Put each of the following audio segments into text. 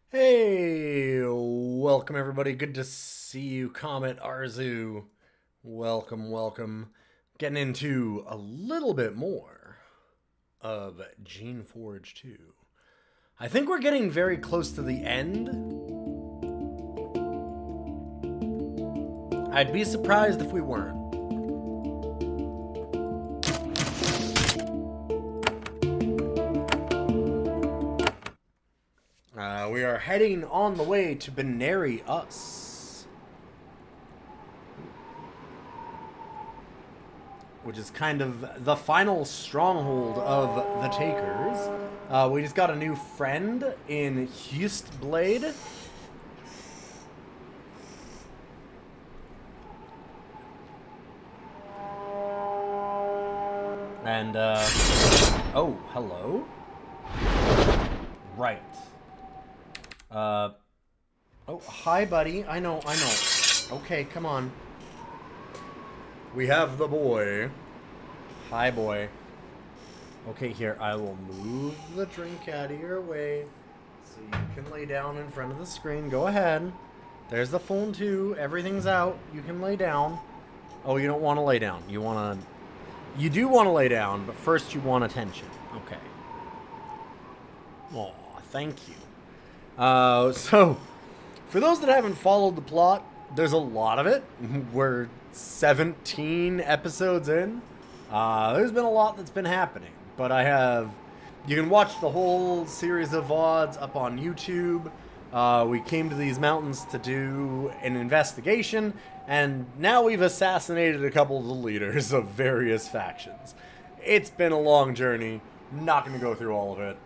Hey, welcome everybody. Good to see you, Comet Arzu. Welcome. Getting into a little bit more of Geneforge 2. I think we're getting very close to the end. I'd be surprised if we weren't. We are heading on the way to Binary Us, which is kind of the final stronghold of the Takers. We just got a new friend in Hustblade. And, oh, hello? Right. Oh, hi, buddy. I know. Okay, come on. We have the boy. Hi, boy. Okay, here, I will move the drink out of your way so you can lay down in front of the screen. Go ahead. There's the phone, too. Everything's out. You can lay down. Oh, you don't want to lay down. You want to... You do want to lay down, but first you want attention. Okay. Aw, thank you. So, for those that haven't followed the plot, there's a lot of it. We're 17 episodes in. There's been a lot that's been happening, but you can watch the whole series of VODs up on YouTube. We came to these mountains to do an investigation, and now we've assassinated a couple of the leaders of various factions. It's been a long journey. Not going to go through all of it.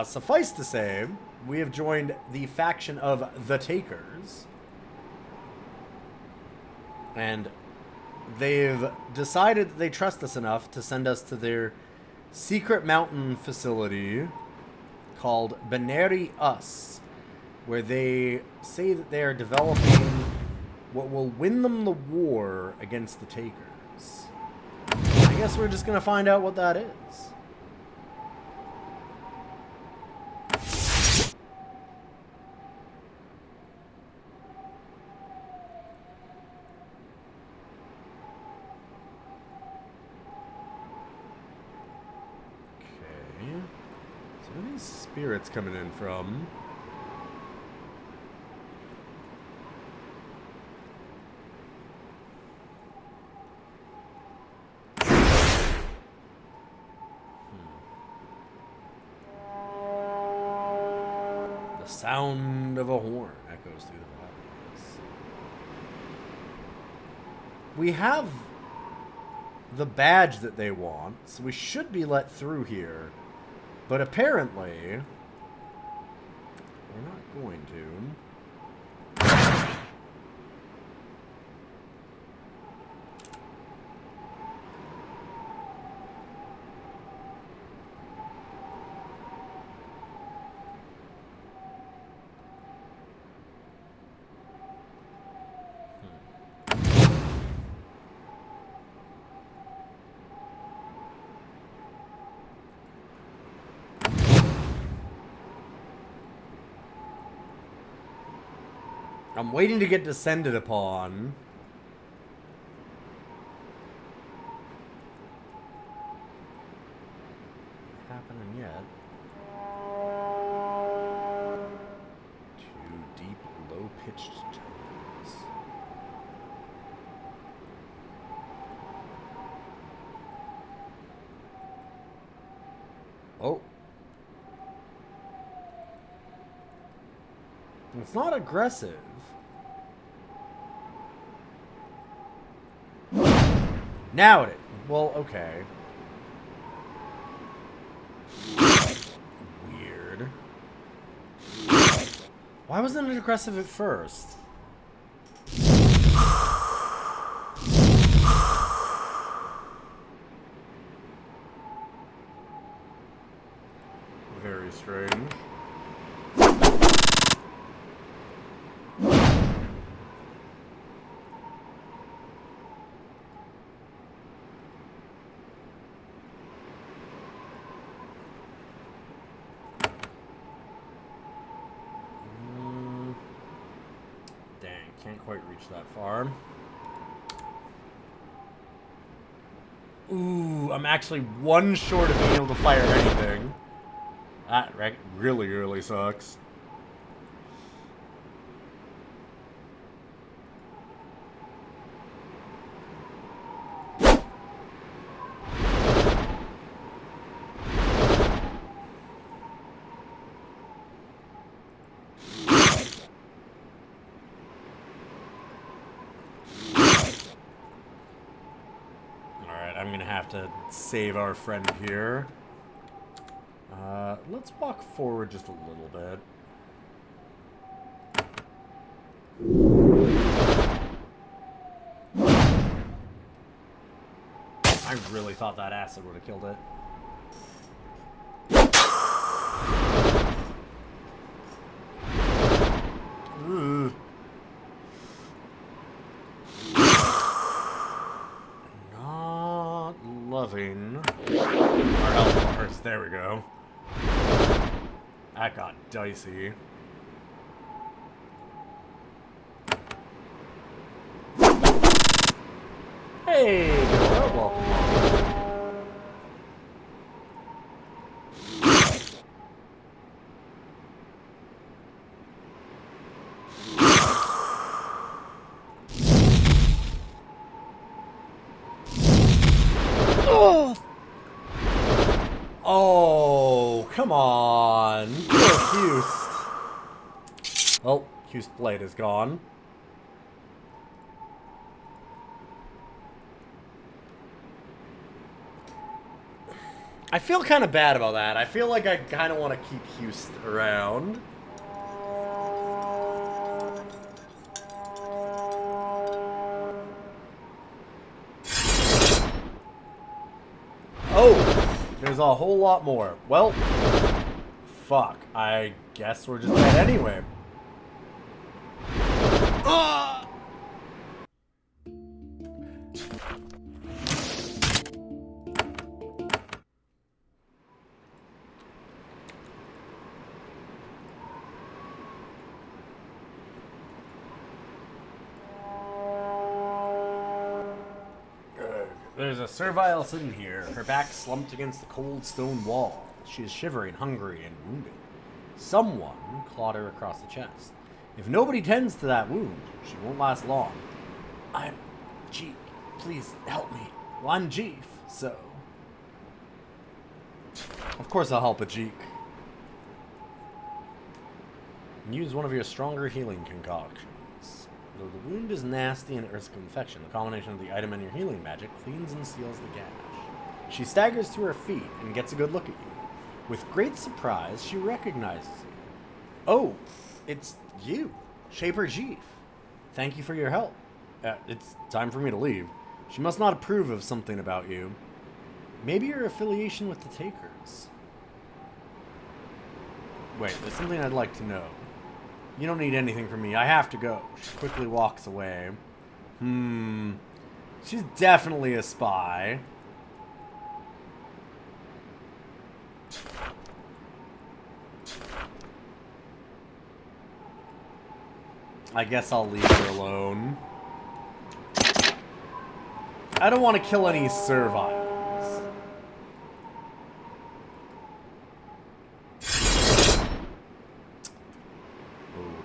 Suffice to say, we have joined the faction of the Takers. And they've decided that they trust us enough to send us to their secret mountain facility called Binary Us, where they say that they are developing what will win them the war against the Takers. I guess we're just going to find out what that is. So where are these spirits coming in from? The sound of a horn echoes through the valleys. We have the badge that they want, so we should be let through here. But apparently, we're not going to. I'm waiting to get descended upon. Not happening yet. Two deep, low-pitched tones. Oh. It's not aggressive. Now it is. Well, okay. Weird. Why wasn't it aggressive at first? Very strange. Can't quite reach that far. Ooh, I'm actually one short of being able to fire anything. That really, really sucks. I'm gonna have to save our friend here. Let's walk forward just a little bit. I really thought that acid would have killed it. Ooh. Not loving our health bars. There we go. That got dicey. Hey, Dora, welcome. Oh, come on. Poor Hust. Oh, Hust blade is gone. I feel kind of bad about that. I feel like I kind of want to keep Hust around. Oh, there's a whole lot more. Well, fuck. I guess we're just dead anyway. There's a servile sitting here, her back slumped against the cold stone wall. She is shivering, hungry, and wounded. Someone clawed her across the chest. If nobody tends to that wound, she won't last long. I'm Jeek. Please help me. Well, I'm Jeef, so... Of course I'll help a Jeek. Use one of your stronger healing concoctions. Though the wound is nasty and at risk of infection, the combination of the item and your healing magic cleans and seals the gash. She staggers to her feet and gets a good look at you. With great surprise, she recognizes you. Oh, it's you, Shaper Jeef. Thank you for your help. It's time for me to leave. She must not approve of something about you. Maybe your affiliation with the Takers. Wait, there's something I'd like to know. You don't need anything from me. I have to go. She quickly walks away. She's definitely a spy. I guess I'll leave her alone. I don't want to kill any serviles.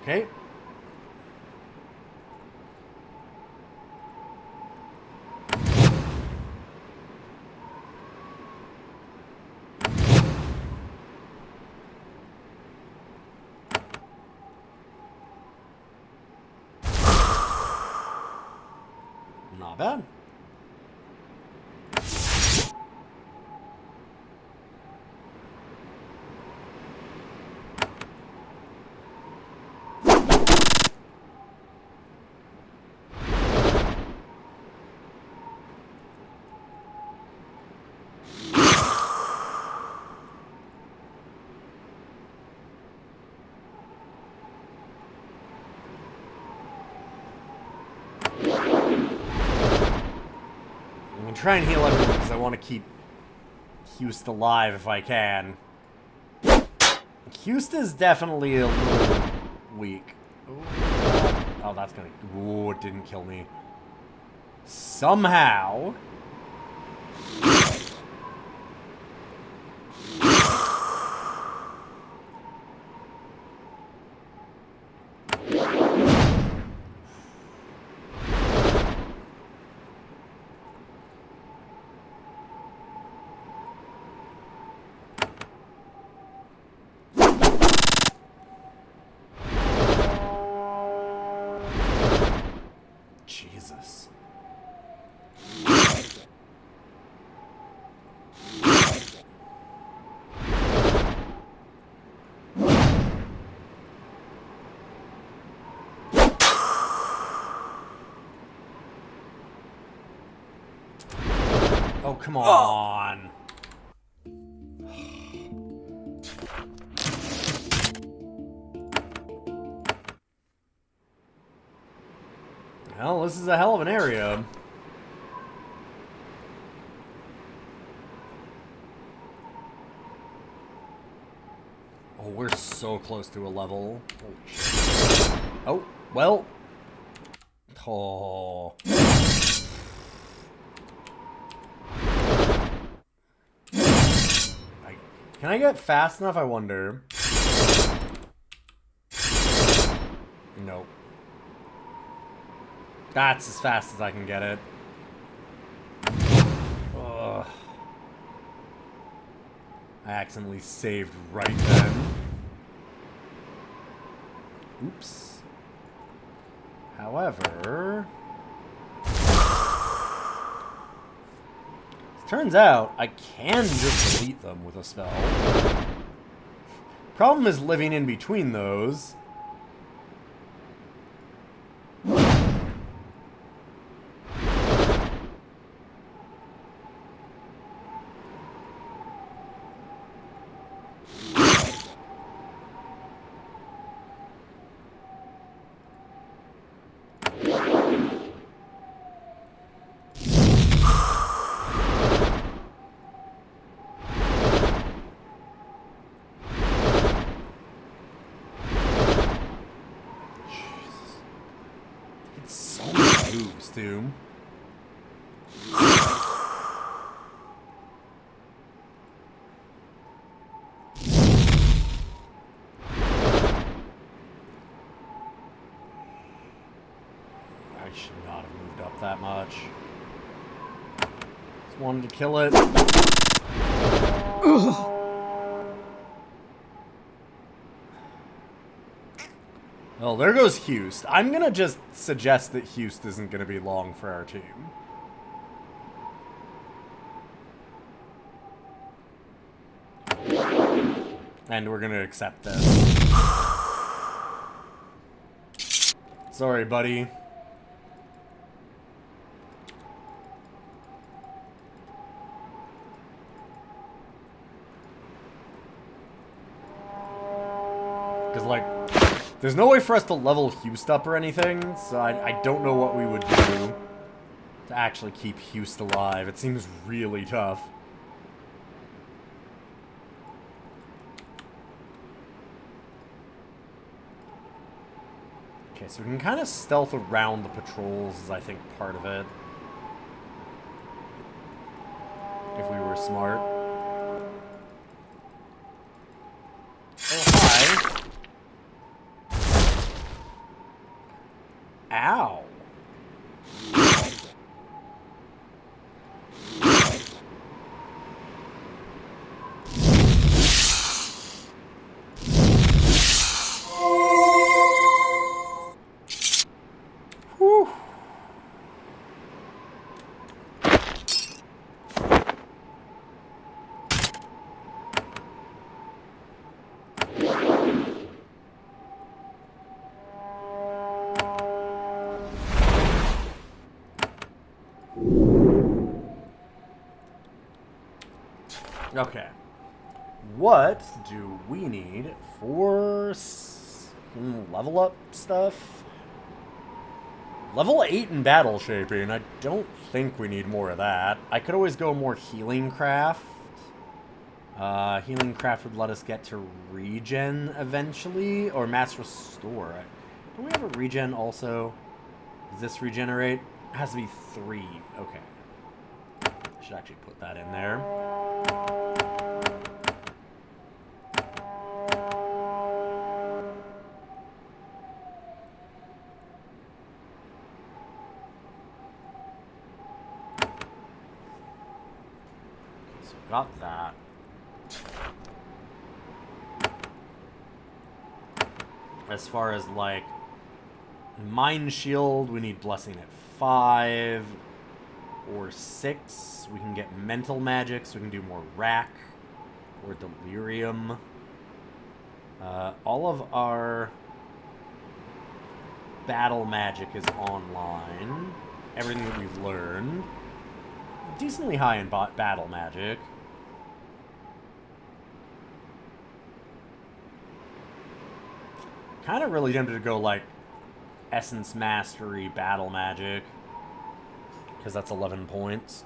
Okay. Not bad. Try and heal everyone because I want to keep Hust alive if I can. Hust is definitely a little weak. Ooh. Oh, that's gonna... Ooh, it didn't kill me. Somehow... Jesus. Oh, come on. Well, this is a hell of an area. Oh, we're so close to a level. Holy shit. Oh, well. Oh. Can I get fast enough, I wonder? Nope. That's as fast as I can get it. Ugh. I accidentally saved right then. Oops. However... Turns out, I can just delete them with a spell. Problem is living in between those. Too. I should not have moved up that much. Just wanted to kill it. Well, there goes Hust. I'm gonna just suggest that Hust isn't gonna be long for our team. And we're gonna accept this. Sorry, buddy. Because, like, there's no way for us to level Hust up or anything, so I don't know what we would do to actually keep Hust alive. It seems really tough. Okay, so we can kind of stealth around the patrols is, I think, part of it. If we were smart. Oh, hi. Ow. Whew. Okay. What do we need for level up stuff? Level 8 in battle shaping. I don't think we need more of that. I could always go more healing craft. Healing craft would let us get to regen eventually, or mass restore. Don't we have a regen also? Does this regenerate? It has to be 3. Okay. I should actually put that in there. So got that. As far as like Mind Shield, we need Blessing at 5 or 6. We can get Mental Magic, so we can do more Rack or Delirium. All of our battle magic is online. Everything that we've learned. Decently high in battle magic. Kind of really tempted to go like Essence Mastery battle magic, because that's 11 points.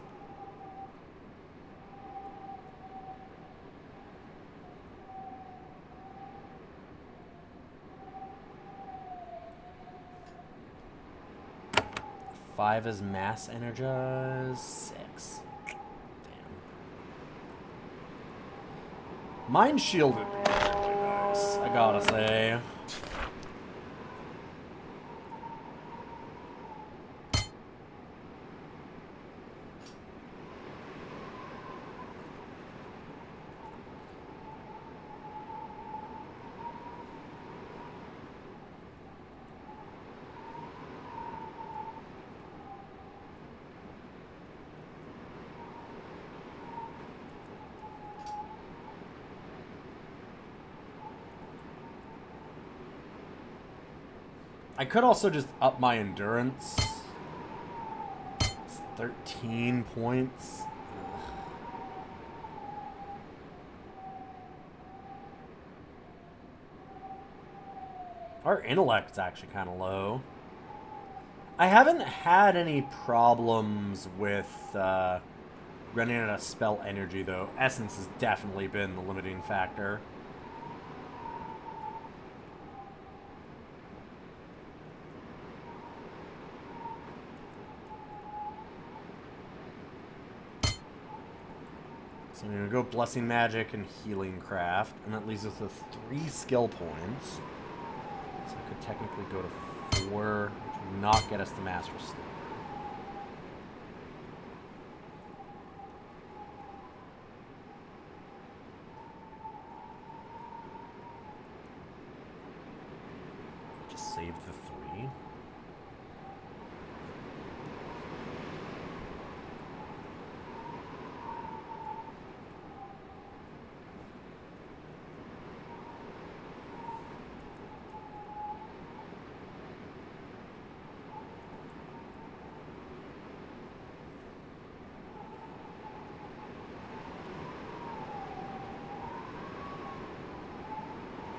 Five is mass energize. 6. Damn. Mind Shield would be really nice, I gotta say. I could also just up my endurance. It's 13 points. Our intellect's actually kind of low. I haven't had any problems with running out of spell energy, though. Essence has definitely been the limiting factor. So I'm going to go Blessing Magic and Healing Craft, and that leaves us with 3 skill points. So I could technically go to 4, which would not get us to Master Restore. Just save the 3.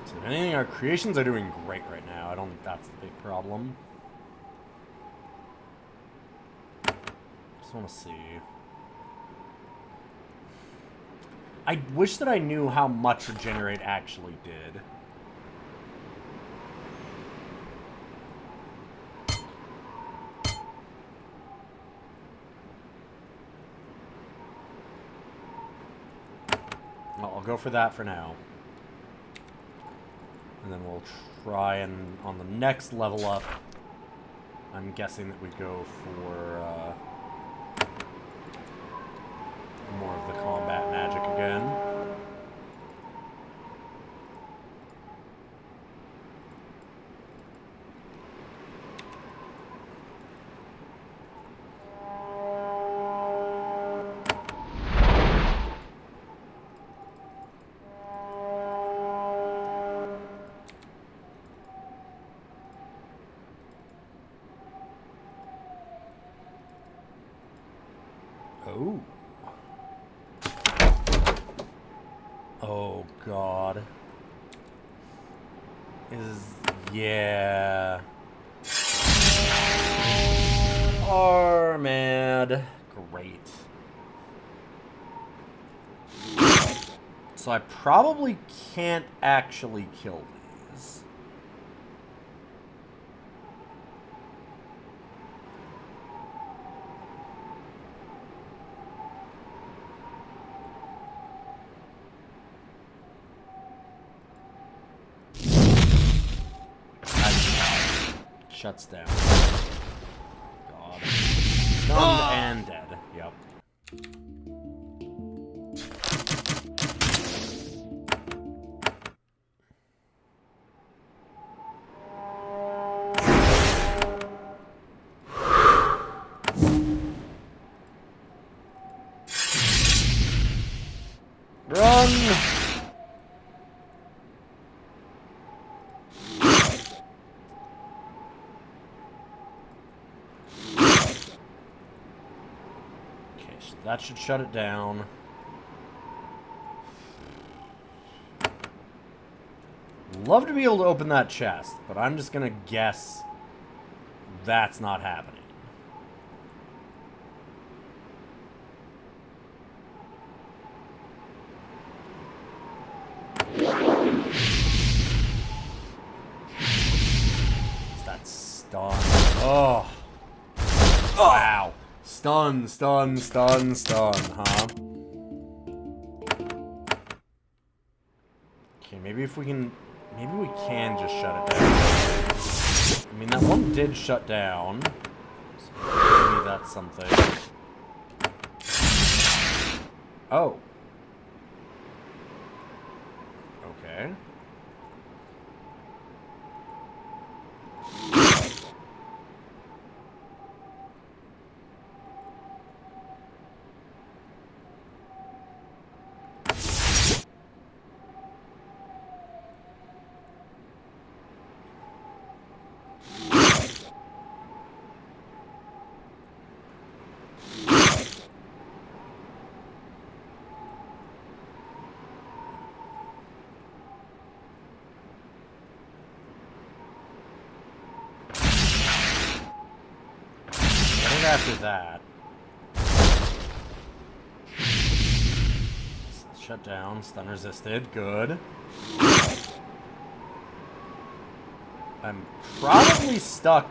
So if anything, our creations are doing great right now. I don't think that's the big problem. Just want to see. I wish that I knew how much Regenerate actually did. Well, I'll go for that for now. And then we'll try and, on the next level up, I'm guessing that we go for more of the combat magic again. Oh. Oh, God. Yeah. Armad. Great. So I probably can't actually kill these. shuts down. God. Stunned and dead. Yep. Run! Okay, so that should shut it down. Love to be able to open that chest, but I'm just gonna guess that's not happening. That's stun. Oh. Wow. Stun, stun, stun, stun, huh? Okay, maybe if we can... Maybe we can just shut it down. I mean, that one did shut down. So maybe that's something. Oh. Okay. After that, shut down, stun resisted, good. I'm probably stuck.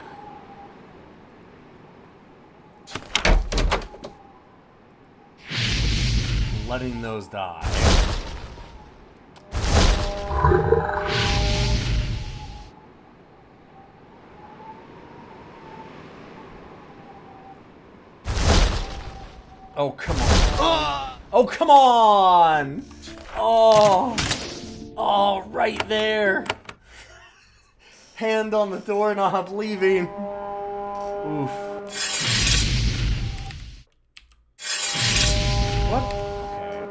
Letting those die. Oh, come on. Oh, come on! Oh! Oh, right there! Hand on the doorknob, leaving. Oof. What? Okay.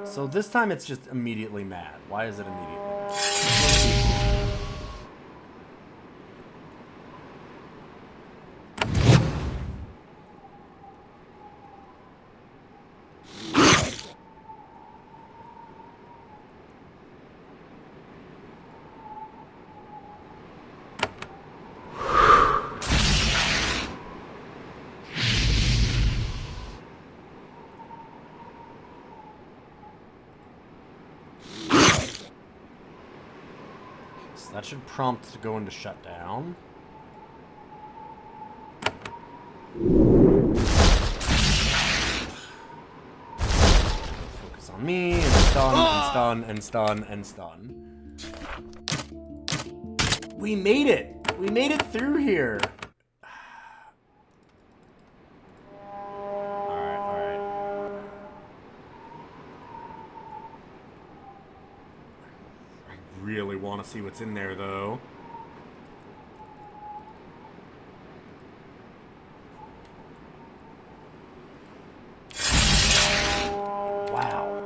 So this time it's just immediately mad. Why is it immediately mad? That should prompt to go into shutdown. Focus on me, and stun, and stun, and stun, and stun. We made it! We made it through here! Really want to see what's in there, though. Wow.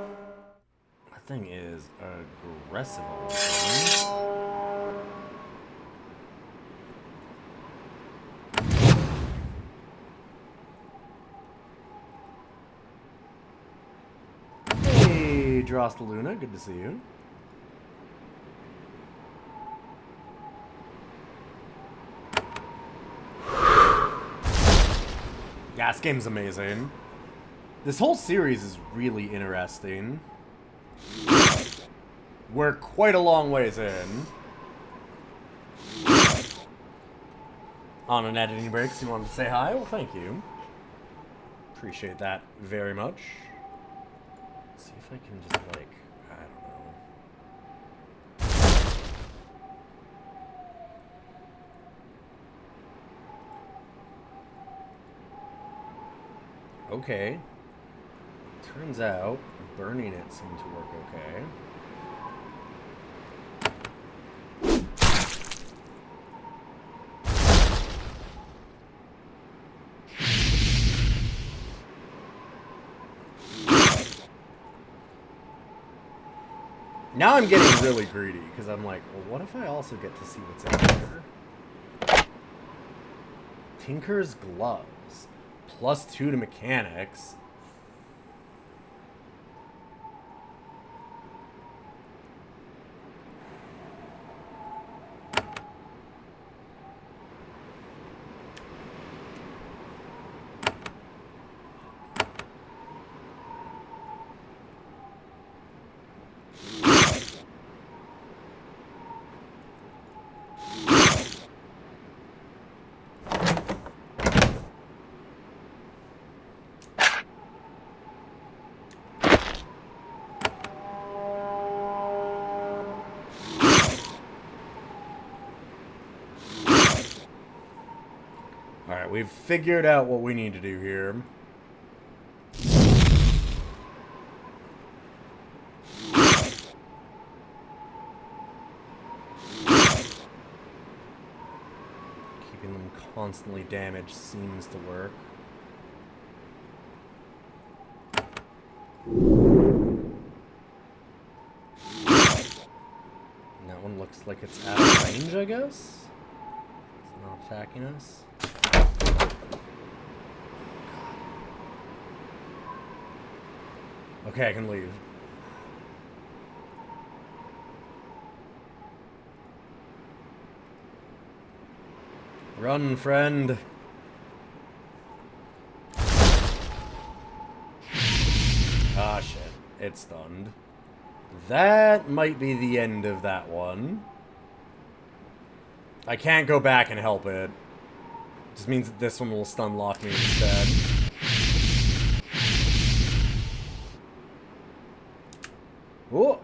That thing is aggressive. Hey, Drostaluna, good to see you. Yeah, this game's amazing. This whole series is really interesting. We're quite a long ways in. On an editing break, so you wanted to say hi? Well, thank you. Appreciate that very much. Let's see if I can just, like, I don't know. Okay. Turns out burning it seemed to work okay. Now I'm getting really greedy, because I'm like, well, what if I also get to see what's in here? Tinker's Gloves. +2 to mechanics. Alright, we've figured out what we need to do here. Keeping them constantly damaged seems to work. And that one looks like it's out of range, I guess? It's not attacking us. Okay, I can leave. Run, friend. Ah, shit. It's stunned. That might be the end of that one. I can't go back and help it. Just means that this one will stun lock me instead. Oh,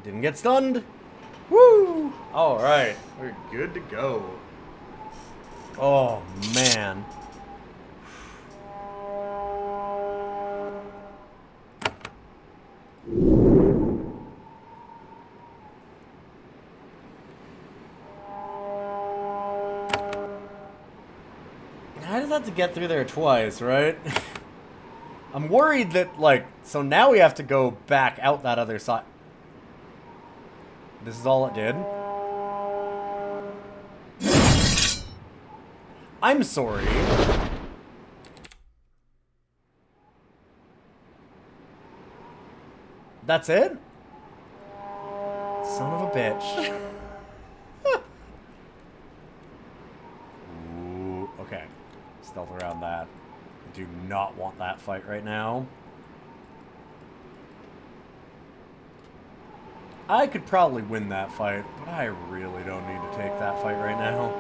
didn't get stunned. Woo! Alright, we're good to go. Oh, man. I just have to get through there twice, right? I'm worried that, like, so now we have to go back out that other side. This is all it did? I'm sorry. That's it? Son of a bitch. Ooh, okay. Stealth around that. Do not want that fight right now. I could probably win that fight, but I really don't need to take that fight right now.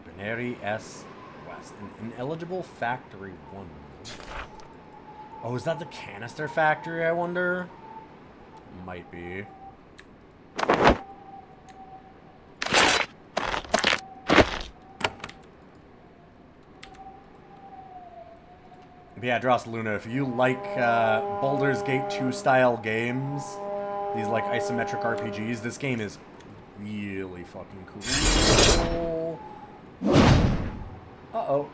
Benary S. West. An ineligible factory 1. Oh, is that the canister factory, I wonder? Might be. But yeah, Dross Luna, if you like Baldur's Gate 2 style games, these like isometric RPGs, this game is really fucking cool. Uh-oh.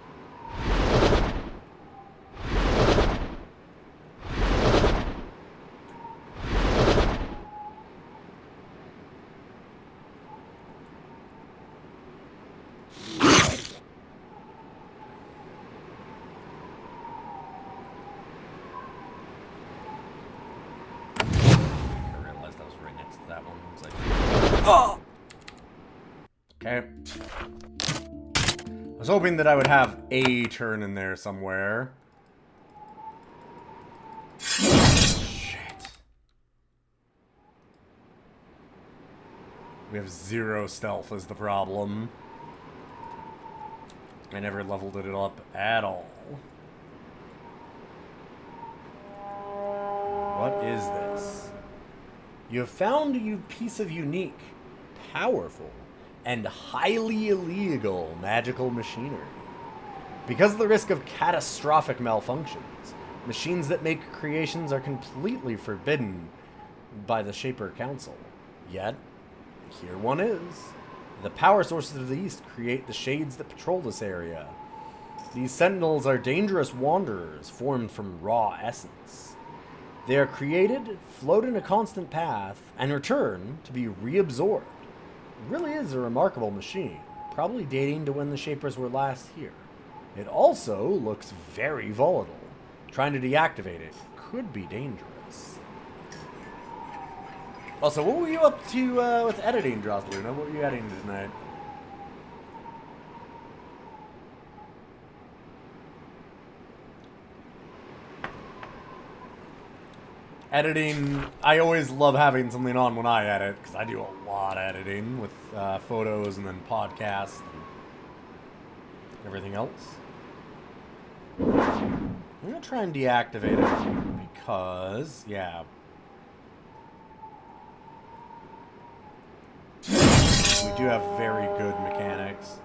Okay. I was hoping that I would have a turn in there somewhere. Shit. We have 0 stealth is the problem. I never leveled it up at all. What is this? You have found a piece of unique, powerful, and highly illegal magical machinery. Because of the risk of catastrophic malfunctions, machines that make creations are completely forbidden by the Shaper Council. Yet, here one is. The power sources of the East create the shades that patrol this area. These sentinels are dangerous wanderers formed from raw essence. They are created, float in a constant path, and return to be reabsorbed. It really is a remarkable machine, probably dating to when the Shapers were last here. It also looks very volatile. Trying to deactivate it could be dangerous. Also, what were you up to with editing, Drosluna? What were you editing tonight? Editing, I always love having something on when I edit, because I do a lot of editing with photos and then podcasts and everything else. I'm going to try and deactivate it because, yeah. We do have very good mechanics.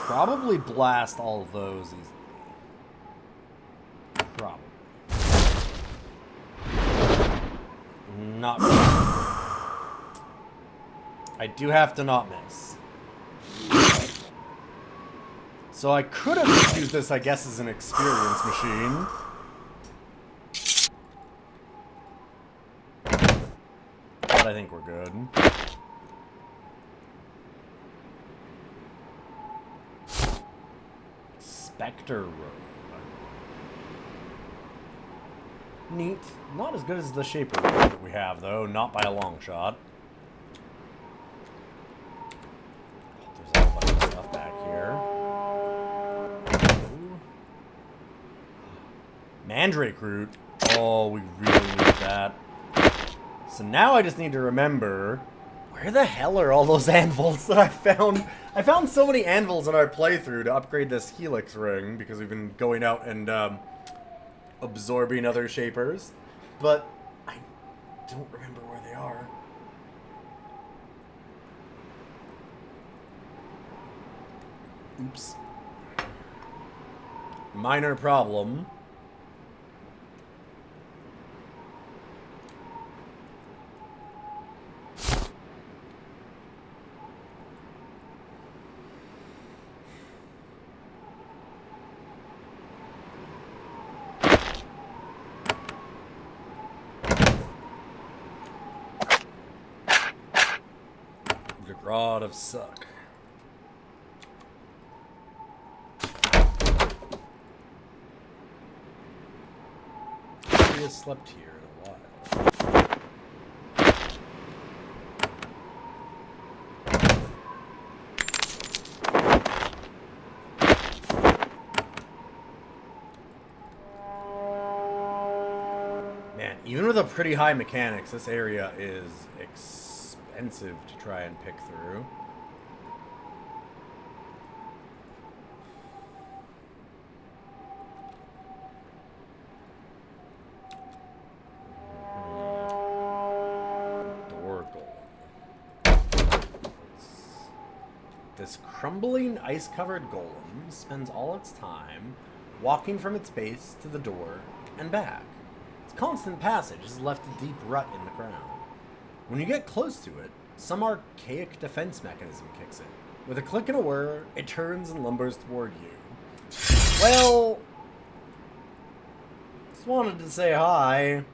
Probably blast all of those easily. Probably. Not really. I do have to not miss. So I could have just used this, I guess, as an experience machine. But I think we're good. Spectre Robe. Neat. Not as good as the Shaper Robe that we have, though. Not by a long shot. There's a whole bunch of stuff back here. Ooh. Mandrake Root. Oh, we really need that. So now I just need to remember... Where the hell are all those anvils that I found? I found so many anvils in our playthrough to upgrade this Helix ring, because we've been going out and absorbing other Shapers. But I don't remember where they are. Oops. Minor problem. Rod of Suck. He has slept here in a while. Man, even with a pretty high mechanics, this area is expensive to try and pick through. Door golem. This crumbling, ice-covered golem spends all its time walking from its base to the door and back. Its constant passage has left a deep rut in the ground. When you get close to it, some archaic defense mechanism kicks in. With a click and a whir, it turns and lumbers toward you. Well, just wanted to say hi.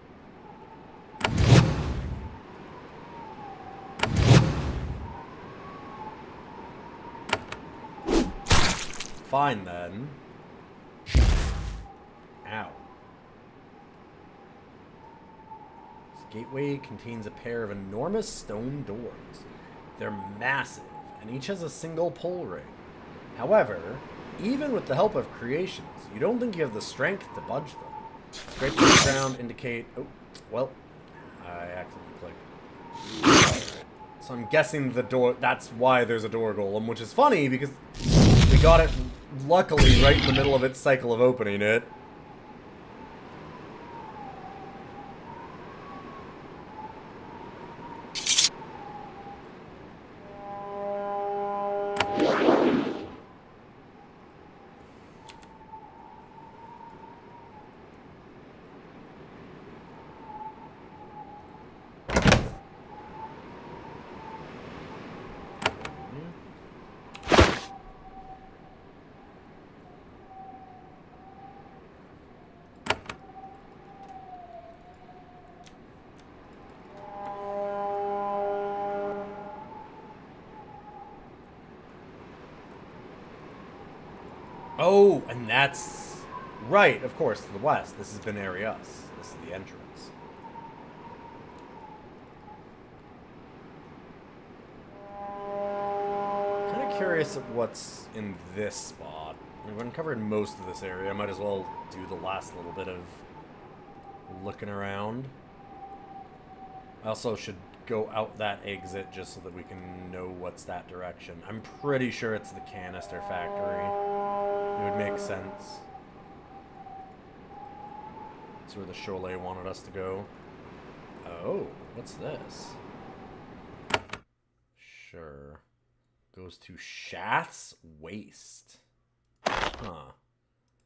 Fine then. Ow. Gateway contains a pair of enormous stone doors. They're massive, and each has a single pull ring. However, even with the help of creations, you don't think you have the strength to budge them. Scrapes on the ground indicate... Oh, well, I accidentally clicked. So I'm guessing the door... That's why there's a door golem, which is funny because we got it, luckily, right in the middle of its cycle of opening it. Oh, and that's... Right, of course, to the west. This is Benarius. This is the entrance. Kind of curious at what's in this spot. We've uncovered most of this area. I might as well do the last little bit of looking around. I also should go out that exit just so that we can know what's that direction. I'm pretty sure it's the canister factory. It would make sense. That's where the Cholet wanted us to go. Oh, what's this? Sure. Goes to Shath's Waste. Huh.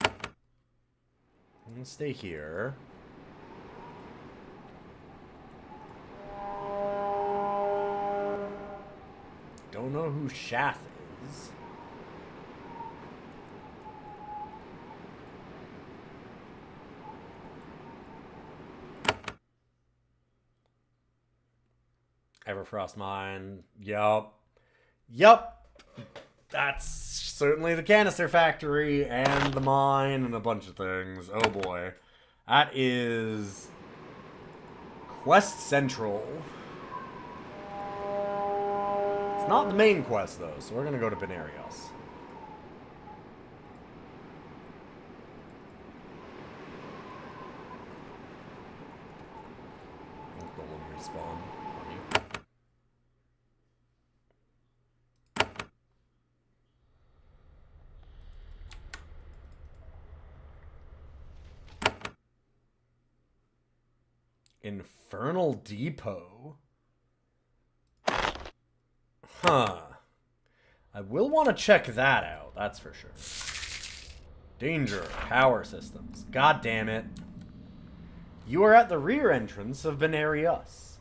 I'm gonna stay here. Don't know who Shath is. Everfrost Mine. Yup. Yup. That's certainly the canister factory and the mine and a bunch of things. Oh boy. That is Quest Central. It's not the main quest though, so we're gonna go to Benarius. Golem respawn. Infernal Depot? Huh. I will want to check that out, that's for sure. Danger, power systems. God damn it. You are at the rear entrance of Benarius.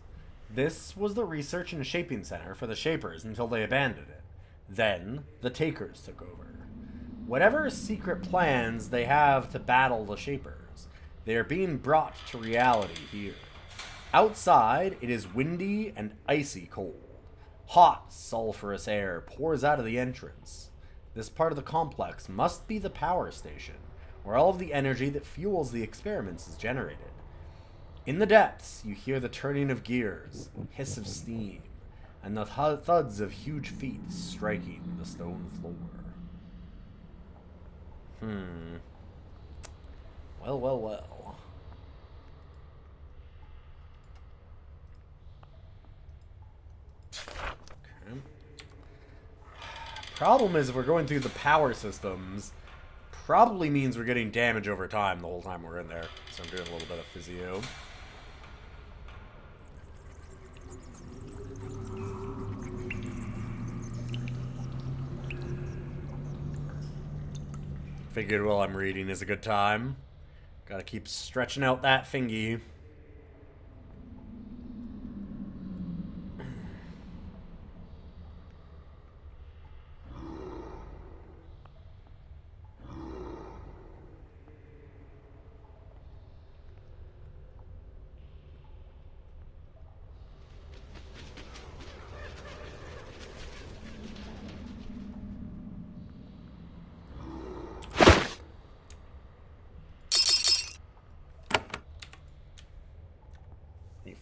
This was the research and shaping center for the Shapers until they abandoned it. Then, the Takers took over. Whatever secret plans they have to battle the Shapers, they are being brought to reality here. Outside, it is windy and icy cold. Hot, sulfurous air pours out of the entrance. This part of the complex must be the power station, where all of the energy that fuels the experiments is generated. In the depths, you hear the turning of gears, hiss of steam, and the thuds of huge feet striking the stone floor. Well, well, well. Okay. Problem is, if we're going through the power systems, probably means we're getting damage over time the whole time we're in there. So I'm doing a little bit of physio. Figured while I'm reading is a good time. Gotta keep stretching out that fingy.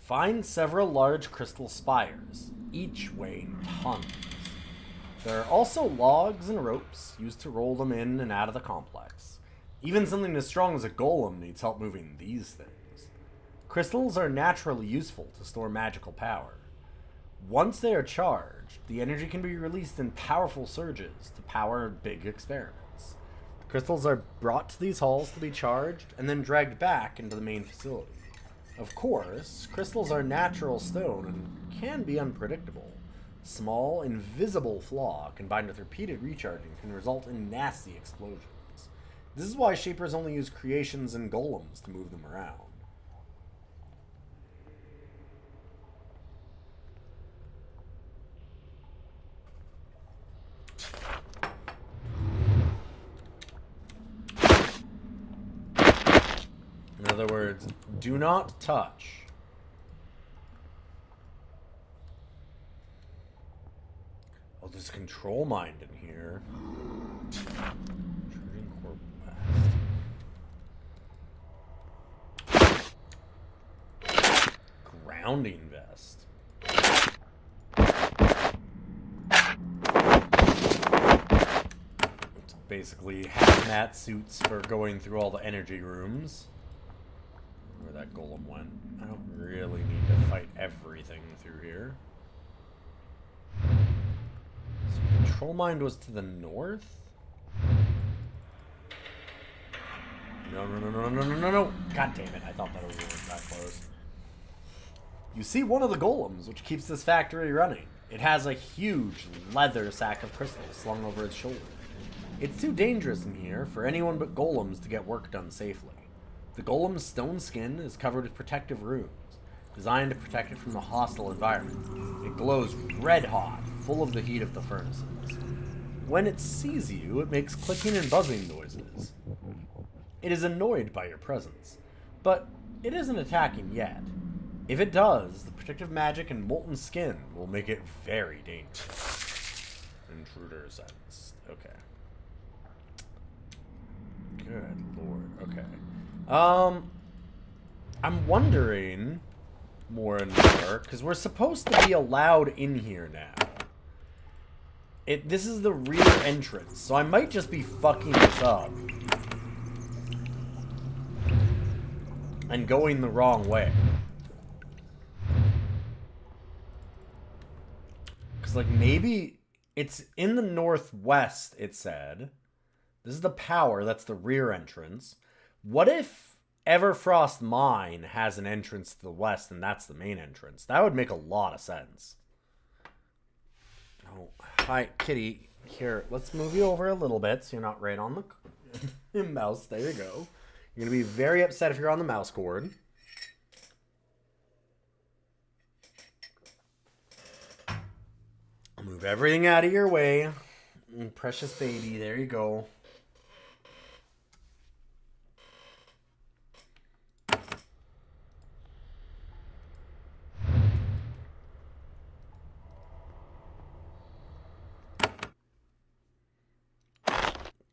Find several large crystal spires, each weighing tons. There are also logs and ropes used to roll them in and out of the complex. Even something as strong as a golem needs help moving these things. Crystals are naturally useful to store magical power. Once they are charged, the energy can be released in powerful surges to power big experiments. The crystals are brought to these halls to be charged and then dragged back into the main facility. Of course, crystals are natural stone and can be unpredictable. A small, invisible flaw combined with repeated recharging can result in nasty explosions. This is why Shapers only use creations and golems to move them around. In other words, do not touch. Oh, there's a control mind in here. Charging Corp West. Grounding vest. It's basically hazmat suits for going through all the energy rooms. Where that golem went. I don't really need to fight everything through here. So Control Mind was to the north? No. God damn it, I thought that was that close. You see one of the golems, which keeps this factory running. It has a huge leather sack of crystals slung over its shoulder. It's too dangerous in here for anyone but golems to get work done safely. The golem's stone skin is covered with protective runes, designed to protect it from the hostile environment. It glows red hot, full of the heat of the furnaces. When it sees you, it makes clicking and buzzing noises. It is annoyed by your presence, but it isn't attacking yet. If it does, the protective magic and molten skin will make it very dangerous. Intruder sensed. Okay. Good lord. Okay. I'm wondering more and more, because we're supposed to be allowed in here now. This is the rear entrance, so I might just be fucking this up. And going the wrong way. Because, like, maybe it's in the northwest, it said. This is the power, that's the rear entrance. What if Everfrost Mine has an entrance to the west and that's the main entrance? That would make a lot of sense. Oh, hi, kitty. Here, let's move you over a little bit so you're not right on the mouse. There you go. You're going to be very upset if you're on the mouse cord. I'll move everything out of your way. Precious baby, there you go.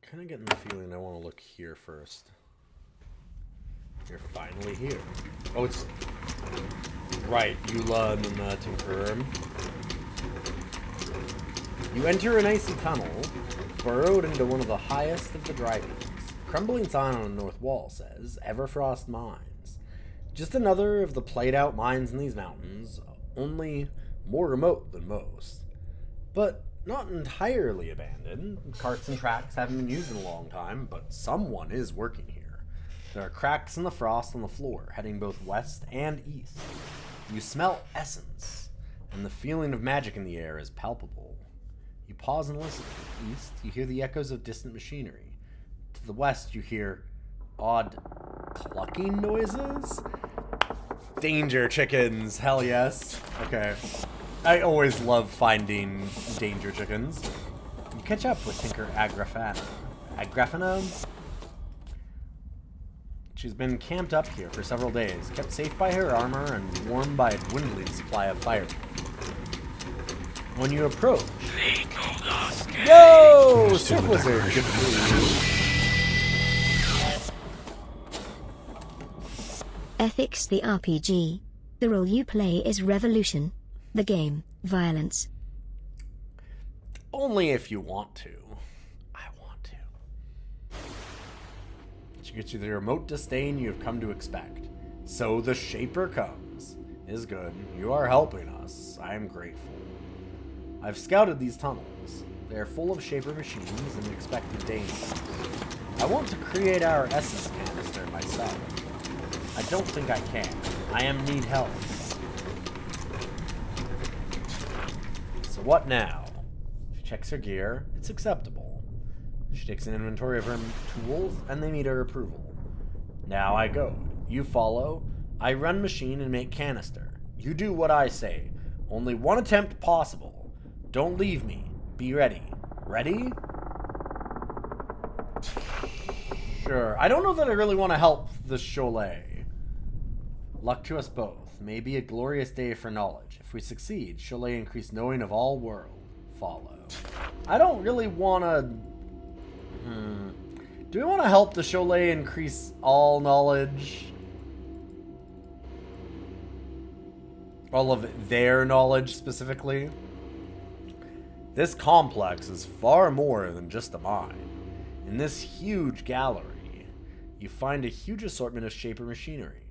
Kind of getting the feeling I want to look here first. You're finally here. Oh, it's... Right, Eula and the Tinkerer. You enter an icy tunnel, burrowed into one of the highest of the dry peaks. Crumbling sign on the north wall says, Everfrost Mines. Just another of the played-out mines in these mountains, only more remote than most. But not entirely abandoned. Carts and tracks haven't been used in a long time, but someone is working here. There are cracks in the frost on the floor, heading both west and east. You smell essence, and the feeling of magic in the air is palpable. You pause and listen. East, you hear the echoes of distant machinery. To the west, you hear odd clucking noises. Danger chickens, hell yes. Okay. I always love finding danger chickens. You catch up with Tinker Agrafana. Agrafana? She's been camped up here for several days, kept safe by her armor and warmed by a dwindling supply of fire. When you approach... Yo! Surf Wizard! Good for you. Ethics the RPG. The role you play is revolution. The game, violence. Only if you want to. I want to. She gets you the remote disdain you have come to expect. So the Shaper comes. Is good. You are helping us. I am grateful. I've scouted these tunnels. They are full of Shaper machines and expected dangers. I want to create our essence canister myself. I don't think I can. I need help. So what now? She checks her gear. It's acceptable. She takes an inventory of her tools, and they meet her approval. Now I go. You follow. I run machine and make canister. You do what I say. Only one attempt possible. Don't leave me. Be ready. Ready? Sure. I don't know that I really want to help the Cholet. Luck to us both. May be a glorious day for knowledge. If we succeed, Cholet increase knowing of all world. Follow. I don't really want to... Do we want to help the Cholet increase all knowledge? All of their knowledge, specifically? This complex is far more than just a mine. In this huge gallery, you find a huge assortment of Shaper machinery.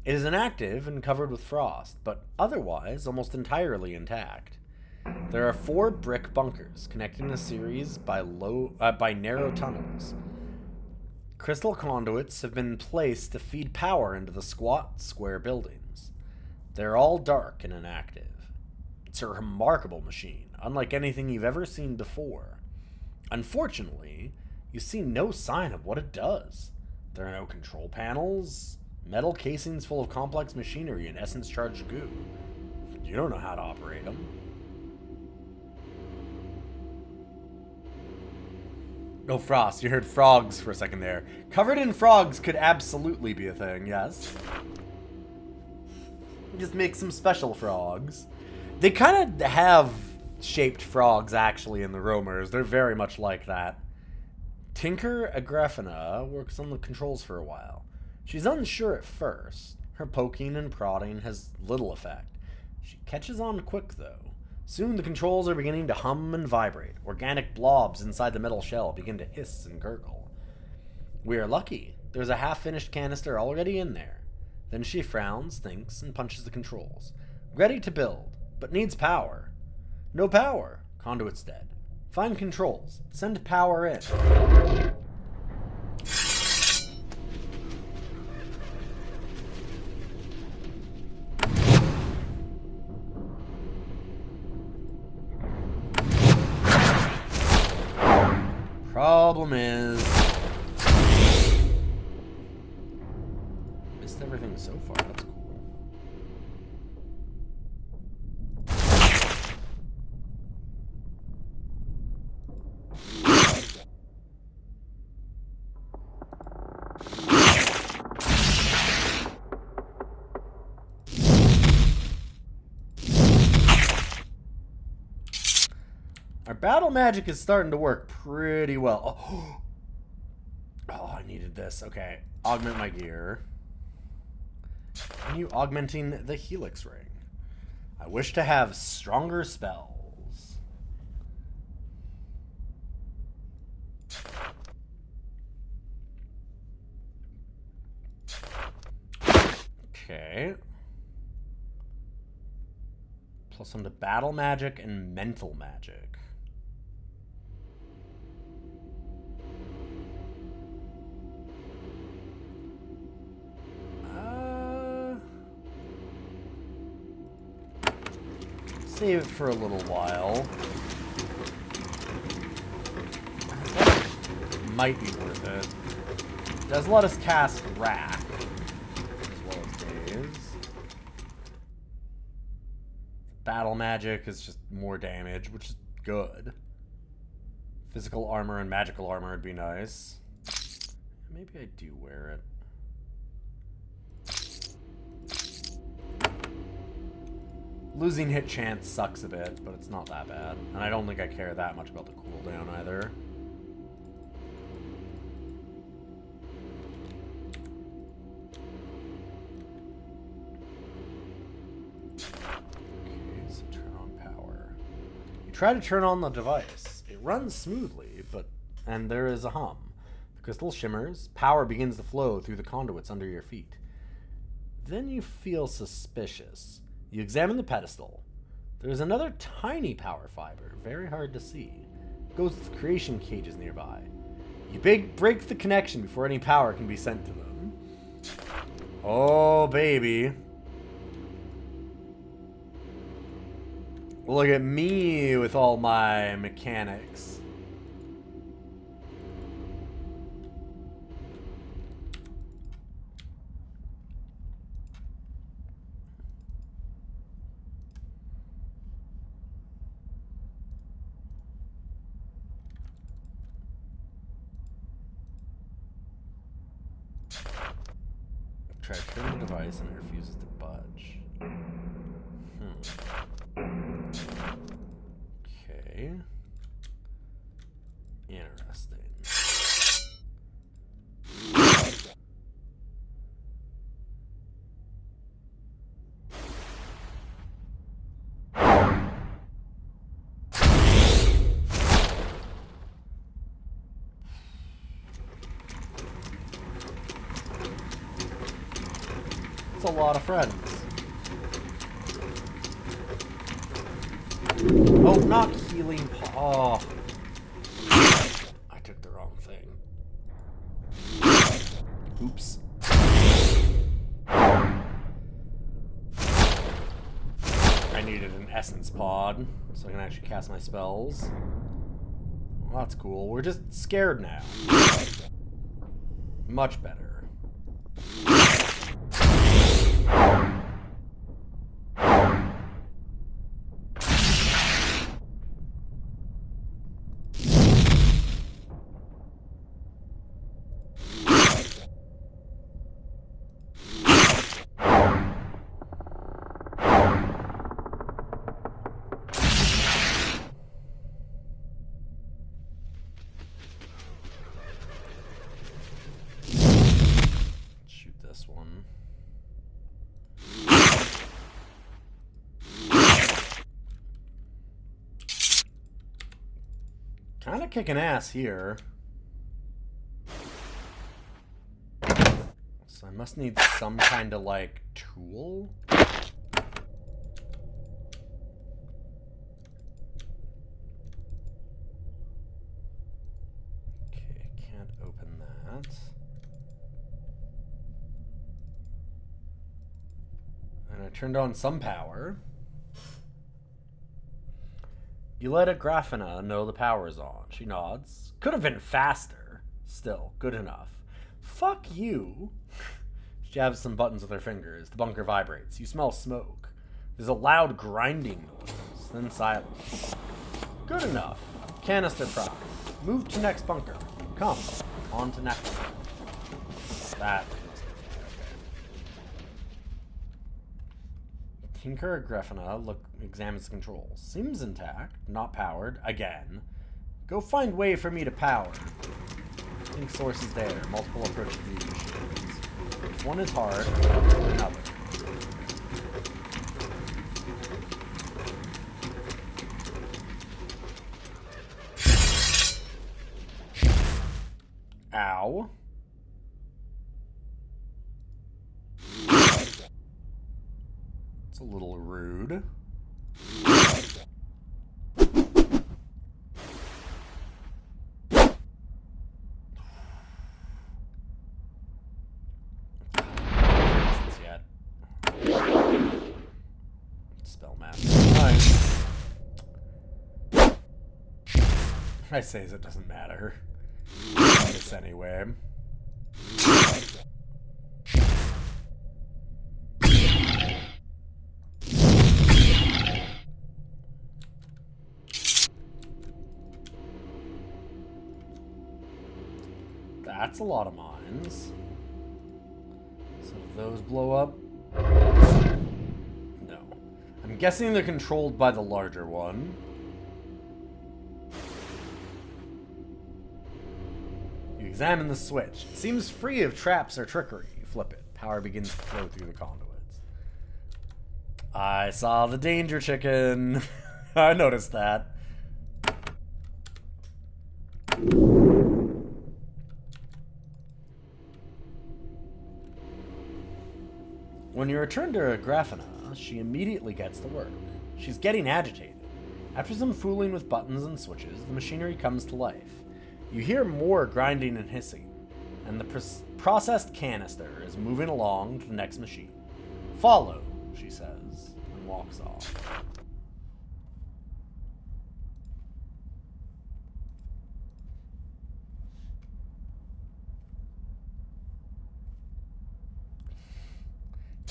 It is inactive and covered with frost, but otherwise almost entirely intact. There are 4 brick bunkers connected in a series by narrow tunnels. Crystal conduits have been placed to feed power into the squat, square buildings. They're all dark and inactive. It's a remarkable machine, unlike anything you've ever seen before. Unfortunately, you see no sign of what it does. There are no control panels, metal casings full of complex machinery and essence-charged goo. You don't know how to operate them. Oh, Frost, you heard frogs for a second there. Covered in frogs could absolutely be a thing, yes. Just make some special frogs. They kind of have shaped frogs, actually, in the roamers. They're very much like that. Tinker Agrafina works on the controls for a while. She's unsure at first. Her poking and prodding has little effect. She catches on quick, though. Soon the controls are beginning to hum and vibrate. Organic blobs inside the metal shell begin to hiss and gurgle. We are lucky. There's a half-finished canister already in there. Then she frowns, thinks, and punches the controls. Ready to build, but needs power. No power. Conduit's dead. Find controls. Send power in. Problem is... missed everything so far. That's cool. Our battle magic is starting to work pretty well. Oh, I needed this. Okay, augment my gear. Continue augmenting the Helix Ring. I wish to have stronger spells. Okay. Plus on to battle magic and mental magic. Save it for a little while. That might be worth it. Does let us cast Rack as well as Daze. Battle magic is just more damage, which is good. Physical armor and magical armor would be nice. Maybe I do wear it. Losing hit chance sucks a bit, but it's not that bad. And I don't think I care that much about the cooldown either. try to turn on the device. It runs smoothly, and there is a hum. The crystal shimmers. Power begins to flow through the conduits under your feet. Then you feel suspicious. You examine the pedestal. There's another tiny power fiber, very hard to see. It goes to the creation cages nearby. You break the connection before any power can be sent to them. Oh, baby. Look at me with all my mechanics. Try to turn the device and it refuses to budge. Okay. Interesting. It's a lot of friends. Oh, not healing paw. Oh. I took the wrong thing. Oops. I needed an essence pod so I can actually cast my spells. Well, that's cool. We're just scared now. Much better. One. Kind of kicking ass here. So I must need some kind of like tool. Okay, can't open that. And I turned on some power. You let Agrafina know the power's on. She nods. Could have been faster. Still, good enough. Fuck you. She jabs some buttons with her fingers. The bunker vibrates. You smell smoke. There's a loud grinding noise. Then silence. Good enough. Canister prize. Move to next bunker. Come. On to next. That. Tinker Agrafina examines the controls. Seems intact, not powered. Again. Go find way for me to power. Think source is there. Multiple approaches to these machines. If one is hard, another. Ow. A little rude. Yet. Spellmaster. Nice. I say it doesn't matter. It's anyway. That's a lot of mines. So if those blow up... No. I'm guessing they're controlled by the larger one. You examine the switch. It seems free of traps or trickery. You flip it. Power begins to flow through the conduits. I saw the danger chicken. I noticed that. When you return to Grafina, she immediately gets to work. She's getting agitated. After some fooling with buttons and switches, the machinery comes to life. You hear more grinding and hissing, and the processed canister is moving along to the next machine. Follow, she says, and walks off.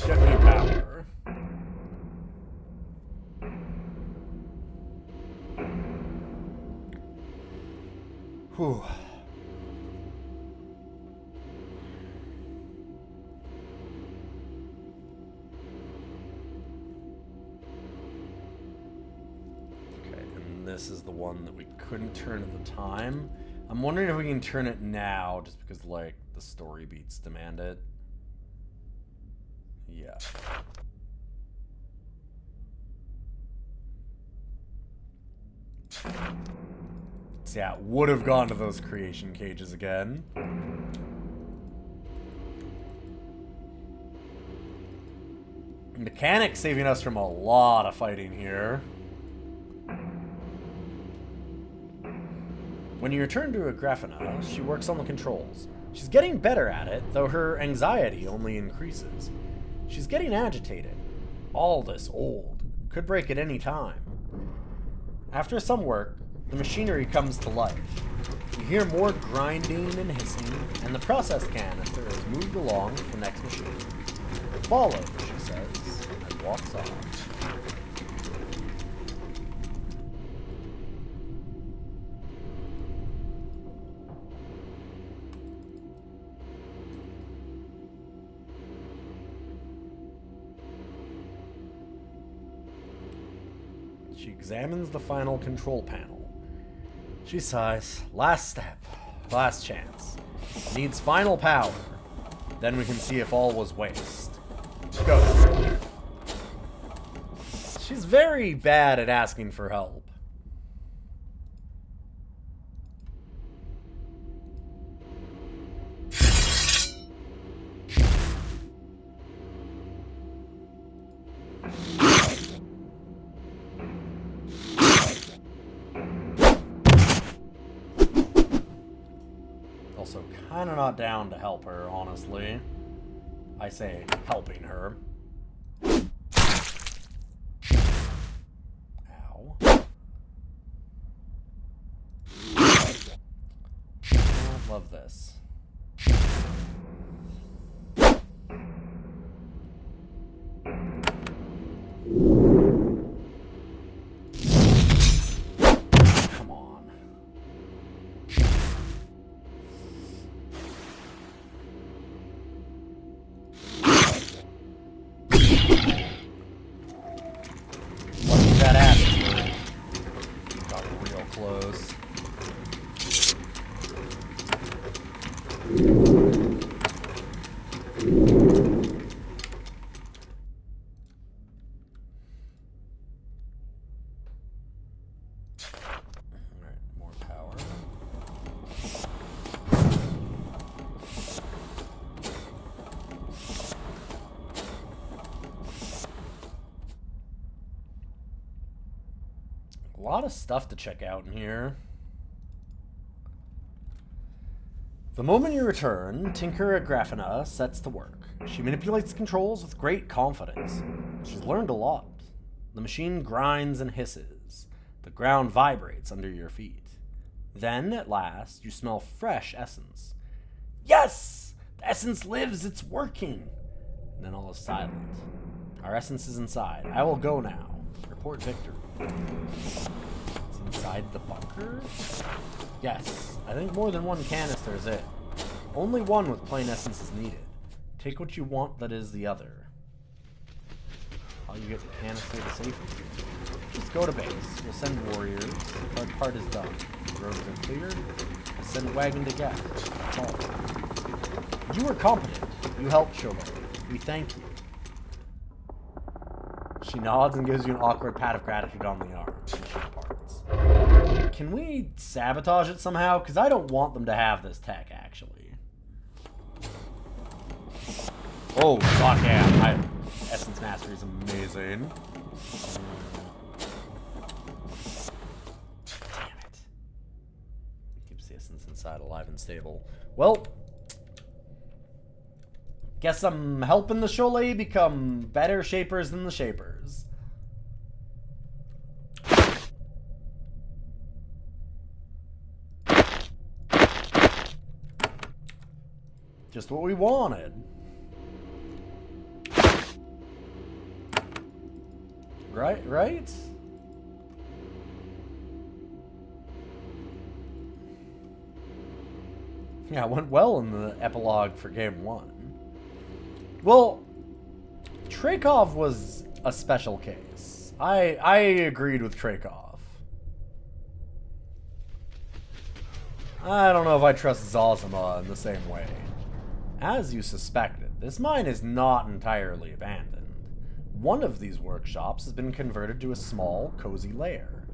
Get me power. Whew. Okay, and this is the one that we couldn't turn at the time. I'm wondering if we can turn it now, just because, like, the story beats demand it. Yeah. So yeah, would have gone to those creation cages again. Mechanic saving us from a lot of fighting here. When you return to Grafina, she works on the controls. She's getting better at it, though her anxiety only increases. She's getting agitated. All this old. Could break at any time. After some work, the machinery comes to life. You hear more grinding and hissing, and the process canister is moved along to the next machine. Follow, she says, and walks off. She examines the final control panel. She sighs. Last step. Last chance. Needs final power. Then we can see if all was waste. Go. She's very bad at asking for help. Also, kind of not down to help her, honestly. I say helping her. Ow. I don't love this. Come on. Wasn't that ass? Got real close. Alright, more power. A lot of stuff to check out in here. The moment you return, Tinker Grafina sets to work. She manipulates controls with great confidence. She's learned a lot. The machine grinds and hisses. The ground vibrates under your feet. Then, at last, you smell fresh essence. Yes! The essence lives! It's working! And then all is silent. Our essence is inside. I will go now. Report victory. It's inside the bunker? Yes. I think more than one canister is it. Only one with plain essence is needed. Take what you want that is the other. How you get the canister to safety? Just go to base. We'll send warriors. Our part is done. The roads are cleared. We'll send a wagon to get. That's all. You were competent. You helped show me. We thank you. She nods and gives you an awkward pat of gratitude on the arm. And she departs. Can we sabotage it somehow? Because I don't want them to have this tech, actually. Oh, fuck yeah. Essence Mastery is amazing. Damn it. Keeps the essence inside alive and stable. Well, guess I'm helping the Cholet become better shapers than the shapers. Just what we wanted. Right? Yeah, it went well in the epilogue for Game 1. Well, Traykov was a special case. I agreed with Traykov. I don't know if I trust Zazima in the same way. As you suspected, this mine is not entirely abandoned. One of these workshops has been converted to a small, cozy lair.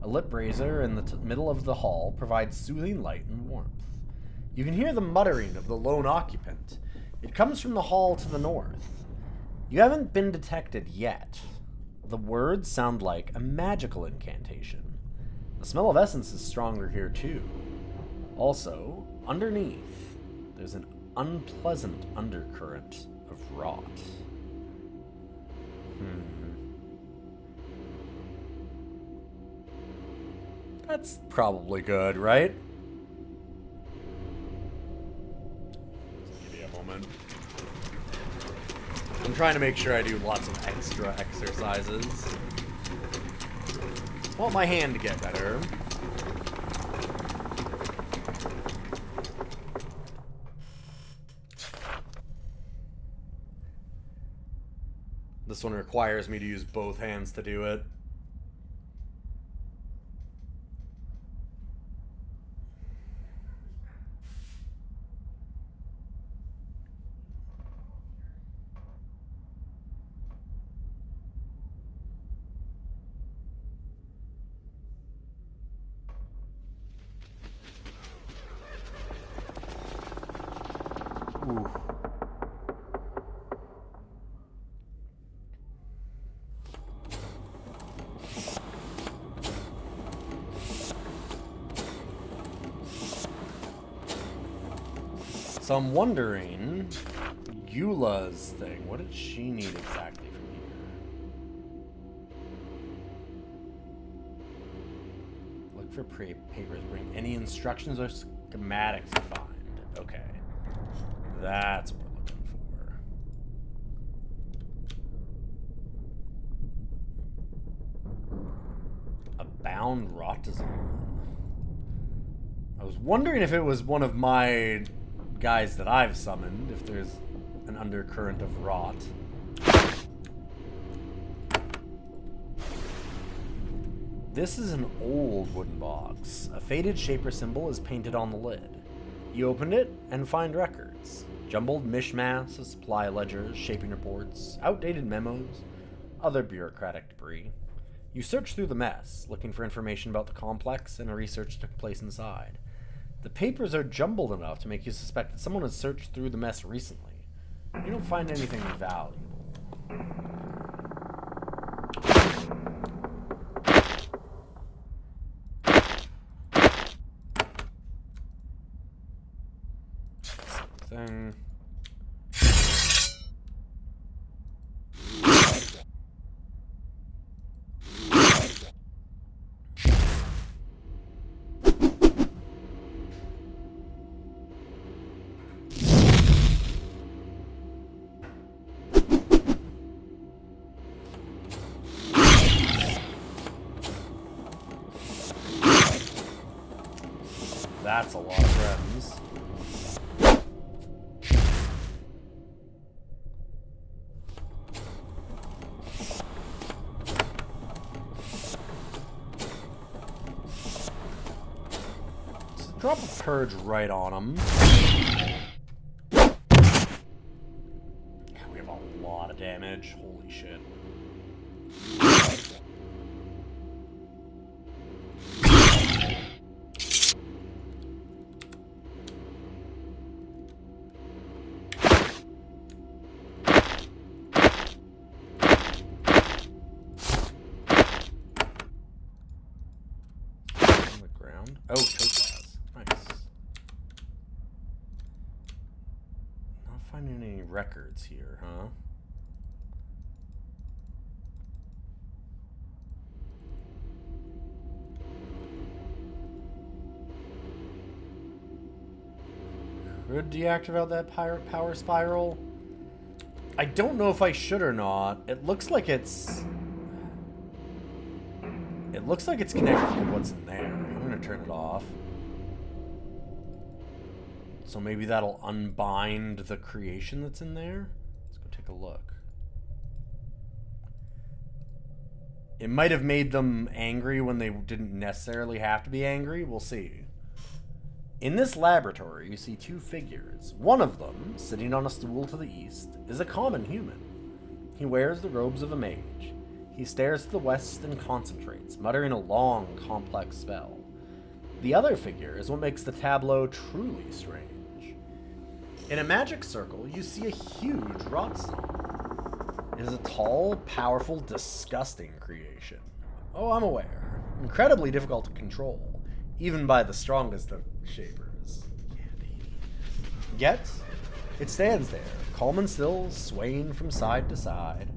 A lit brazier in the middle of the hall provides soothing light and warmth. You can hear the muttering of the lone occupant. It comes from the hall to the north. You haven't been detected yet. The words sound like a magical incantation. The smell of essence is stronger here too. Also, underneath, there's an unpleasant undercurrent of rot. That's probably good, right? Just give me a moment. I'm trying to make sure I do lots of extra exercises. I want my hand to get better. This one requires me to use both hands to do it. Ooh. So I'm wondering, Eula's thing, what did she need exactly from here? Look for papers, bring any instructions or schematics you find. Okay. That's what we're looking for. A bound rotism. I was wondering if it was one of my guys that I've summoned, if there's an undercurrent of rot. This is an old wooden box. A faded shaper symbol is painted on the lid. You open it and find records. Jumbled mishmash of supply ledgers, shaping reports, outdated memos, other bureaucratic debris. You search through the mess, looking for information about the complex, and a research took place inside. The papers are jumbled enough to make you suspect that someone has searched through the mess recently. You don't find anything valuable. Something. That's a lot of friends. So drop a purge right on them. We have a lot of damage. Holy shit. Oh, topaz. Nice. Not finding any records here, huh? Could deactivate that power spiral. I don't know if I should or not. It looks like it's... It looks like it's connected to what's in there. I'm going to turn it off. So maybe that'll unbind the creation that's in there. Let's go take a look. It might have made them angry when they didn't necessarily have to be angry. We'll see. In this laboratory, you see two figures. One of them, sitting on a stool to the east, is a common human. He wears the robes of a mage. He stares to the west and concentrates, muttering a long, complex spell. The other figure is what makes the tableau truly strange. In a magic circle, you see a huge rot zone. It is a tall, powerful, disgusting creation. Oh, I'm aware. Incredibly difficult to control, even by the strongest of shapers. Yet, it stands there, calm and still, swaying from side to side.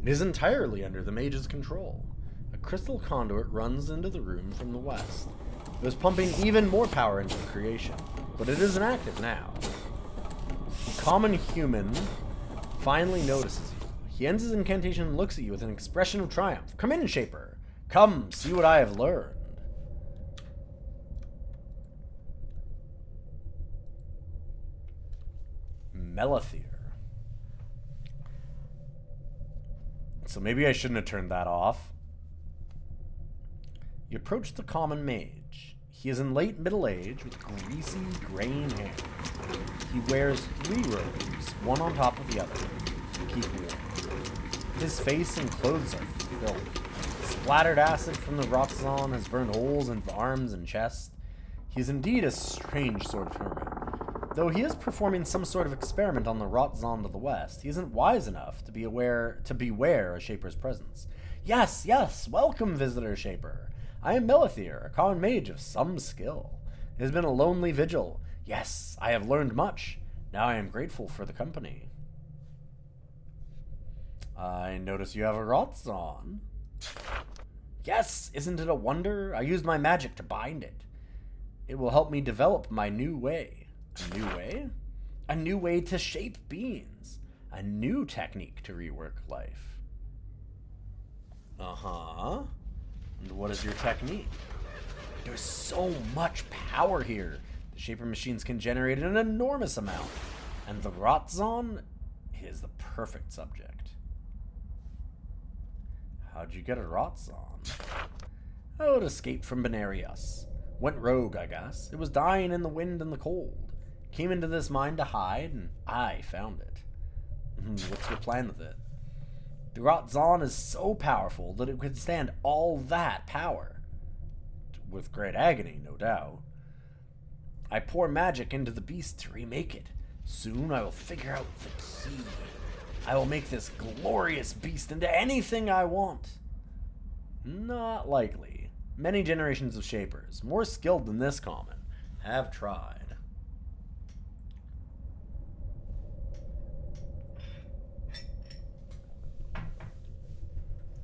It is entirely under the mage's control. A crystal conduit runs into the room from the west. It was pumping even more power into the creation, but it is inactive now. The common human finally notices you. He ends his incantation and looks at you with an expression of triumph. Come in, Shaper. Come, see what I have learned. Melithier. So maybe I shouldn't have turned that off. You approach the common mage. He is in late middle age with greasy, graying hair. He wears 3 robes, one on top of the other, to keep warm. His face and clothes are filthy. Splattered acid from the Roxxon has burned holes in his arms and chest. He is indeed a strange sort of hermit. Though he is performing some sort of experiment on the Roxxon to the west, he isn't wise enough to beware a Shaper's presence. Yes, yes, welcome, visitor Shaper. I am Melithier, a common mage of some skill. It has been a lonely vigil. Yes, I have learned much. Now I am grateful for the company. I notice you have a Roxxon. Yes, isn't it a wonder? I used my magic to bind it. It will help me develop my new way. A new way? A new way to shape beings. A new technique to rework life. Uh-huh. And what is your technique? There's so much power here. The Shaper machines can generate an enormous amount. And the Roxxon is the perfect subject. How'd you get a Roxxon? Oh, it escaped from Benarius. Went rogue, I guess. It was dying in the wind and the cold. Came into this mine to hide, and I found it. What's your plan with it? The Roxxon is so powerful that it could stand all that power. With great agony, no doubt. I pour magic into the beast to remake it. Soon I will figure out the key. I will make this glorious beast into anything I want. Not likely. Many generations of Shapers, more skilled than this common, have tried.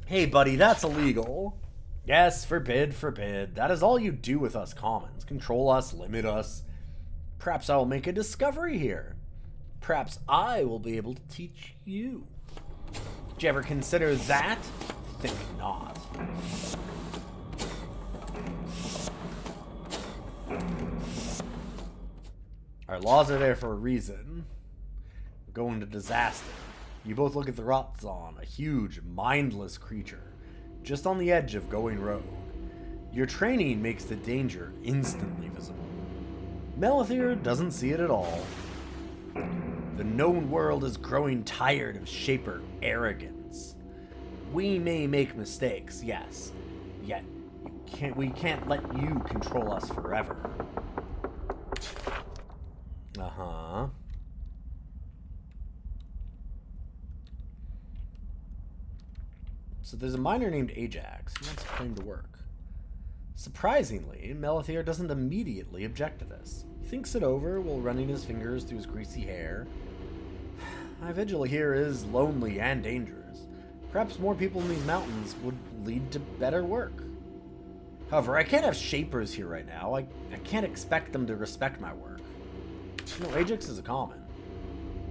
Hey, buddy, that's illegal. Yes, forbid, forbid. That is all you do with us commons. Control us, limit us. Perhaps I will make a discovery here. Perhaps I will be able to teach you. Did you ever consider that? Think not. Our laws are there for a reason. We're going to disaster. You both look at the Roxxon, a huge, mindless creature, just on the edge of going rogue. Your training makes the danger instantly visible. Melithier doesn't see it at all. The known world is growing tired of Shaper arrogance. We may make mistakes, yes, yet we can't let you control us forever. Uh-huh. So there's a miner named Ajax. He wants to claim to work. Surprisingly, Melithier doesn't immediately object to this. He thinks it over while running his fingers through his greasy hair. My vigil here is lonely and dangerous. Perhaps more people in these mountains would lead to better work. However, I can't have shapers here right now. I can't expect them to respect my work. No, Ajax is a common.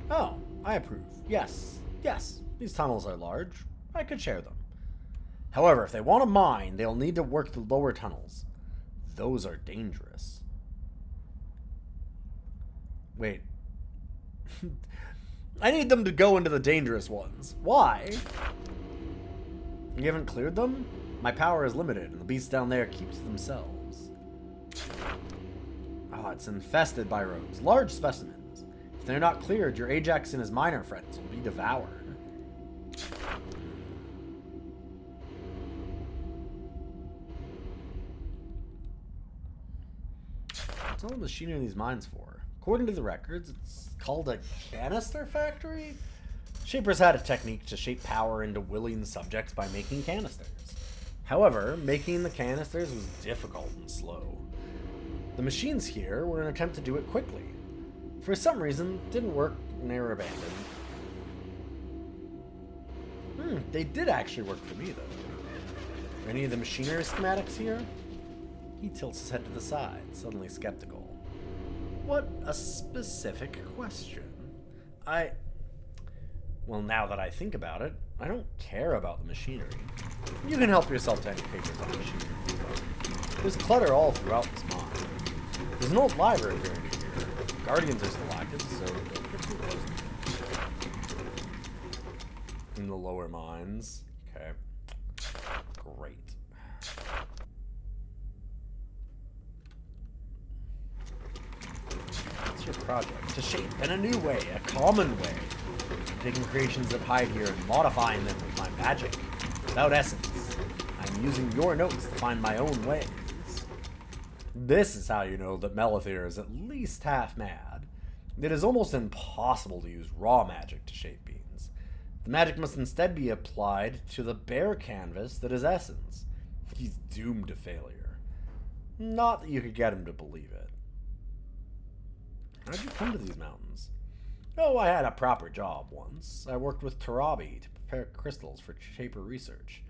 Oh, I approve. Yes, these tunnels are large. I could share them. However, if they want to mine, they'll need to work the lower tunnels. Those are dangerous. Wait. I need them to go into the dangerous ones. Why? You haven't cleared them? My power is limited, and the beasts down there keep to themselves. Oh, it's infested by rogues. Large specimens. If they're not cleared, your Ajax and his miner friends will be devoured. What's all the machinery in these mines for? According to the records, it's called a canister factory? Shapers had a technique to shape power into willing subjects by making canisters. However, making the canisters was difficult and slow. The machines here were an attempt to do it quickly. For some reason, it didn't work and they were abandoned. They did actually work for me, though. Are any of the machinery schematics here? He tilts his head to the side, suddenly skeptical. What a specific question. Well, now that I think about it, I don't care about the machinery. You can help yourself to any papers on machinery. There's clutter all throughout this mine. There's an old library very near here. Guardians are still active, so don't get too close. In the lower mines. Okay. Great. What's your project? To shape in a new way, a common way. I'm taking creations that hide here and modifying them with my magic. Without essence. I'm using your notes to find my own ways. This is how you know that Melithier is at least half mad. It is almost impossible to use raw magic to shape beings. The magic must instead be applied to the bare canvas that is essence. He's doomed to failure. Not that you could get him to believe it. How'd you come to these mountains? Oh, I had a proper job once. I worked with Tarabi to prepare crystals for Shaper research.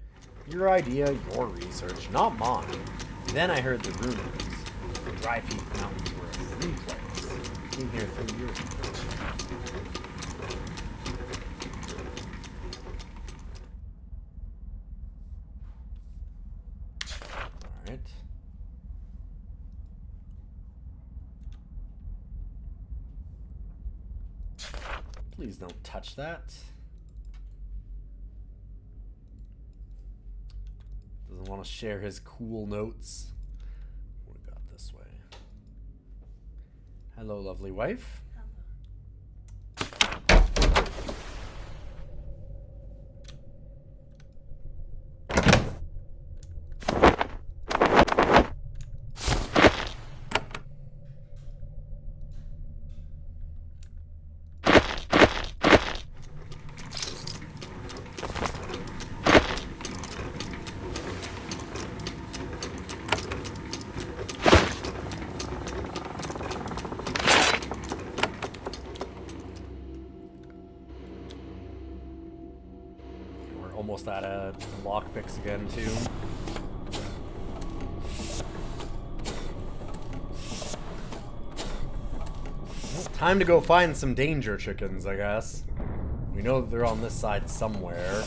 Your idea, your research, not mine. Then I heard the rumors. The Dry Peak Mountains were a free place. I came here 3 years ago. Alright. Please don't touch that. Doesn't want to share his cool notes. What we got this way? Hello, lovely wife. Almost out of lockpicks again, too. Well, time to go find some danger chickens, I guess. We know that they're on this side somewhere.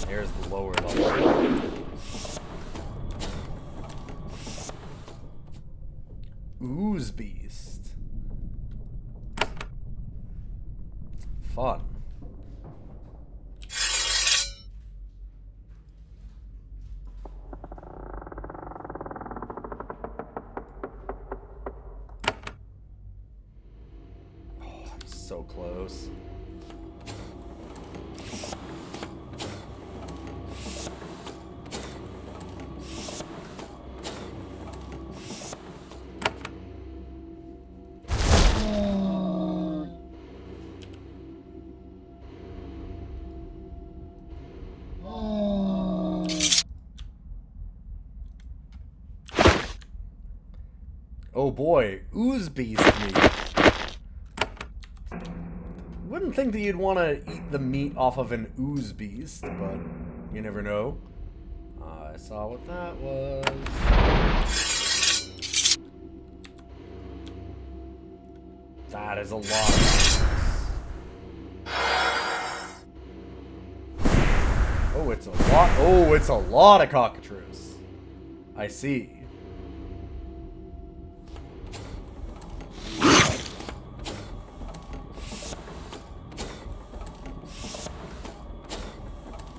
There's the lower level. Ooze beast. Fun. So close. Oh boy, ooze beast meat. Wouldn't think that you'd want to eat the meat off of an ooze beast, but you never know. I saw what that was. That is a lot of Oh, it's a lot. Oh, it's a lot of cockatrice. I see.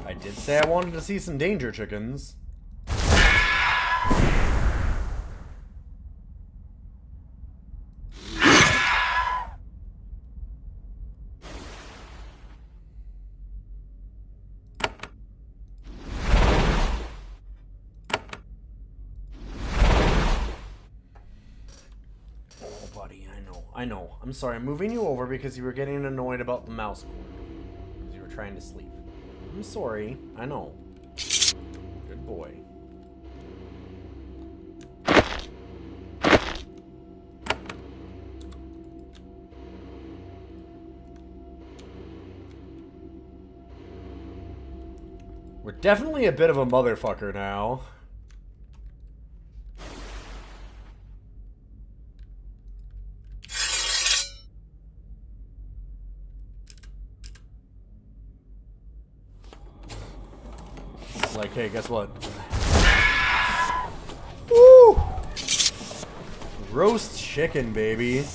I did say I wanted to see some danger chickens. I know. I'm sorry. I'm moving you over because you were getting annoyed about the mouse cord. Because you were trying to sleep. I'm sorry. I know. Good boy. We're definitely a bit of a motherfucker now. Like, hey, guess what? Woo! Roast chicken, baby.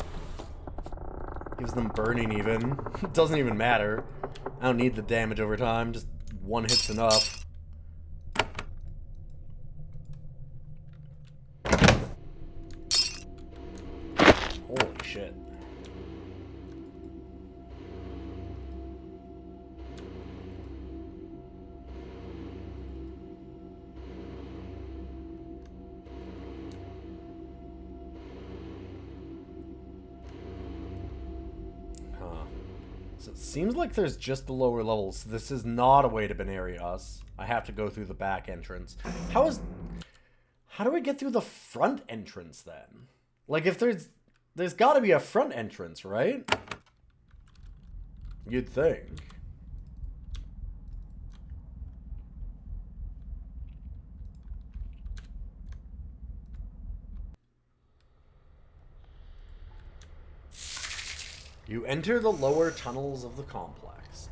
Gives them burning even. It doesn't even matter. I don't need the damage over time. Just one hit's enough. Holy shit. So it seems like there's just the lower levels. This is not a way to Benaria us. I have to go through the back entrance. How do I get through the front entrance then? Like, if there's got to be a front entrance, right? You'd think. You enter the lower tunnels of the complex.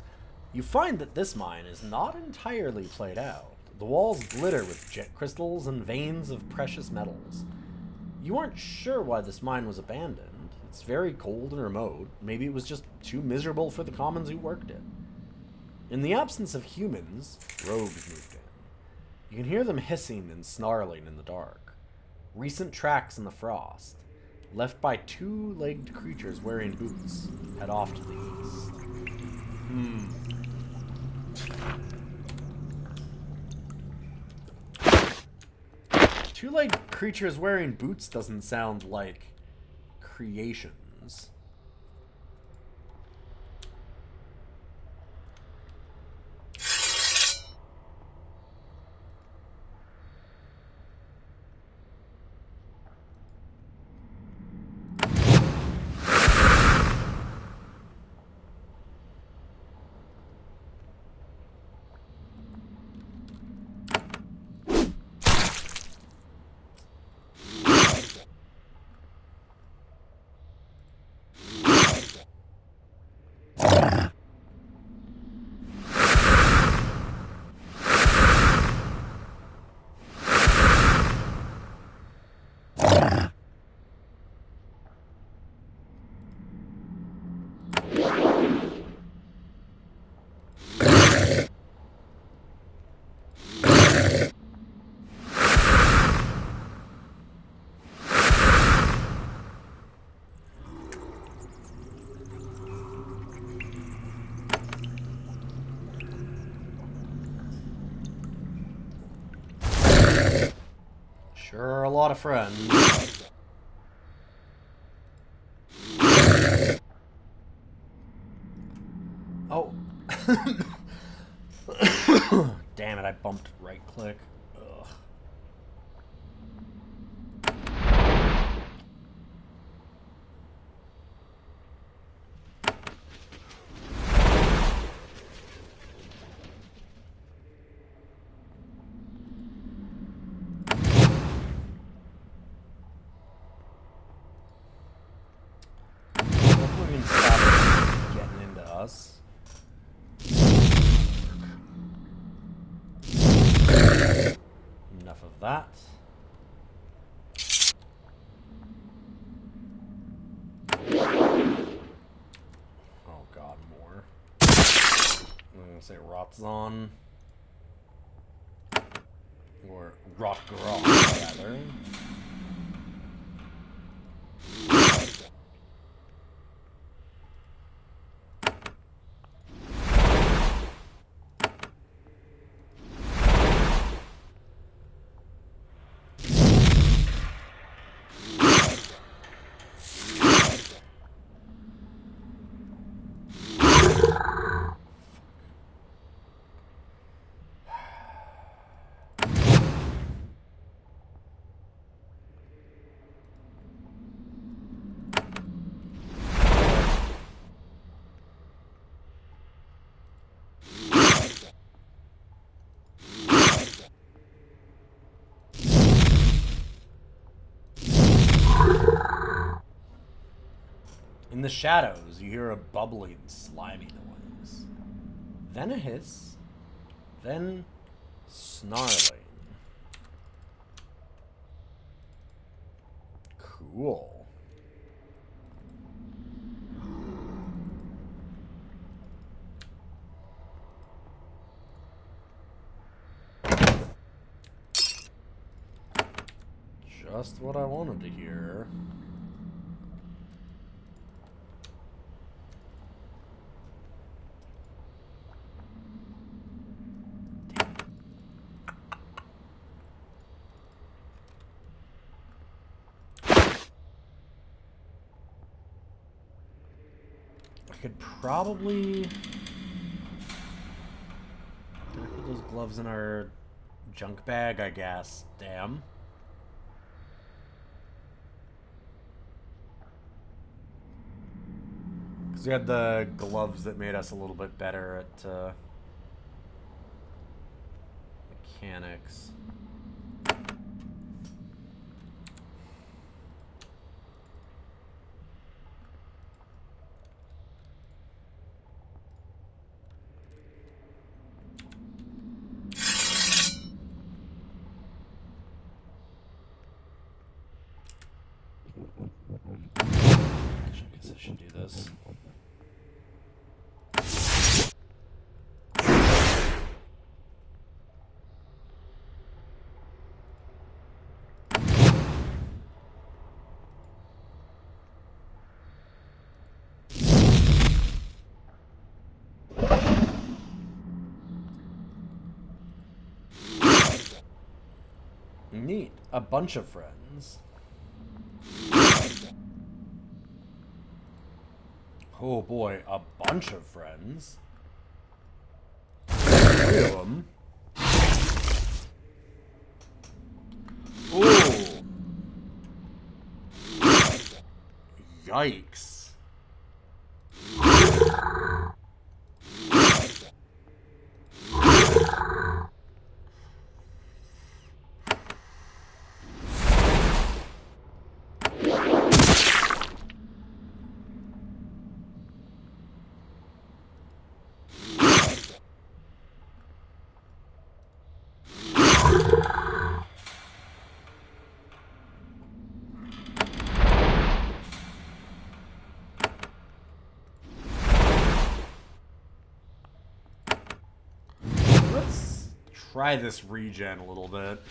You find that this mine is not entirely played out. The walls glitter with jet crystals and veins of precious metals. You aren't sure why this mine was abandoned. It's very cold and remote. Maybe it was just too miserable for the commons who worked it. In the absence of humans, rogues moved in. You can hear them hissing and snarling in the dark. Recent tracks in the frost. Left by two-legged creatures wearing boots. Head off to the east. Two-legged creatures wearing boots doesn't sound like creations. Sure, a lot of friends. Oh. Damn it, I bumped right click. Ugh. us. Enough of that. Oh god, more. I'm gonna say Rotzon. Or Rotgroth, rather. In the shadows, you hear a bubbling, slimy noise. Then a hiss. Then snarling. Cool. Just what I wanted to hear. I could probably... Can I put those gloves in our junk bag, I guess? Damn. Because we had the gloves that made us a little bit better at mechanics. Actually, I guess I should do this. Neat. A bunch of friends. Oh boy, a bunch of friends. 3 of them. Ooh. Yikes. Let's try this regen a little bit.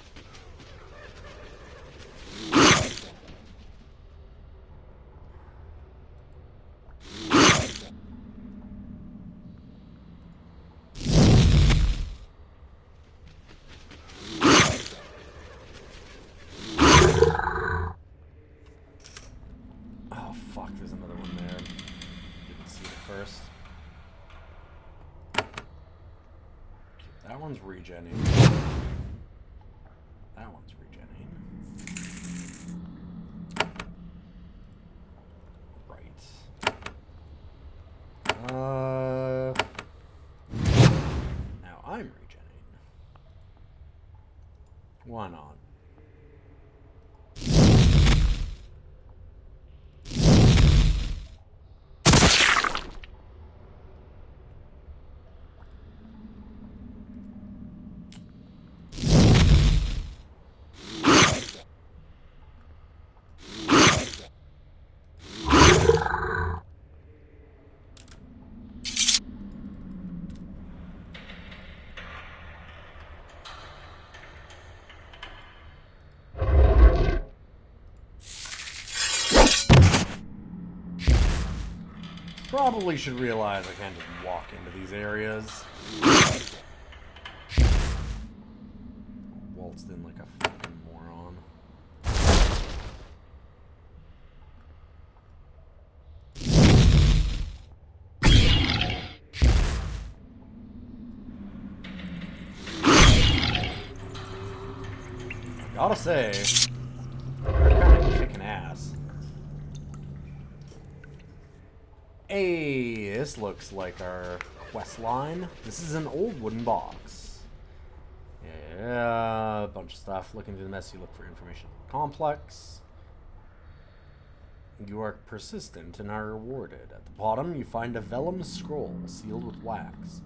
Oh fuck, there's another one there. Didn't see it first. That one's regenning. That one's regenning. Right. Now I'm regenning. Why not? Probably should realize I can't just walk into these areas. Waltzed in like a fucking moron. Gotta say, they're kind of kicking ass. Hey, this looks like our quest line. This is an old wooden box. Yeah, a bunch of stuff. Looking through the mess, you look for information. Complex. You are persistent and are rewarded. At the bottom, you find a vellum scroll sealed with wax.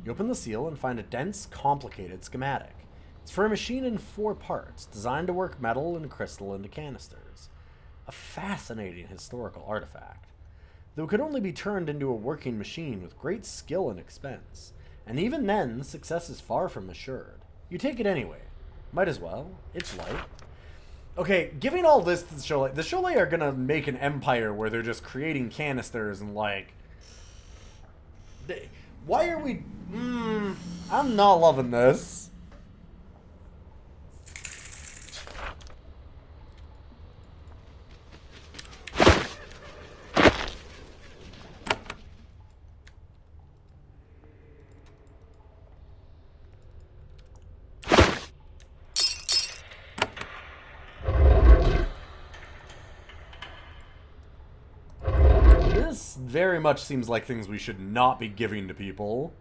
You open the seal and find a dense, complicated schematic. It's for a machine in 4 parts, designed to work metal and crystal into canisters. A fascinating historical artifact. Though it could only be turned into a working machine with great skill and expense. And even then, success is far from assured. You take it anyway. Might as well. It's light. Okay, giving all this to the Cholet are gonna make an empire where they're just creating canisters and like... Why are we... I'm not loving this. This very much seems like things we should not be giving to people.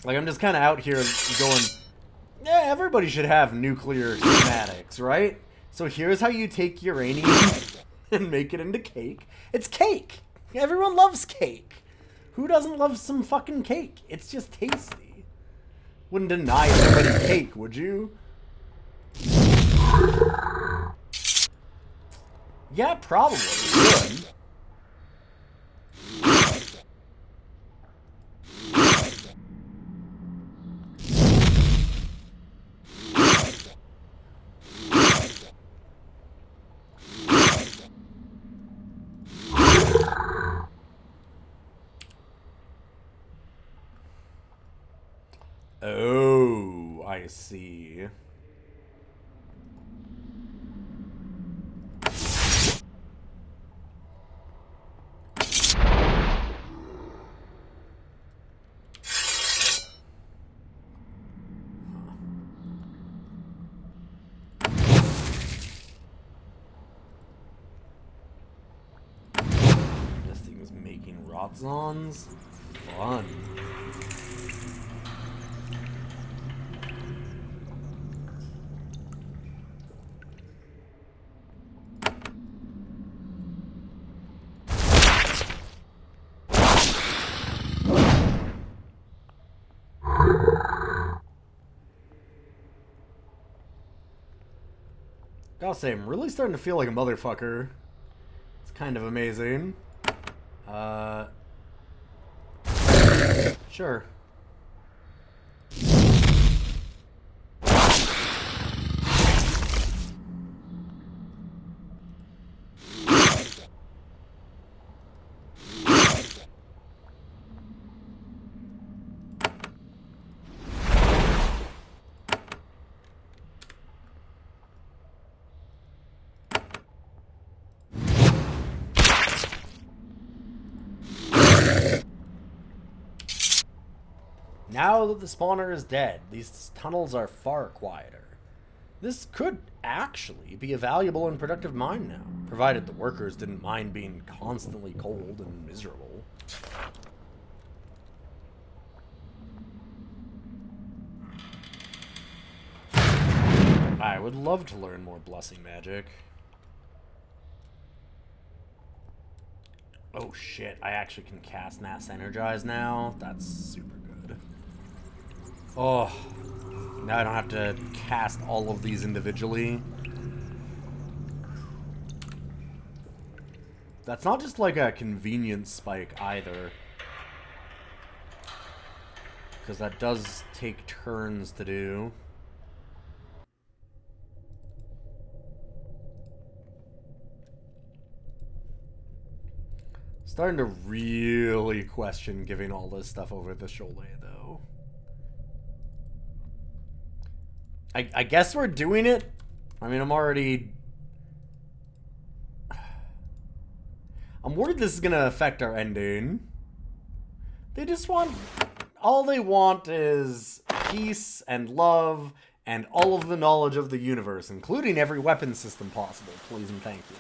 Like, I'm just kind of out here going, yeah, everybody should have nuclear schematics, right? So here's how you take uranium and make it into cake. It's cake! Everyone loves cake. Who doesn't love some fucking cake? It's just tasty. Wouldn't deny somebody cake, would you? Yeah, probably. Good. Oh, I see. This thing is making rotzons. Fun. Gotta say, I'm really starting to feel like a motherfucker. It's kind of amazing. Sure. Now that the spawner is dead, these tunnels are far quieter. This could actually be a valuable and productive mine now, provided the workers didn't mind being constantly cold and miserable. I would love to learn more blessing magic. Oh shit, I actually can cast Mass Energize now? That's super good. Oh, now I don't have to cast all of these individually. That's not just like a convenience spike either. Because that does take turns to do. Starting to really question giving all this stuff over the Cholet, though. I guess we're doing it. I mean, I'm worried this is gonna affect our ending. They just want... all they want is peace and love and all of the knowledge of the universe, including every weapon system possible. Please and thank you.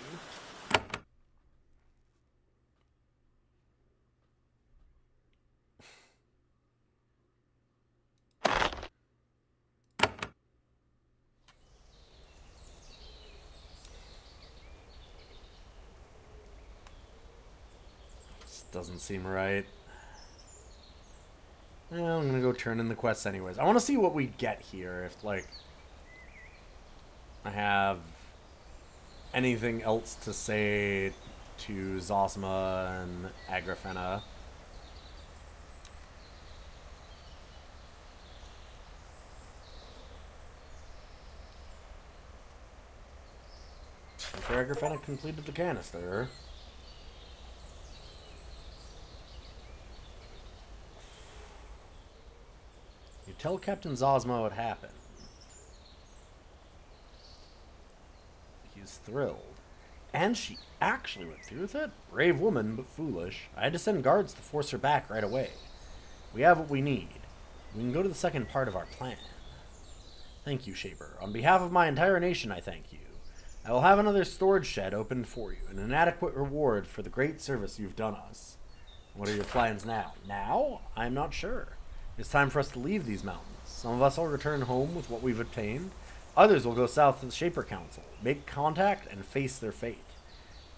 Doesn't seem right. Well, I'm gonna go turn in the quests anyways. I want to see what we get here. If, like, I have anything else to say to Zosma and Agrafena. After Agrafena completed the canister. Tell Captain Zosma what happened. He's thrilled. And she actually went through with it? Brave woman, but foolish. I had to send guards to force her back right away. We have what we need. We can go to the second part of our plan. Thank you, Shaper. On behalf of my entire nation, I thank you. I will have another storage shed opened for you, and an adequate reward for the great service you've done us. What are your plans now? Now? I'm not sure. It's time for us to leave these mountains. Some of us will return home with what we've obtained. Others will go south to the Shaper Council, make contact, and face their fate.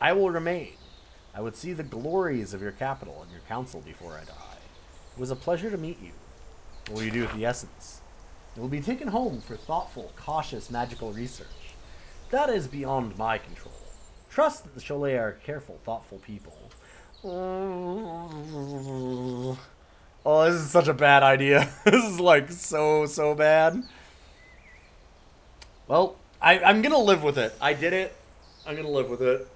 I will remain. I would see the glories of your capital and your council before I die. It was a pleasure to meet you. What will you do with the essence? It will be taken home for thoughtful, cautious magical research. That is beyond my control. Trust that the Cholet are careful, thoughtful people. Oh, this is such a bad idea. This is, like, so bad. Well, I'm gonna live with it. I did it. I'm gonna live with it.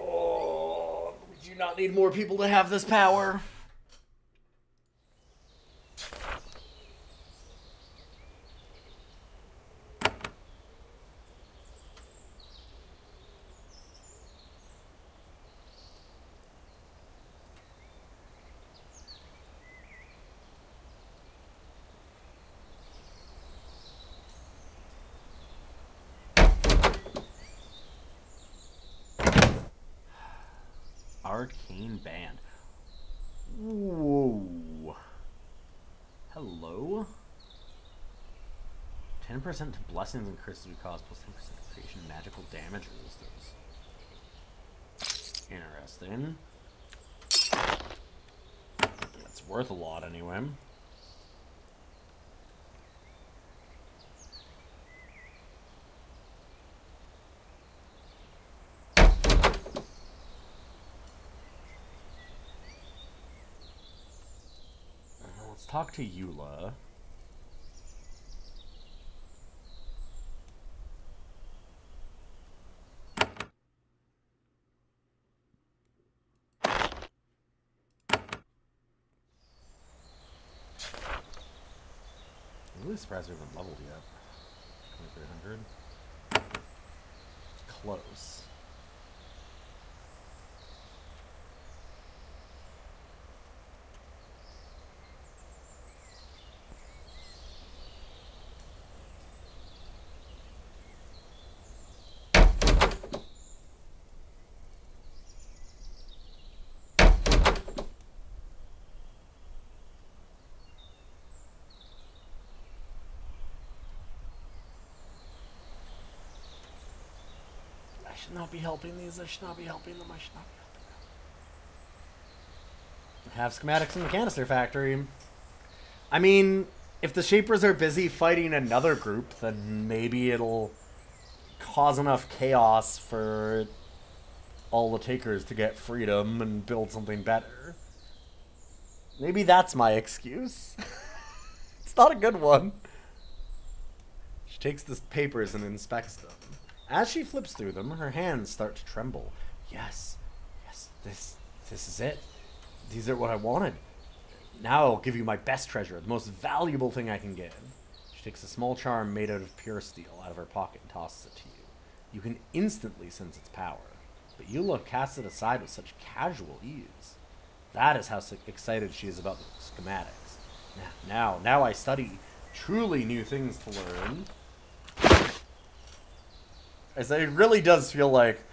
Oh, we do not need more people to have this power. Arcane Band. Whoa. Hello? 10% to blessings and curses we cause, plus 10% creation magical damage resistance. Interesting. That's worth a lot anyway. Let's talk to Eula. I'm really surprised we haven't leveled yet. 2300. Close. I should not be helping these. I should not be helping them. I should not be helping them. Have schematics in the canister factory. I mean, if the Shapers are busy fighting another group, then maybe it'll cause enough chaos for all the takers to get freedom and build something better. Maybe that's my excuse. It's not a good one. She takes the papers and inspects them. As she flips through them, her hands start to tremble. Yes, This is it. These are what I wanted. Now I'll give you my best treasure, the most valuable thing I can give. She takes a small charm made out of pure steel out of her pocket and tosses it to you. You can instantly sense its power, but Eula casts it aside with such casual ease. That is how excited she is about the schematics. Now I study truly new things to learn. It really does feel like,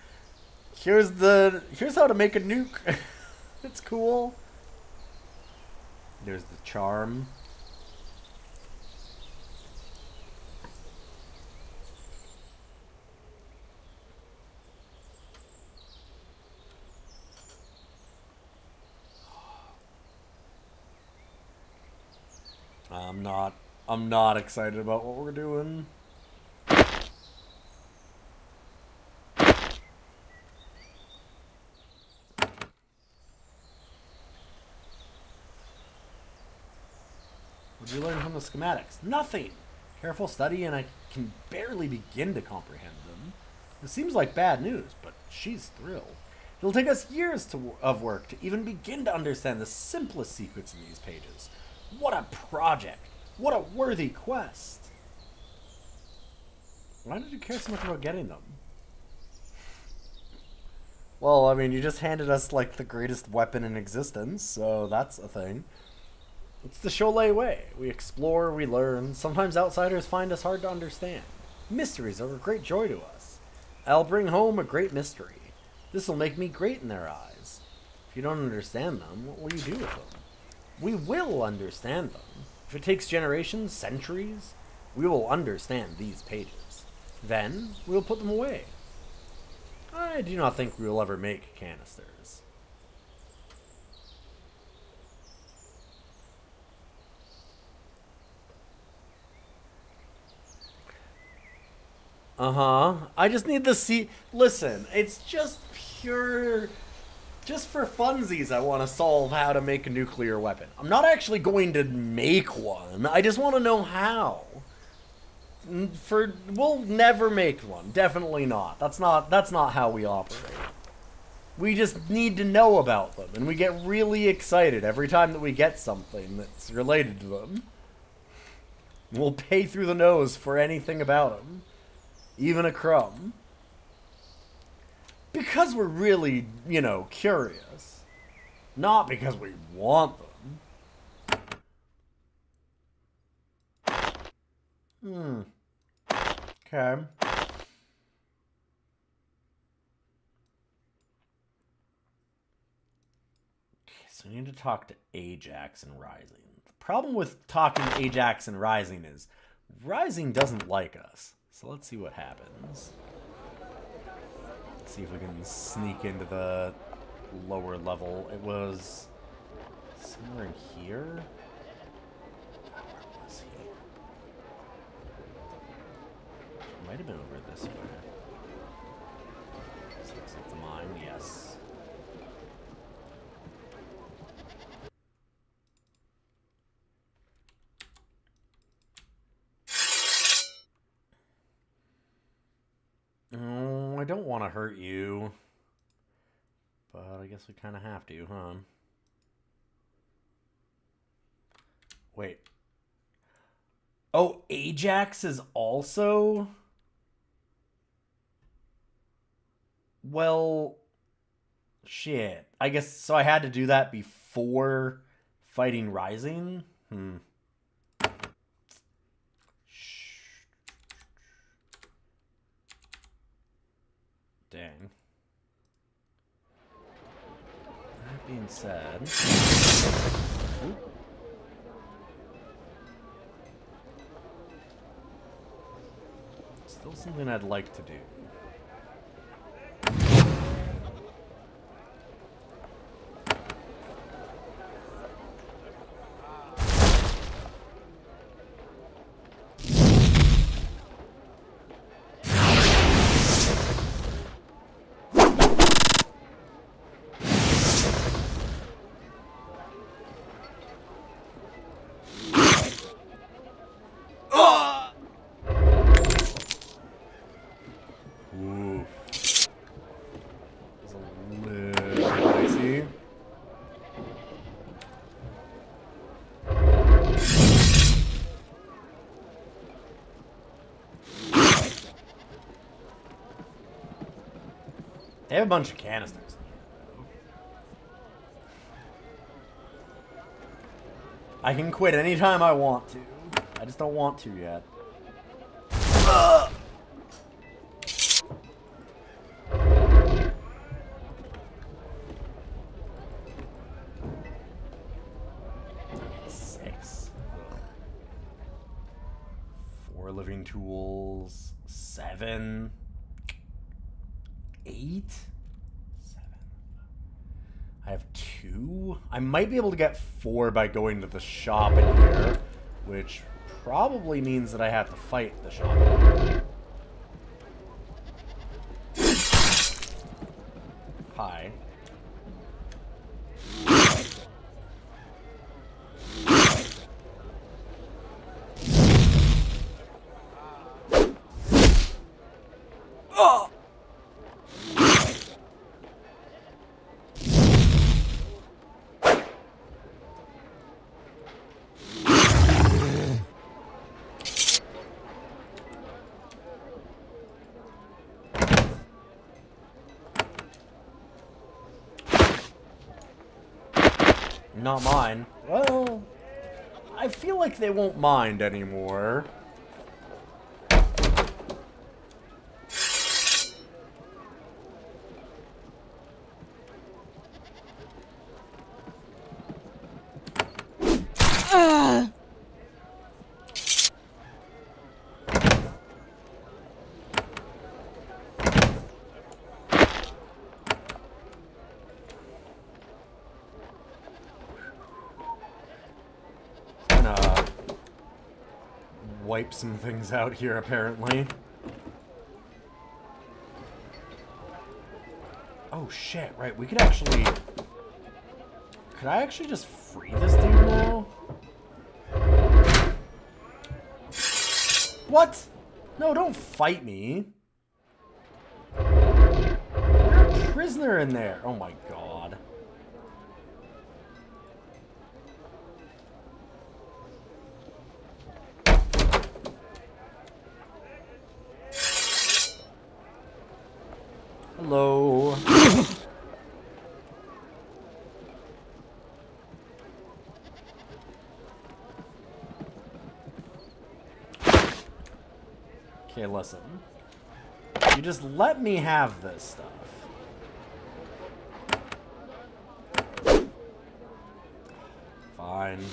here's how to make a nuke. It's cool. There's the charm. I'm not excited about what we're doing. What did you learn from the schematics? Nothing! Careful study and I can barely begin to comprehend them. It seems like bad news, but she's thrilled. It'll take us years of work to even begin to understand the simplest secrets in these pages. What a project! What a worthy quest! Why did you care so much about getting them? Well, I mean, you just handed us, like, the greatest weapon in existence, so that's a thing. It's the Cholet way. We explore, we learn. Sometimes outsiders find us hard to understand. Mysteries are a great joy to us. I'll bring home a great mystery. This will make me great in their eyes. If you don't understand them, what will you do with them? We will understand them. If it takes generations, centuries, we will understand these pages. Then, we will put them away. I do not think we will ever make canisters. I just need the see. Listen, it's just pure. Just for funsies, I want to solve how to make a nuclear weapon. I'm not actually going to make one. I just want to know how. We'll never make one. Definitely not. That's not how we operate. We just need to know about them, and we get really excited every time that we get something that's related to them. We'll pay through the nose for anything about them. Even a crumb. Because we're really, curious. Not because we want them. Okay. So we need to talk to Ajax and Rising. The problem with talking to Ajax and Rising is Rising doesn't like us. So let's see what happens. Let's see if we can sneak into the lower level. It was somewhere in here. Where was he? It might have been over this way. This looks like the mine, yes. Oh, I don't want to hurt you. But I guess we kind of have to, huh? Wait. Oh, Ajax is also... Well... Shit. I guess, so I had to do that before fighting Rising? Dang. That being said... Oop. Still something I'd like to do. They have a bunch of canisters in here, though. I can quit anytime I want to. I just don't want to yet. Six. Ugh. 4 living tools. 7. 8. 7. I have 2. I might be able to get 4 by going to the shop in here, which probably means that I have to fight the shop in here. Hi. Not mine. Well, I feel like they won't mind anymore. Wipe some things out here, apparently. Oh shit, right, we could actually... Could I actually just free this dude now? What? No, don't fight me. You're a prisoner in there. Oh my god. Hello. Okay, listen. You just let me have this stuff. Fine.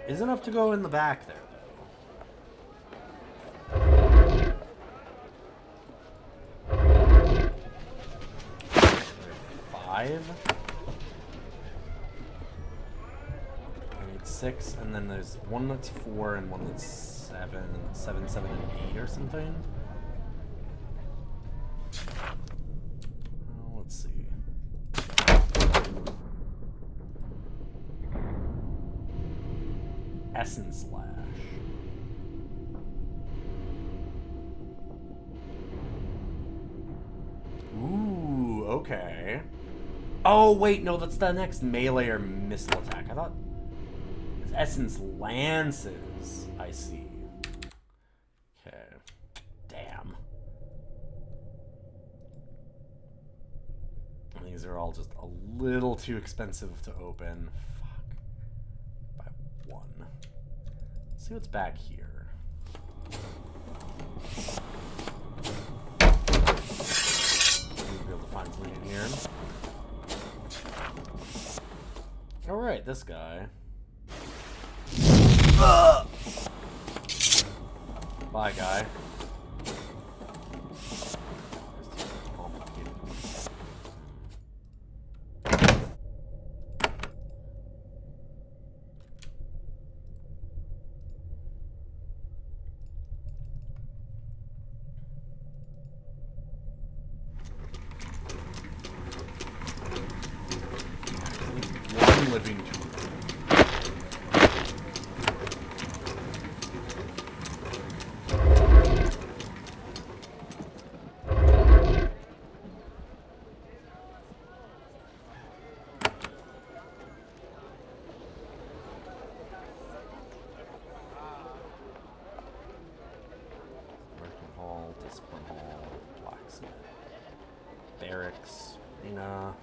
Is enough to go in the back there, though. 5. I need 6, and then there's one that's 4 and one that's 7, 7, 7, and 8 or something. Let's see. Essence Slash. Ooh, okay. Oh, wait, no, that's the next melee or missile attack. I thought... It's Essence Lances. I see. Okay. Damn. These are all just a little too expensive to open. Fuck. By 1. Let's see what's back here. We'll be able to find something in here. Alright, this guy. Bye, guy. living tool. Discipline Hall, Blacksmith, Barracks, Arena.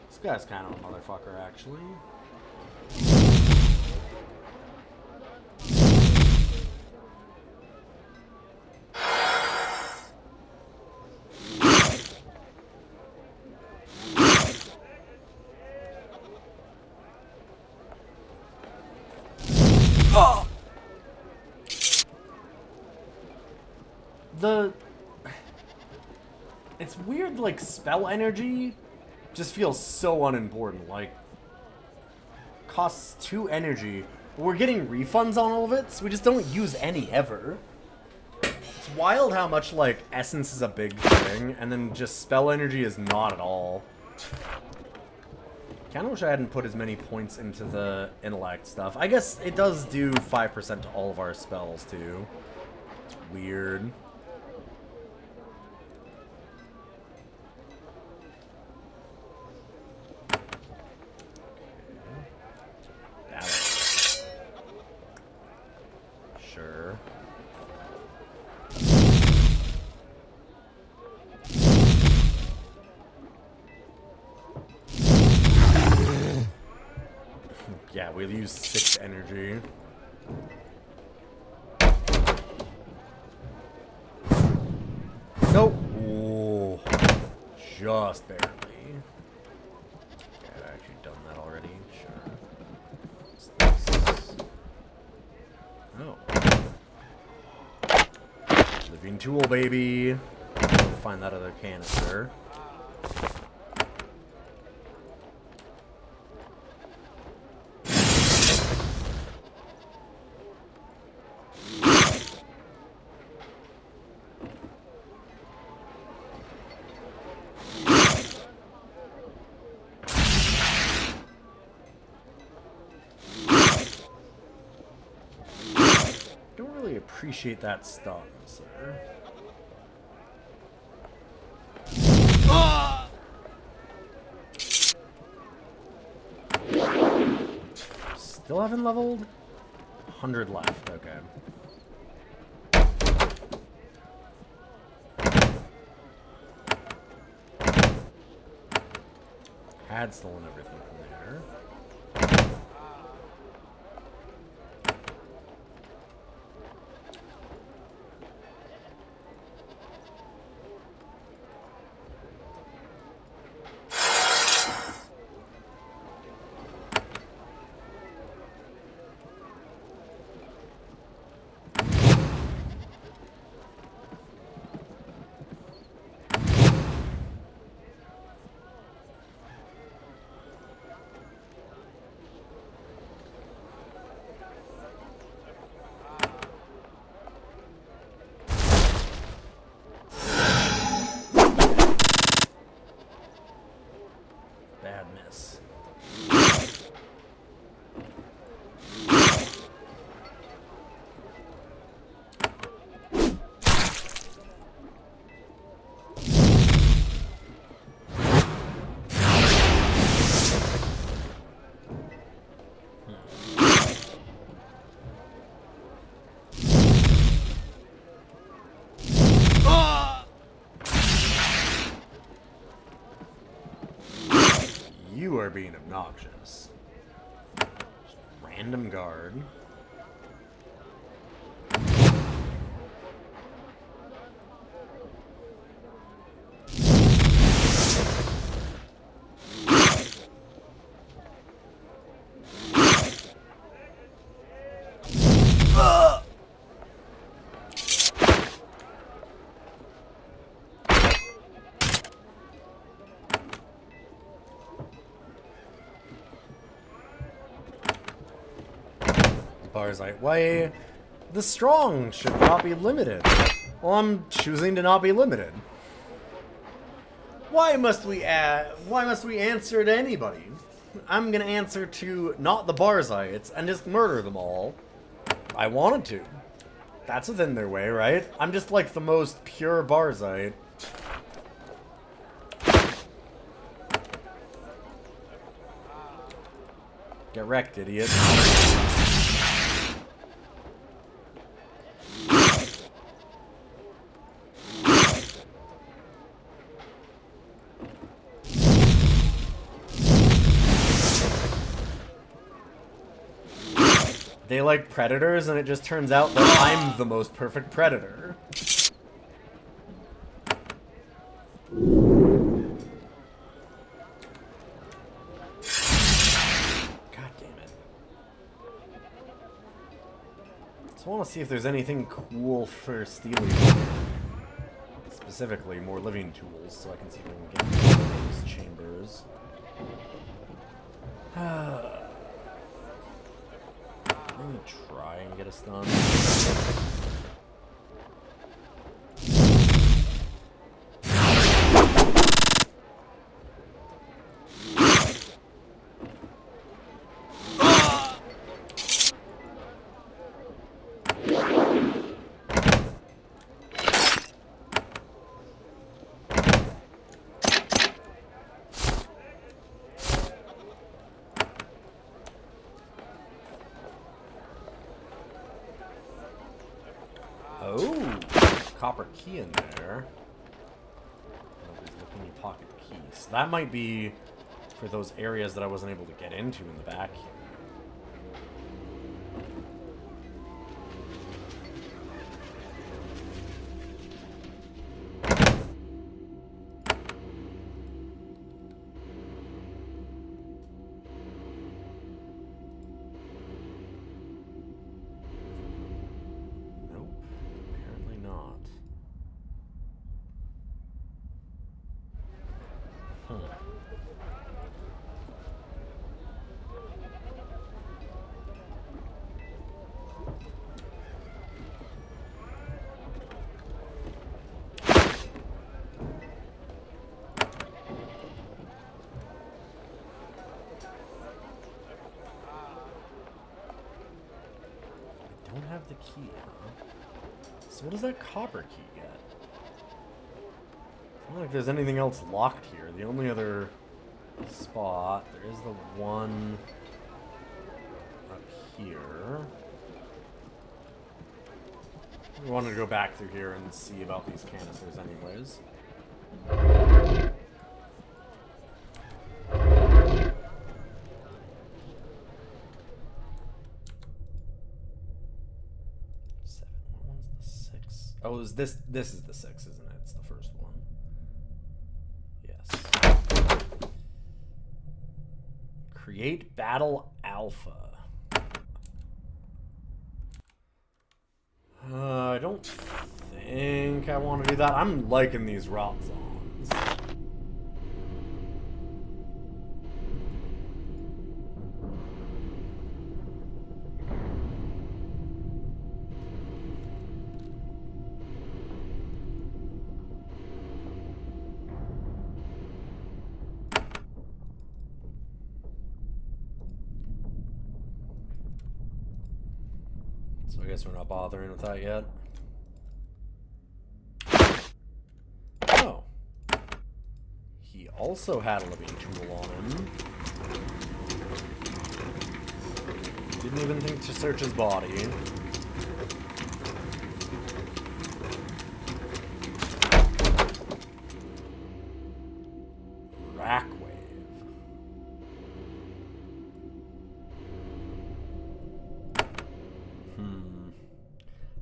This guy's kind of a motherfucker, actually. It's weird, like, spell energy just feels so unimportant. Like, costs 2 energy, but we're getting refunds on all of it, so we just don't use any ever. It's wild how much, like, essence is a big thing, and then just spell energy is not at all. Kinda wish I hadn't put as many points into the intellect stuff. I guess it does do 5% to all of our spells, too. It's weird. Sure. Yeah, we'll use 6 energy. Nope. Ooh. Just barely. Okay, I've actually done that already. Sure. What's this? Oh. Living tool, baby. Find that other canister. Don't really appreciate that stun, sir. Still haven't leveled? 100 left, okay. Had stolen everything from there. Bad miss. You are being obnoxious. Just random guard. Barzite way. The strong should not be limited. Well, I'm choosing to not be limited. Why must we answer to anybody? I'm gonna answer to not the Barzites and just murder them all. I wanted to. That's within their way, right? I'm just like the most pure Barzite. Get wrecked, idiot. They like predators, and it just turns out that I'm the most perfect predator. God damn it. Just want to see if there's anything cool for stealing. Specifically, more living tools, so I can see if I can get those chambers. I'm gonna try and get a stun. Oh, copper key in there. Nobody's looking at pocket keys. That might be for those areas that I wasn't able to get into in the back here. Don't have the key, huh? So what does that copper key get? I don't think there's anything else locked here. The only other spot, there is the one up here. We wanted to go back through here and see about these canisters anyways. Oh, is this is the 6, isn't it? It's the first one. Yes. Create battle alpha. I don't think I want to do that. I'm liking these rot zones. So I guess we're not bothering with that yet. Oh. He also had a living tool on him. Didn't even think to search his body.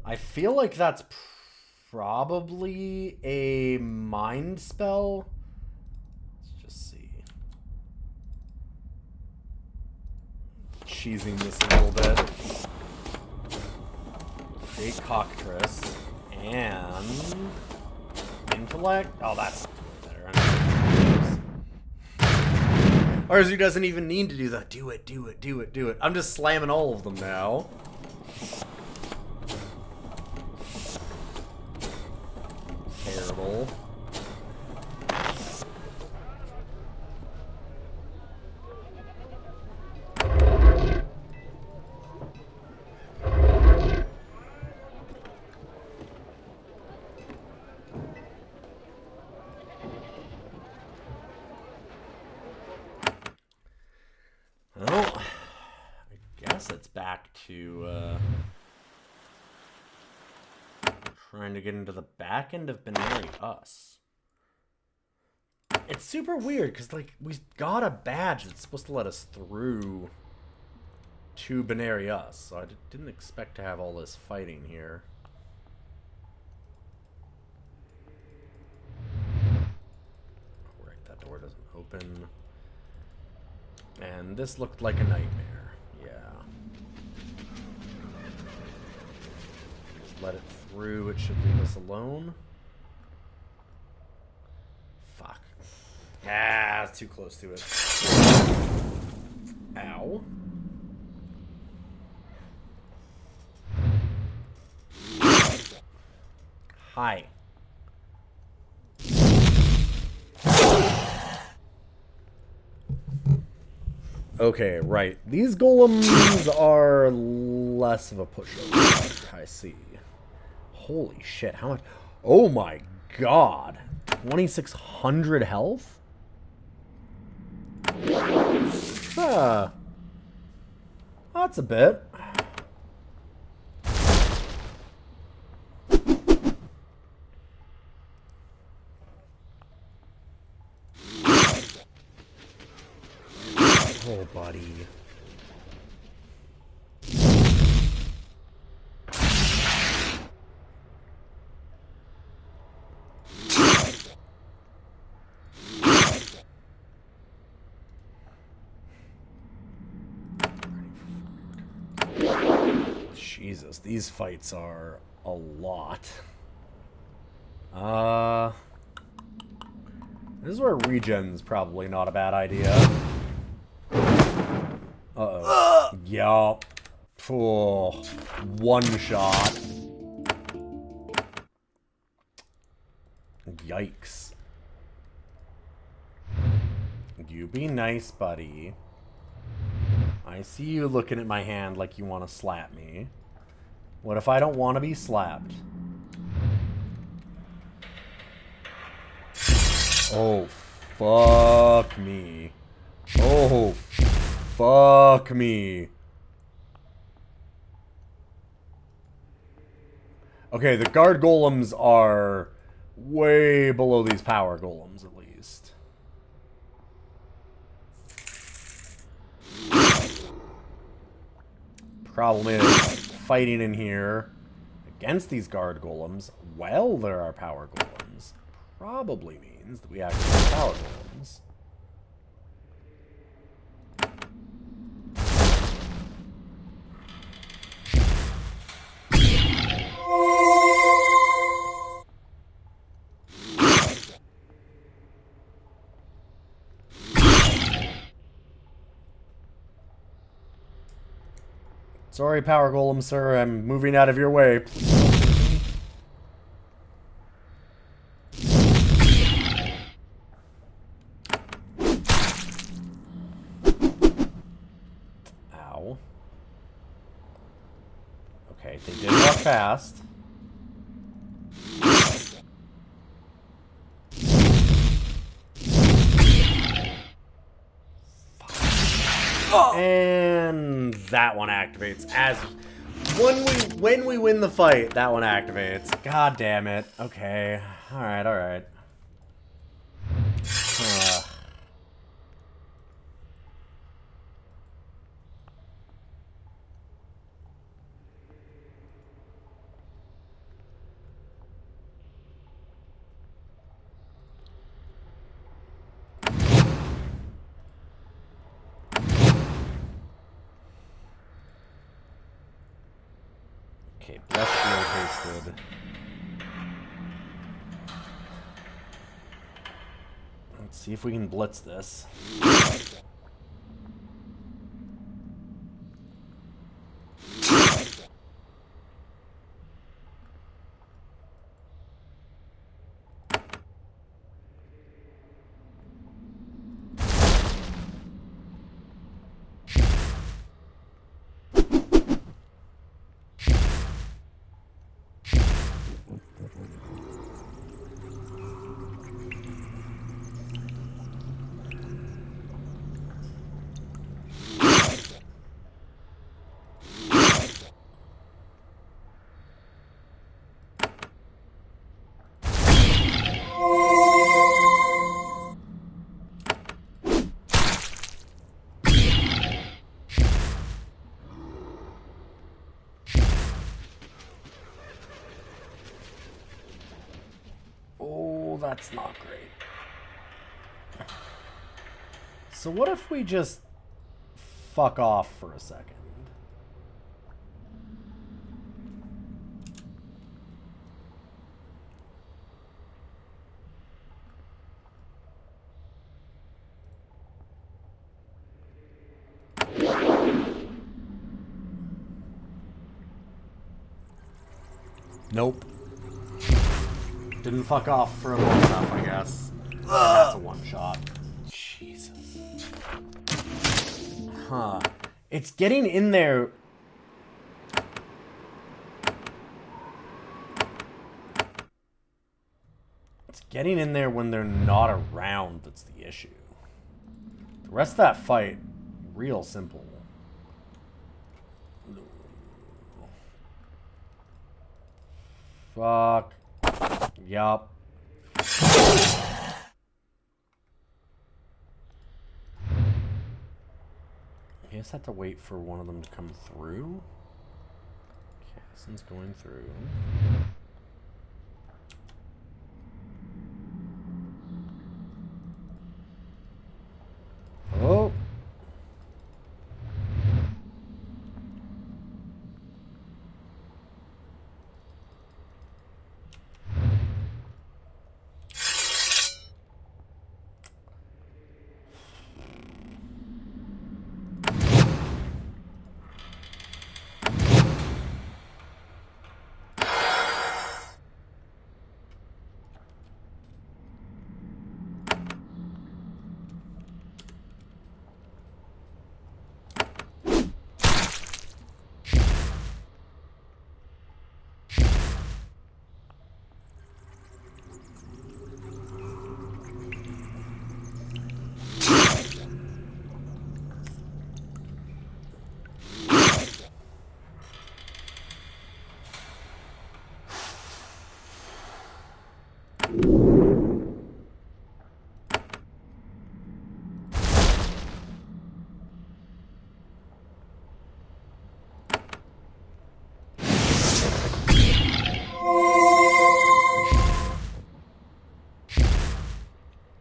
I feel like that's probably a mind spell. Let's just see. Cheesing this a little bit. Create cockatrice. And intellect. Oh, that's better. Or he doesn't even need to do that. Do it, do it, do it, do it. I'm just slamming all of them now. back to trying to get into the back end of Binary Us. It's super weird because, like, we got a badge that's supposed to let us through to Binary Us, so I didn't expect to have all this fighting here. Oh, right, that door doesn't open. And this looked like a nightmare. Yeah. Just let it through, it should leave us alone. Fuck. Ah, it's too close to it. Ow. Hi. Okay, right. These golems are less of a pushover. I see. Holy shit, how much? Oh my god. 2,600 health? That's a bit. Oh, buddy. Jesus, these fights are a lot. This is where regen's probably not a bad idea. Uh-oh. Yup. Oh, one shot. Yikes. You be nice, buddy. I see you looking at my hand like you want to slap me. What if I don't want to be slapped? Oh, fuck me. Oh, fuck me. Okay, the guard golems are way below these power golems, at least. Problem is, fighting in here against these guard golems while there are power golems probably means that we actually have power golems. Sorry, power golem, sir. I'm moving out of your way. Ow. Okay, they did walk past. And that one activates as when we win the fight, that one activates. God damn it. Okay. Alright, alright. Okay, breath shield hasted. Let's see if we can blitz this. that's not great. So what if we just fuck off for a second? Nope. Didn't fuck off for long enough, I guess. That's a one shot. Jesus. Huh. It's getting in there. It's getting in there when they're not around that's the issue. The rest of that fight, real simple. Fuck. Yup. I just have to wait for one of them to come through. Okay, this one's going through. Oh.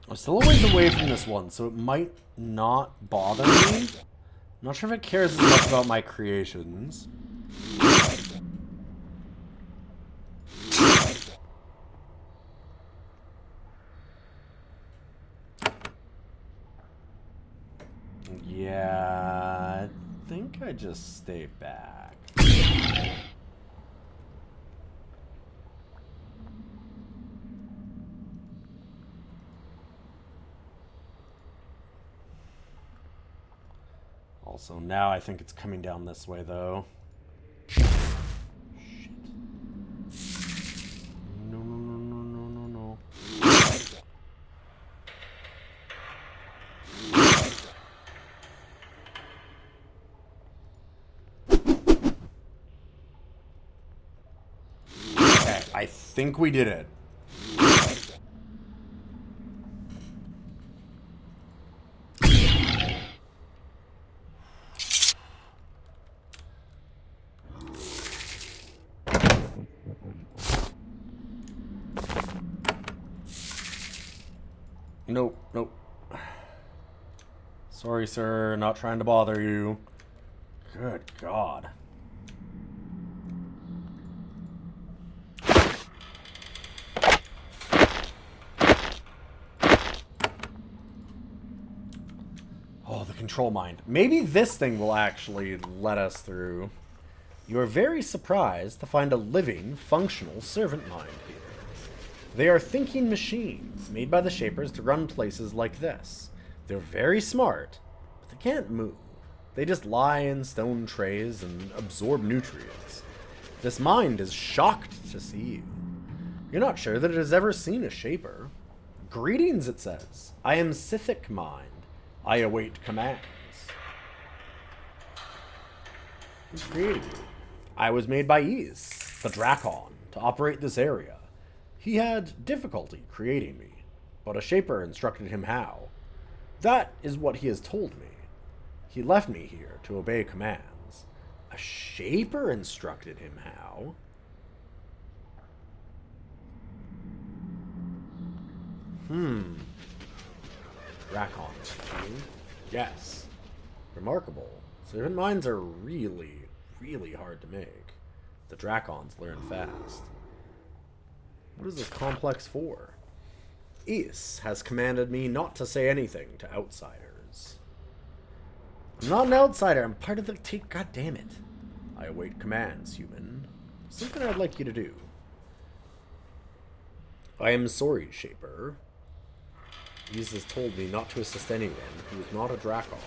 I'm still a ways away from this one, so it might not bother me. I'm not sure if it cares as much about my creations. Yeah, I think I just stay back. Also, now I think it's coming down this way, though. Shit. No, no, no, no, no, no, no. Okay, I think we did it. Nope, nope. Sorry, sir. Not trying to bother you. Good God. Oh, the control mind. Maybe this thing will actually let us through. You are very surprised to find a living, functional servant mind here. They are thinking machines, made by the Shapers to run places like this. They're very smart, but they can't move. They just lie in stone trays and absorb nutrients. This mind is shocked to see you. You're not sure that it has ever seen a Shaper. Greetings, it says. I am Sithic Mind. I await commands. Who created you? I was made by Ease, the Drakon, to operate this area. He had difficulty creating me, but a Shaper instructed him how. That is what he has told me. He left me here to obey commands. A Shaper instructed him how? Racon. Yes. Remarkable. Servant mines are really, really hard to make. The Dracons learn fast. What is this complex for? Is has commanded me not to say anything to outsiders. I'm not an outsider. I'm part of the team. God damn it. I await commands, human. Something I'd like you to do. I am sorry, Shaper. Is has told me not to assist anyone who is not a Dracon.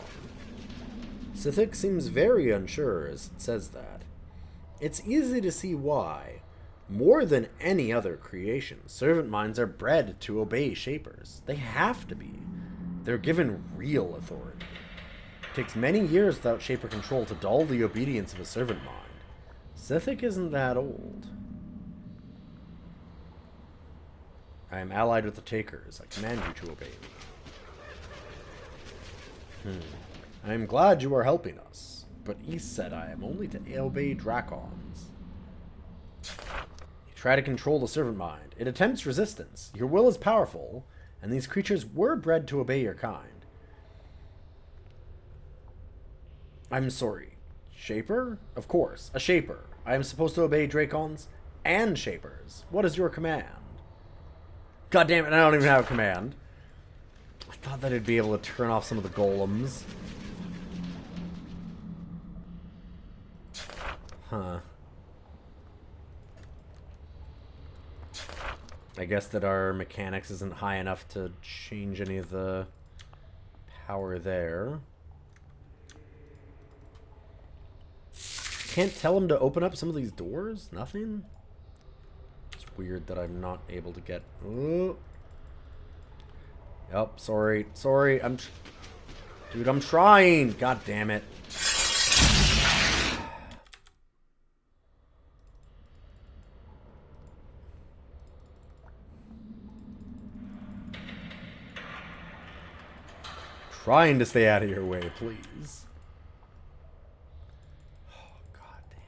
Sithik seems very unsure as it says that. It's easy to see why. More than any other creation, servant minds are bred to obey Shapers. They have to be. They're given real authority. It takes many years without Shaper control to dull the obedience of a servant mind. Sithik isn't that old. I am allied with the Takers. I command you to obey me. I am glad you are helping us, but East said I am only to obey Dracons. You try to control the servant mind. It attempts resistance. Your will is powerful, and these creatures were bred to obey your kind. I'm sorry. Shaper? Of course, a Shaper. I am supposed to obey Dracons and Shapers. What is your command? God damn it, I don't even have a command. I thought that I'd be able to turn off some of the golems. Huh. I guess that our mechanics isn't high enough to change any of the power there. Can't tell him to open up some of these doors? Nothing? It's weird that I'm not able to get... Oh. Yep, sorry. Sorry, Dude, I'm trying! God damn it. Trying to stay out of your way, please. Oh, god damn.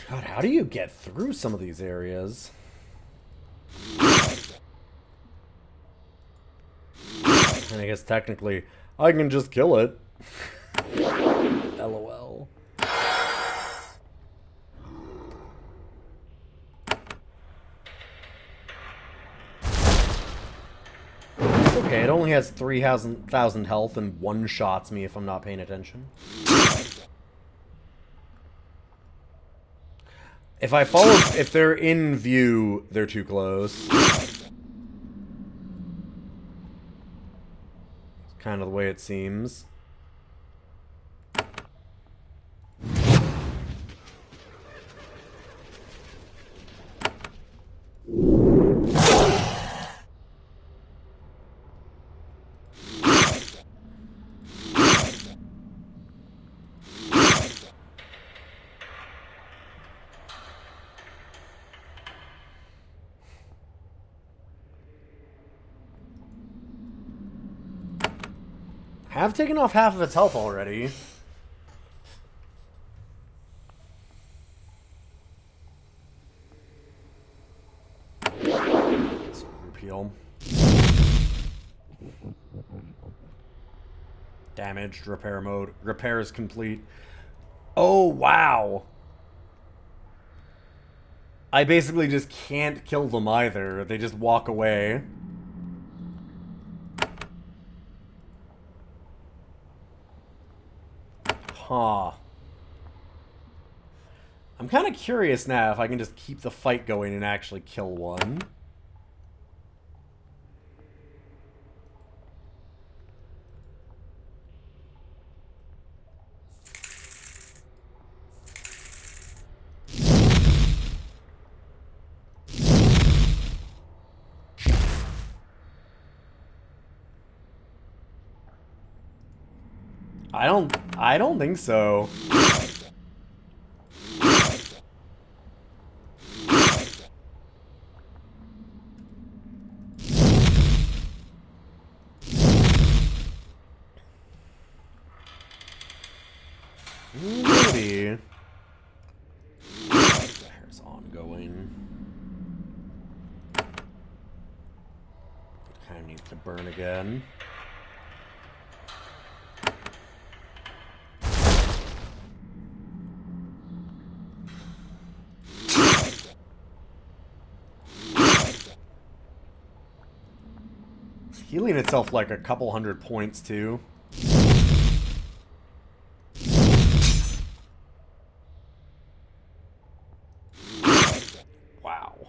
God, how do you get through some of these areas? And I guess technically, I can just kill it. LOL. It's okay, it only has 3,000 health and one-shots me if I'm not paying attention. If I follow... If they're in view, they're too close. Kind of the way it seems. I've taken off half of its health already. Repeal. Damaged, repair mode. Repair is complete. Oh, wow. I basically just can't kill them either. They just walk away. Huh. I'm kind of curious now if I can just keep the fight going and actually kill one. I don't think so. going. Kind of needs to burn again. It's healing itself like a couple hundred points too. Wow.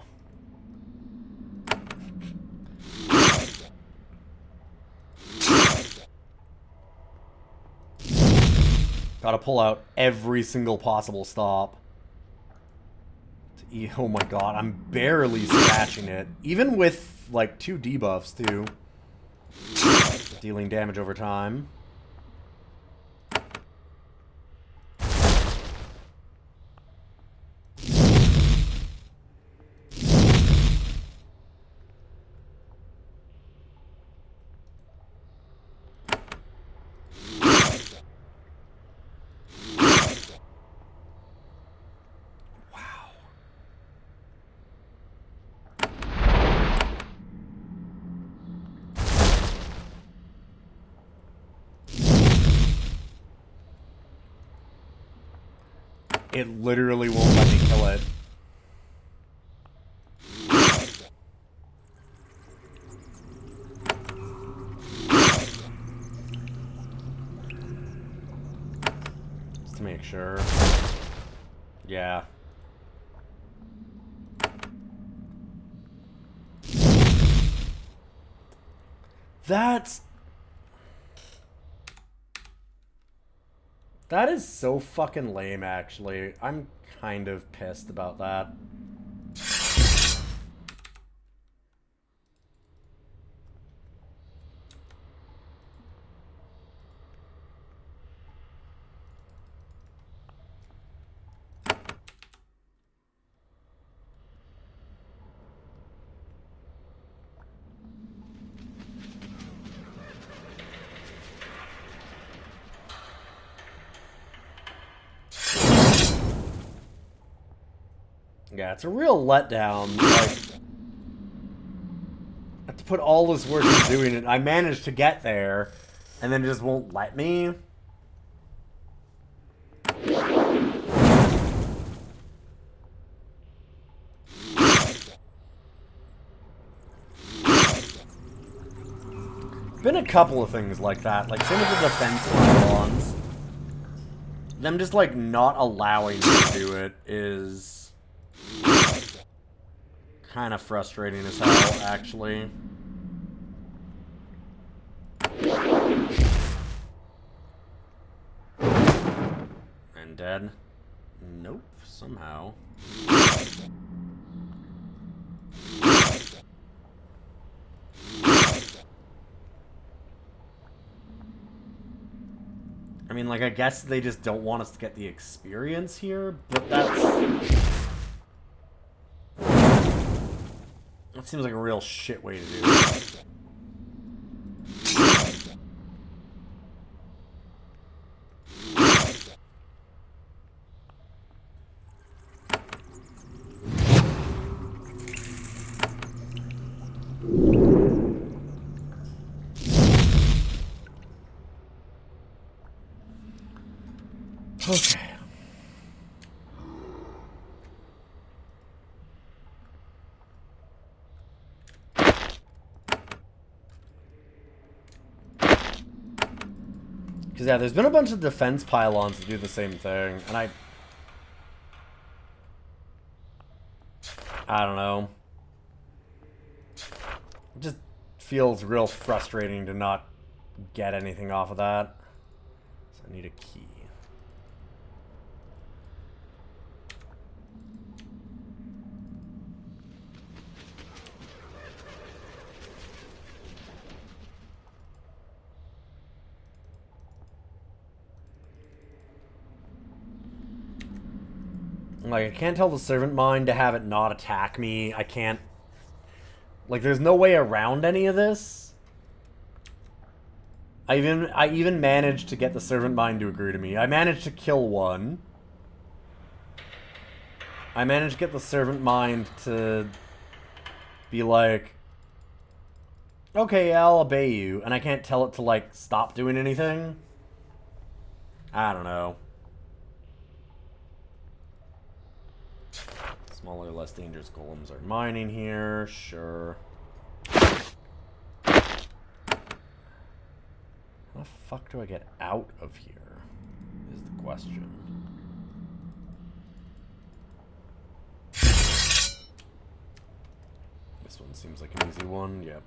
Gotta pull out every single possible stop. Oh my god, I'm barely scratching it. Even with, like, 2 debuffs, too. Dealing damage over time. It literally won't let me kill it. Just to make sure. Yeah. That is so fucking lame, actually. I'm kind of pissed about that. Yeah, it's a real letdown. Like, I have to put all this work into doing it. I managed to get there, and then it just won't let me. Been a couple of things like that. Like, same with the defense pylons. Them just, like, not allowing me to do it is kind of frustrating as hell, actually. And dead? Nope, somehow. I mean, like, I guess they just don't want us to get the experience here, but that's... That seems like a real shit way to do it. Okay. Because, yeah, there's been a bunch of defense pylons that do the same thing, and I don't know. It just feels real frustrating to not get anything off of that. So I need a key. Like, I can't tell the servant mind to have it not attack me. I can't... Like, there's no way around any of this. I even managed to get the servant mind to agree to me. I managed to kill one. I managed to get the servant mind to be like, okay, yeah, I'll obey you, and I can't tell it to, like, stop doing anything. I don't know. Smaller, less dangerous golems are mining here, sure. How the fuck do I get out of here, is the question. This one seems like an easy one, yep.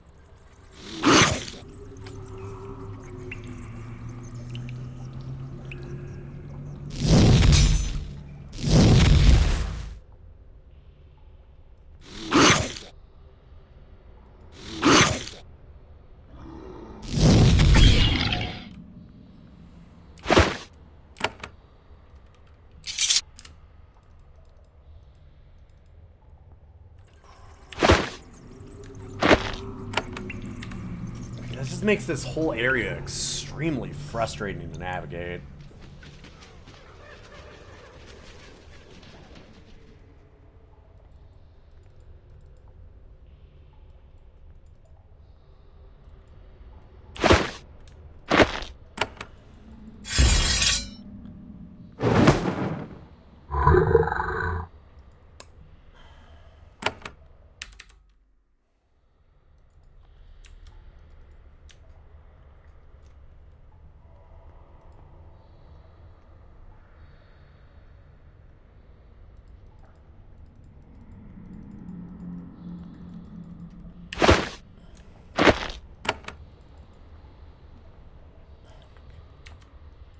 That just makes this whole area extremely frustrating to navigate.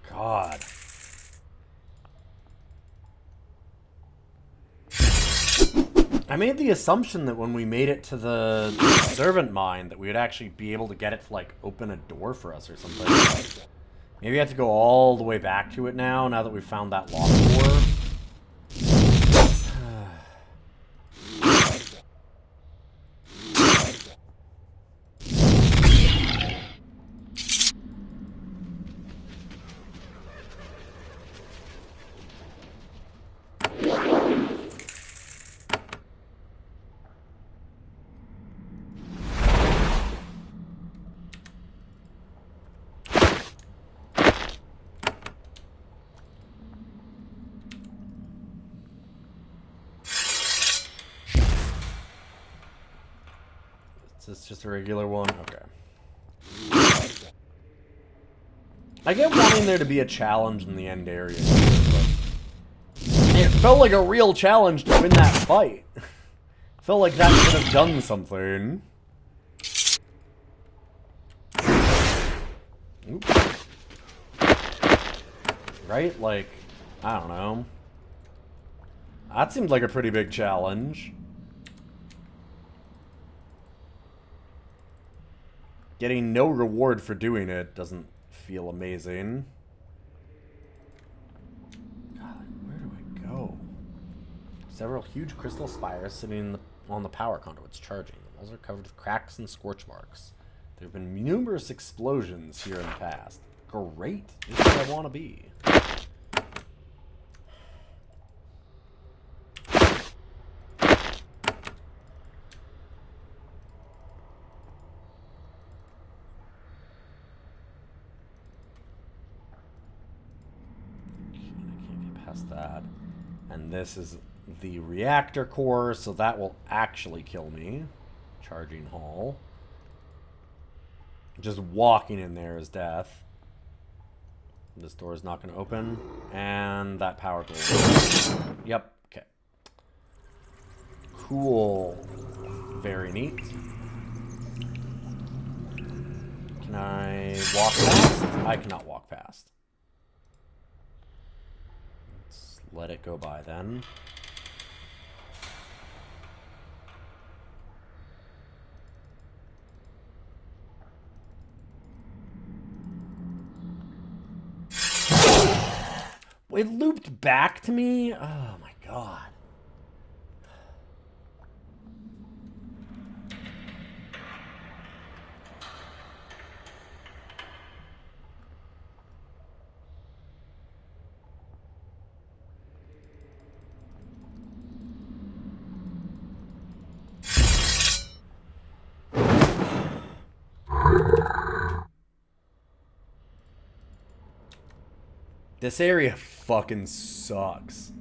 God. I made the assumption that when we made it to the servant mine that we would actually be able to get it to, like, open a door for us or something. Maybe I have to go all the way back to it now that we've found that locked door. Is this just a regular one? Okay. I get wanting there to be a challenge in the end area, but it felt like a real challenge to win that fight. Felt like that should have done something. Oop. Right? Like, I don't know. That seemed like a pretty big challenge. Getting no reward for doing it doesn't feel amazing. God, where do I go? Several huge crystal spires sitting on the power conduits charging. The walls are covered with cracks and scorch marks. There have been numerous explosions here in the past. Great. This is where I want to be. That. And this is the reactor core, so that will actually kill me. Charging hall. Just walking in there is death. This door is not going to open. And that power door. Yep, okay. Cool. Very neat. Can I walk past? I cannot walk past. Let it go by then. It looped back to me? Oh my god. This area fucking sucks.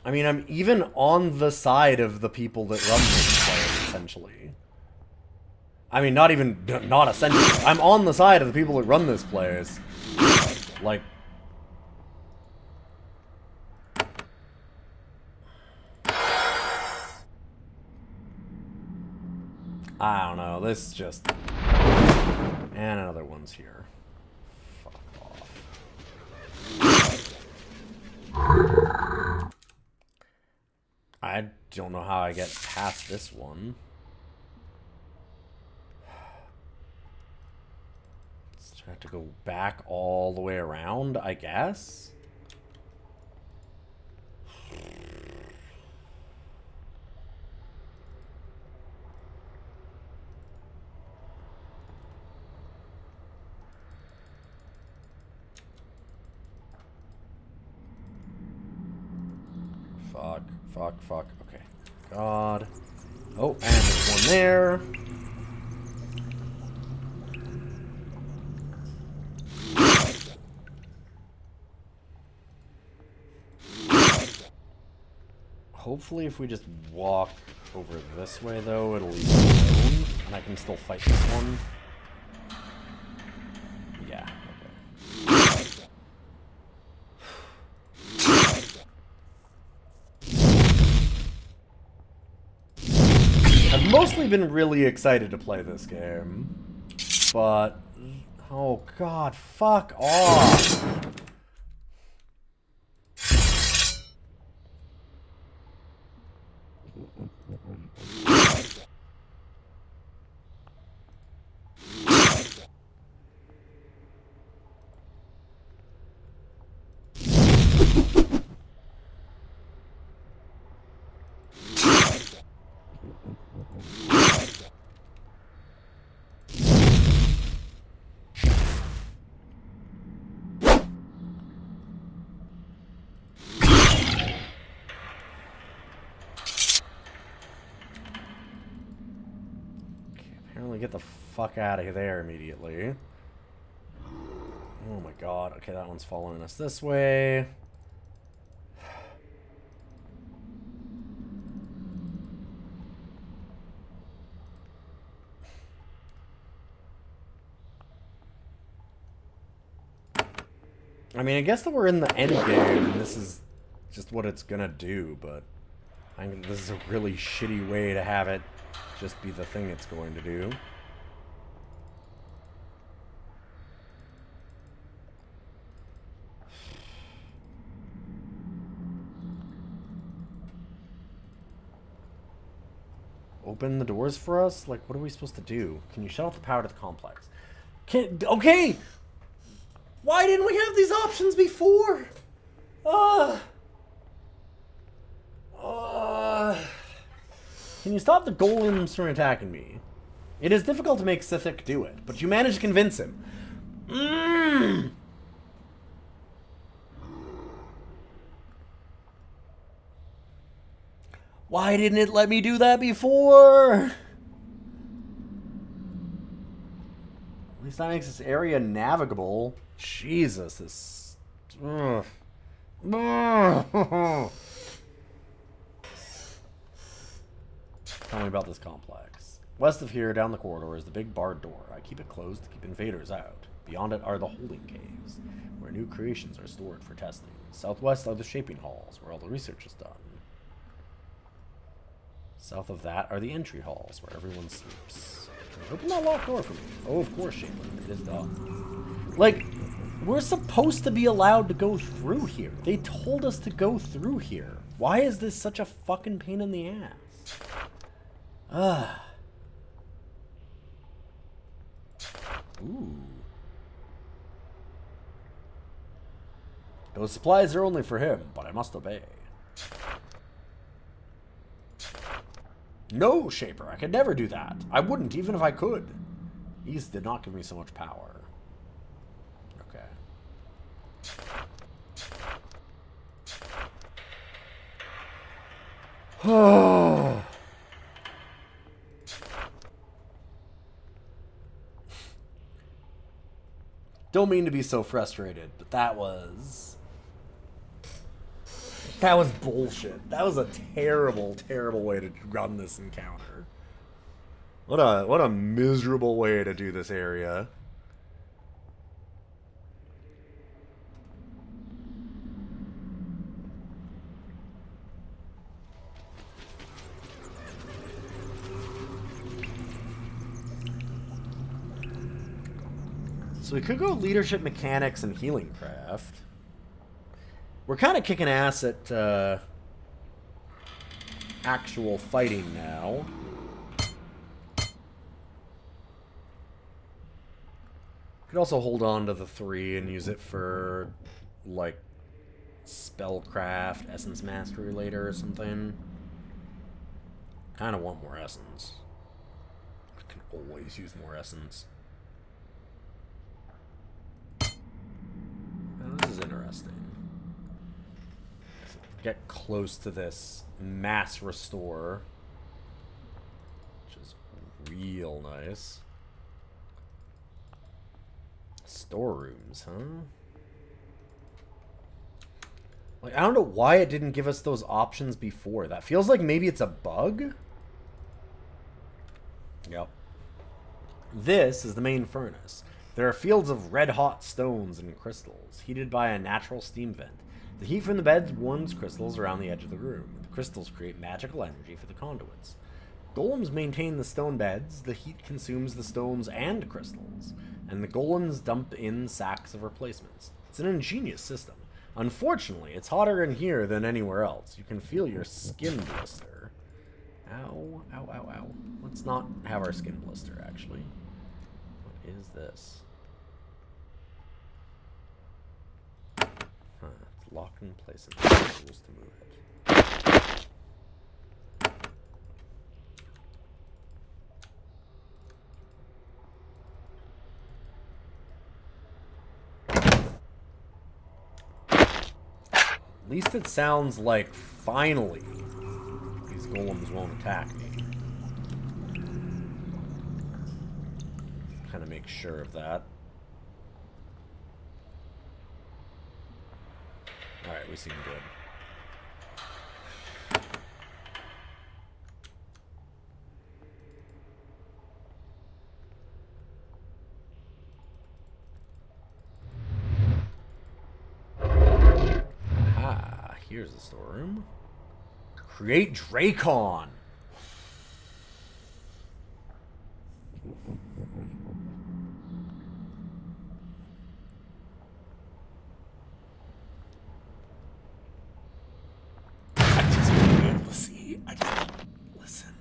I mean, I'm even on the side of the people that run this place, essentially. I mean, not essentially. I'm on the side of the people that run this place. Like... I don't know, this just... And another one's here. Fuck off. I don't know how I get past this one. Just have to go back all the way around, I guess? Fuck. Okay. God. Oh, and there's one there. Hopefully if we just walk over this way, though, it'll leave us alone, and I can still fight this one. Yeah, okay. I've mostly been really excited to play this game, but... Oh god, fuck off! Get the fuck out of there immediately. Oh my god. Okay, that one's following us this way. I mean, I guess that we're in the end game, and this is just what it's gonna do, but I think this is a really shitty way to have it just be the thing it's going to do. Open the doors for us? Like, what are we supposed to do? Can you shut off the power to the complex? Okay! Why didn't we have these options before? Can you stop the golems from attacking me? It is difficult to make Sithik do it, but you managed to convince him. Why didn't it let me do that before? At least that makes this area navigable. Jesus, this... Ugh. Tell me about this complex. West of here, down the corridor, is the big barred door. I keep it closed to keep invaders out. Beyond it are the holding caves, where new creations are stored for testing. Southwest are the shaping halls, where all the research is done. South of that are the entry halls, where everyone sleeps. Can you open that locked door for me? Oh, of course, Shaper. It is done. Like, we're supposed to be allowed to go through here. They told us to go through here. Why is this such a fucking pain in the ass? Ugh. Ooh. Those supplies are only for him, but I must obey. No, Shaper, I could never do that. I wouldn't, even if I could. These did not give me so much power. Okay. Oh. Don't mean to be so frustrated, but that was bullshit. That was a terrible, terrible way to run this encounter. What a miserable way to do this area. So we could go leadership mechanics and healing craft. We're kind of kicking ass at actual fighting now. Could also hold on to the 3 and use it for, like, spellcraft, essence mastery later or something. Kind of want more essence. I can always use more essence. Now, this is interesting. So get close to this mass restore, which is real nice. Storerooms, huh? Like, I don't know why it didn't give us those options before. That feels like maybe it's a bug? Yep. This is the main furnace. There are fields of red-hot stones and crystals, heated by a natural steam vent. The heat from the beds warms crystals around the edge of the room. The crystals create magical energy for the conduits. Golems maintain the stone beds, the heat consumes the stones and crystals, and the golems dump in sacks of replacements. It's an ingenious system. Unfortunately, it's hotter in here than anywhere else. You can feel your skin blister. Ow, ow, ow, ow. Let's not have our skin blister, actually. What is this? Huh, it's locked in place and there's tools to move it. At least it sounds like, finally, these golems won't attack me. Kind of make sure of that. Alright, we seem good. Here's the storeroom. Create Dracon. I just want to be able to see. I just listen.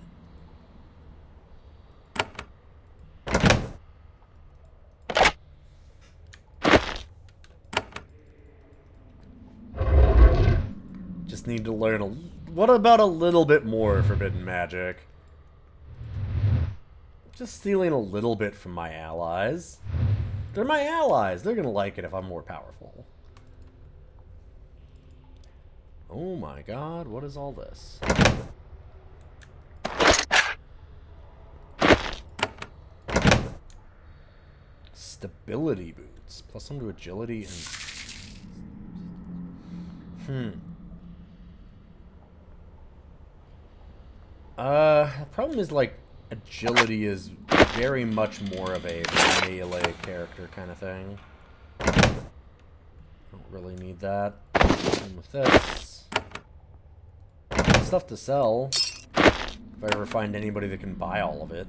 Just need to learn what about a little bit more forbidden magic? Just stealing a little bit from my allies. They're my allies. They're gonna like it if I'm more powerful. Oh my god, what is all this? Stability boots. +1 to agility and... The problem is, like, agility is very much more of a melee character kind of thing. Don't really need that. Same with this. Stuff to sell. If I ever find anybody that can buy all of it,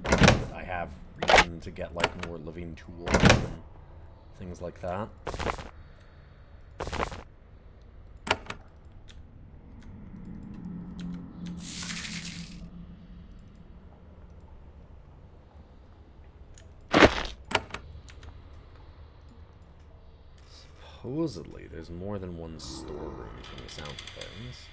I have reason to get, like, more living tools and things like that. Supposedly, there's more than one storeroom from the sounds of things.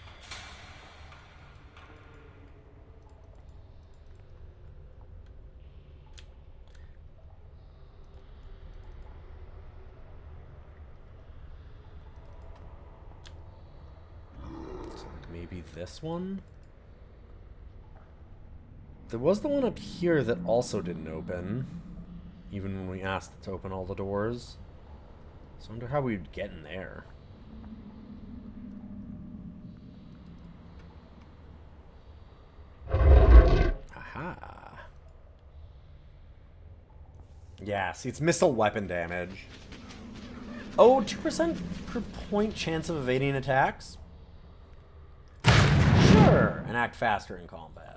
Maybe this one? There was the one up here that also didn't open, even when we asked it to open all the doors. So I wonder how we'd get in there. Aha. Yeah, see, it's missile weapon damage. Oh, 2% per point chance of evading attacks? Sure, and act faster in combat.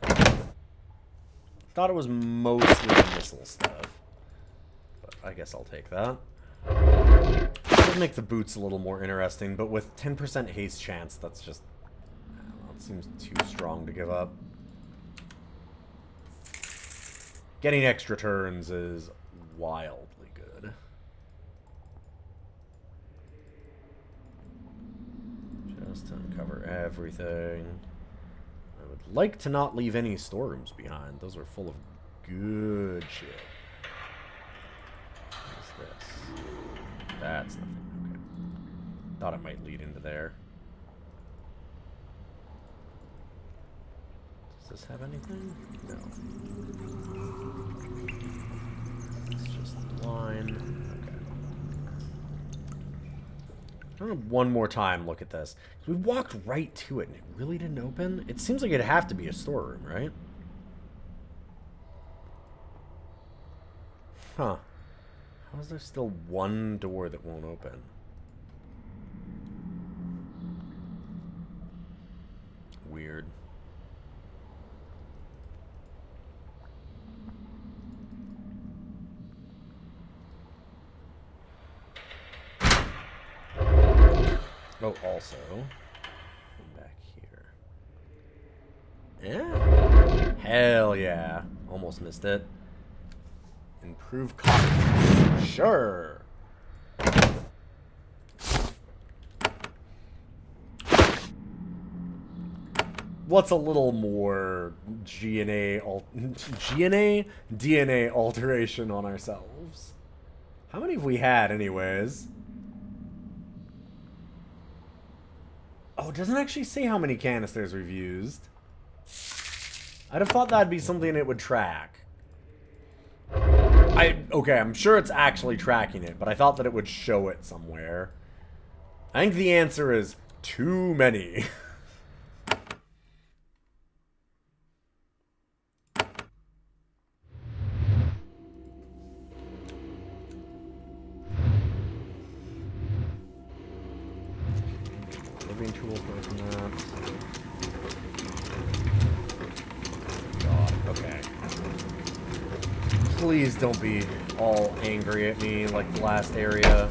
Thought it was mostly missile stuff. But I guess I'll take that. It'll make the boots a little more interesting, but with 10% haste chance, that's just... I don't know, it seems too strong to give up. Getting extra turns is wildly good. Just to uncover everything. I would like to not leave any storerooms behind. Those are full of good shit. What is this? That's nothing. Okay. Thought it might lead into there. Does this have anything? No. It's just the line. Okay. I'm gonna one more time look at this. We walked right to it and it really didn't open? It seems like it'd have to be a storeroom, right? Huh. How is there still one door that won't open? Weird. Oh, also, back here. Yeah. Hell yeah. Almost missed it. Improve cockpits. Sure. What's a little more DNA DNA alteration on ourselves? How many have we had, anyways? Oh, it doesn't actually say how many canisters we've used. I'd have thought that'd be something it would track. Okay, I'm sure it's actually tracking it, but I thought that it would show it somewhere. I think the answer is too many. Living tools from that. God, okay. Please don't be all angry at me like the last area.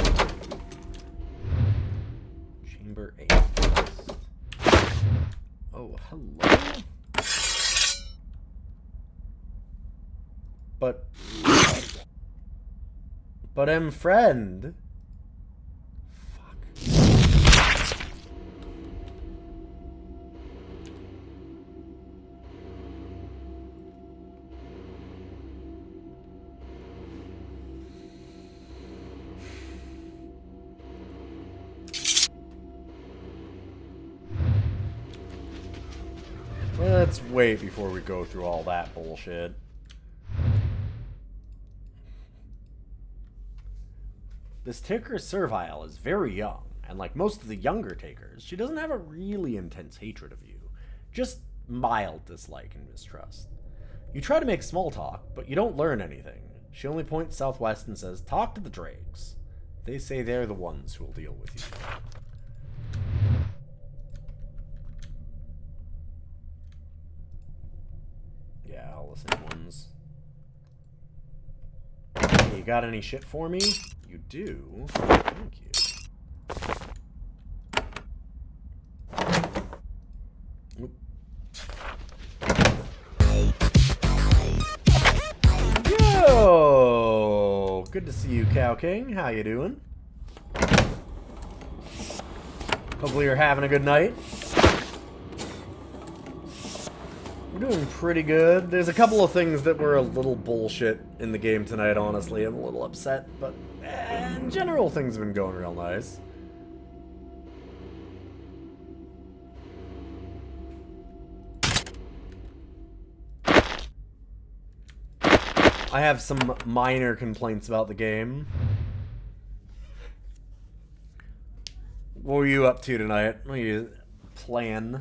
Chamber 8. Oh, hello. But I'm friend. Let's wait before we go through all that bullshit. This taker servile is very young, and like most of the younger takers, she doesn't have a really intense hatred of you, just mild dislike and mistrust. You try to make small talk, but you don't learn anything. She only points southwest and says, "Talk to the Drakes. They say they're the ones who will deal with you." Yeah, I'll listen to ones. Hey, you got any shit for me? You do? Thank you. Oop. Yo! Good to see you, Cow King. How you doing? Hopefully you're having a good night. We're doing pretty good. There's a couple of things that were a little bullshit in the game tonight, honestly. I'm a little upset, but in general, things have been going real nice. I have some minor complaints about the game. What were you up to tonight? What are you playing?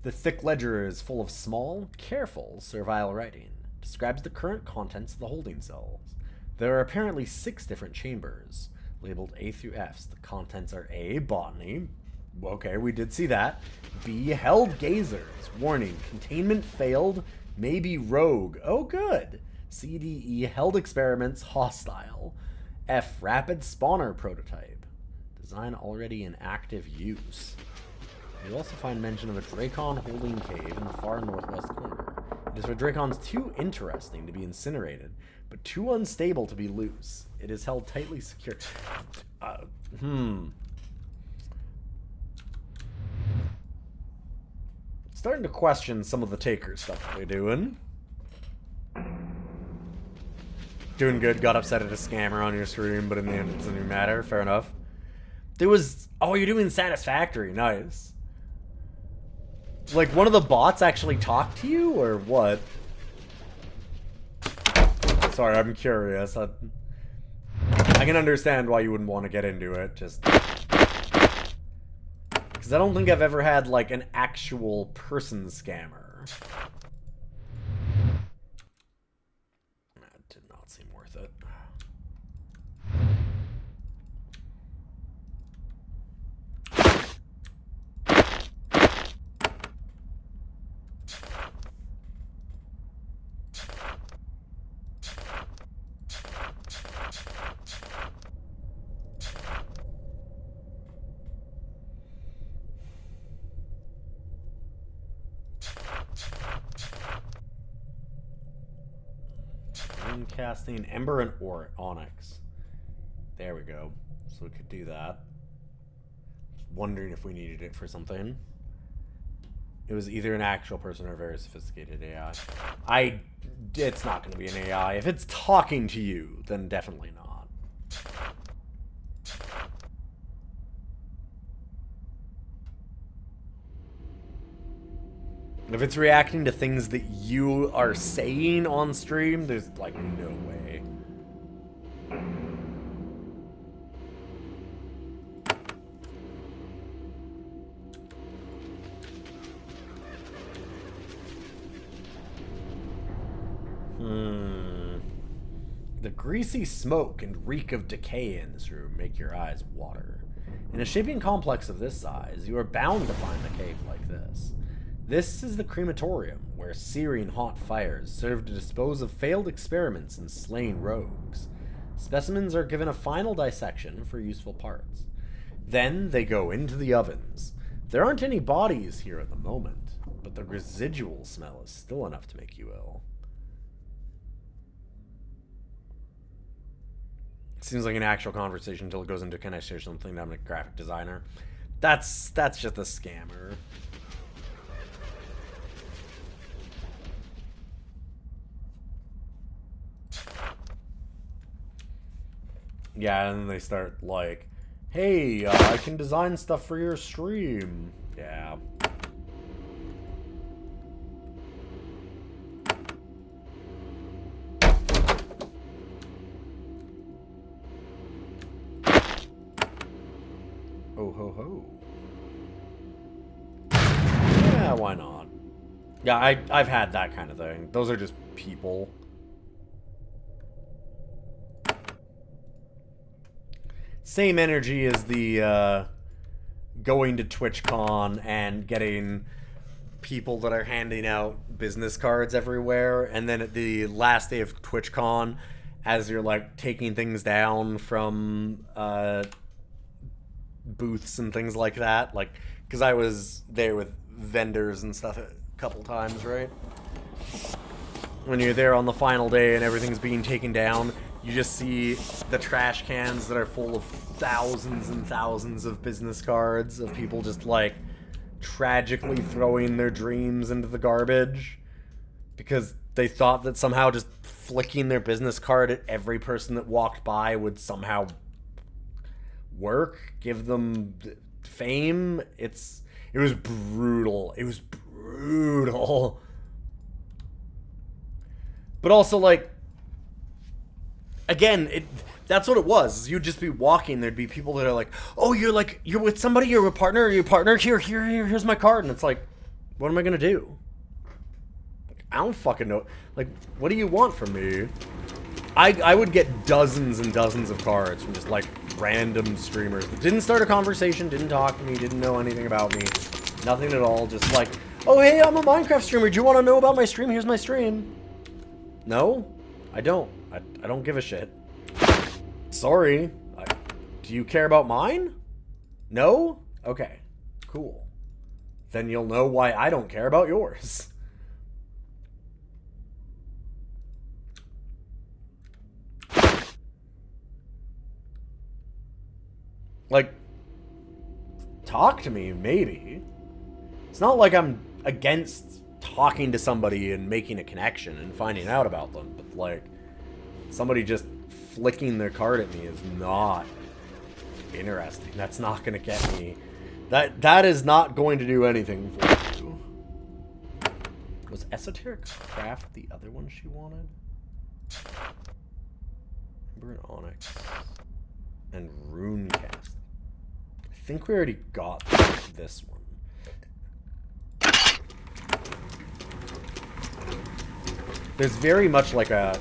The thick ledger is full of small, careful, servile writing. Describes the current contents of the holding cells. There are apparently 6 different chambers, labeled A through F's. The contents are A, botany. Okay, we did see that. B, held gazers. Warning, containment failed. Maybe rogue. Oh, good. C, D, E, held experiments, hostile. F, rapid spawner prototype. Design already in active use. You'll also find mention of a Dracon holding cave in the far northwest corner. It is for Dracons too interesting to be incinerated, but too unstable to be loose. It is held tightly secure. Starting to question some of the Taker stuff they're doing. Doing good, got upset at a scammer on your stream, but in the end it doesn't even matter. Fair enough. There was... Oh, you're doing Satisfactory. Nice. Like, one of the bots actually talked to you, or what? Sorry, I'm curious. I can understand why you wouldn't want to get into it, just... Because I don't think I've ever had, like, an actual person scammer. That did not seem worth it. Casting Ember and Onyx. There we go. So we could do that. Just wondering if we needed it for something. It was either an actual person or a very sophisticated AI. It's not going to be an AI. If it's talking to you, then definitely not. If it's reacting to things that you are saying on stream, there's, like, no way. The greasy smoke and reek of decay in this room make your eyes water. In a shipping complex of this size, you are bound to find a cave like this. This is the crematorium, where searing hot fires serve to dispose of failed experiments and slain rogues. Specimens are given a final dissection for useful parts. Then they go into the ovens. There aren't any bodies here at the moment, but the residual smell is still enough to make you ill. It seems like an actual conversation until it goes into, can I share something? I'm a graphic designer. That's just a scammer. Yeah, and then they start like, hey, I can design stuff for your stream. Yeah. Oh ho ho. Yeah, why not? Yeah, I've had that kind of thing. Those are just people. Same energy as the going to TwitchCon and getting people that are handing out business cards everywhere, and then at the last day of TwitchCon, as you're like taking things down from booths and things like that, like, because I was there with vendors and stuff a couple times, right? When you're there on the final day and everything's being taken down, you just see the trash cans that are full of thousands and thousands of business cards of people just, like, tragically throwing their dreams into the garbage because they thought that somehow just flicking their business card at every person that walked by would somehow work, give them fame. It was brutal. It was brutal. But also, like, again, that's what it was. You'd just be walking. There'd be people that are like, "Oh, you're with somebody. You're a partner. Are you a partner? Here's my card." And it's like, what am I gonna do? Like, I don't fucking know. Like, what do you want from me? I would get dozens and dozens of cards from just like random streamers that didn't start a conversation, didn't talk to me, didn't know anything about me, nothing at all. Just like, "Oh, hey, I'm a Minecraft streamer. Do you want to know about my stream? Here's my stream." No, I don't. I don't give a shit. Sorry. Do you care about mine? No? Okay. Cool. Then you'll know why I don't care about yours. Like, talk to me, maybe. It's not like I'm against talking to somebody and making a connection and finding out about them, but like, somebody just flicking their card at me is not interesting. That's not going to get me. That is not going to do anything for you. Was Esoteric Craft the other one she wanted? Ember and Onyx. And Runecast. I think we already got this one. There's very much like a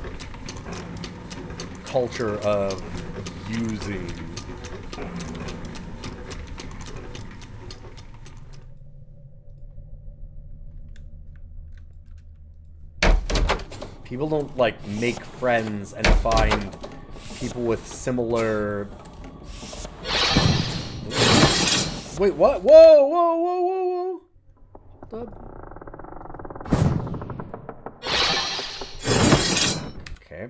culture of using people don't like make friends and find people with similar. Wait, what? Whoa, whoa, whoa, whoa, whoa. Hold up. Okay.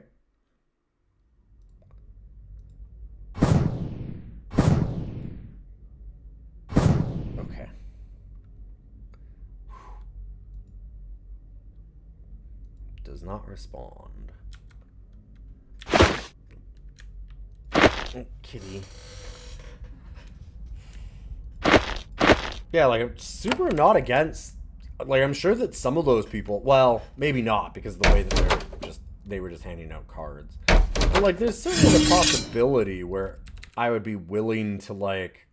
Okay. Does not respond. Oh, kitty. Yeah, like, I'm super not against. Like, I'm sure that some of those people, well, maybe not, because of the way that they were just handing out cards. But, like, there's certainly a possibility where I would be willing to, like,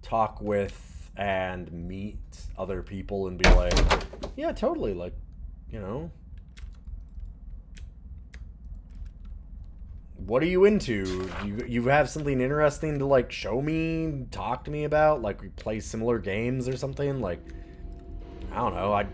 talk with and meet other people and be like, yeah, totally, like, you know. What are you into? You have something interesting to, like, show me, talk to me about? Like, we play similar games or something? Like, I don't know. I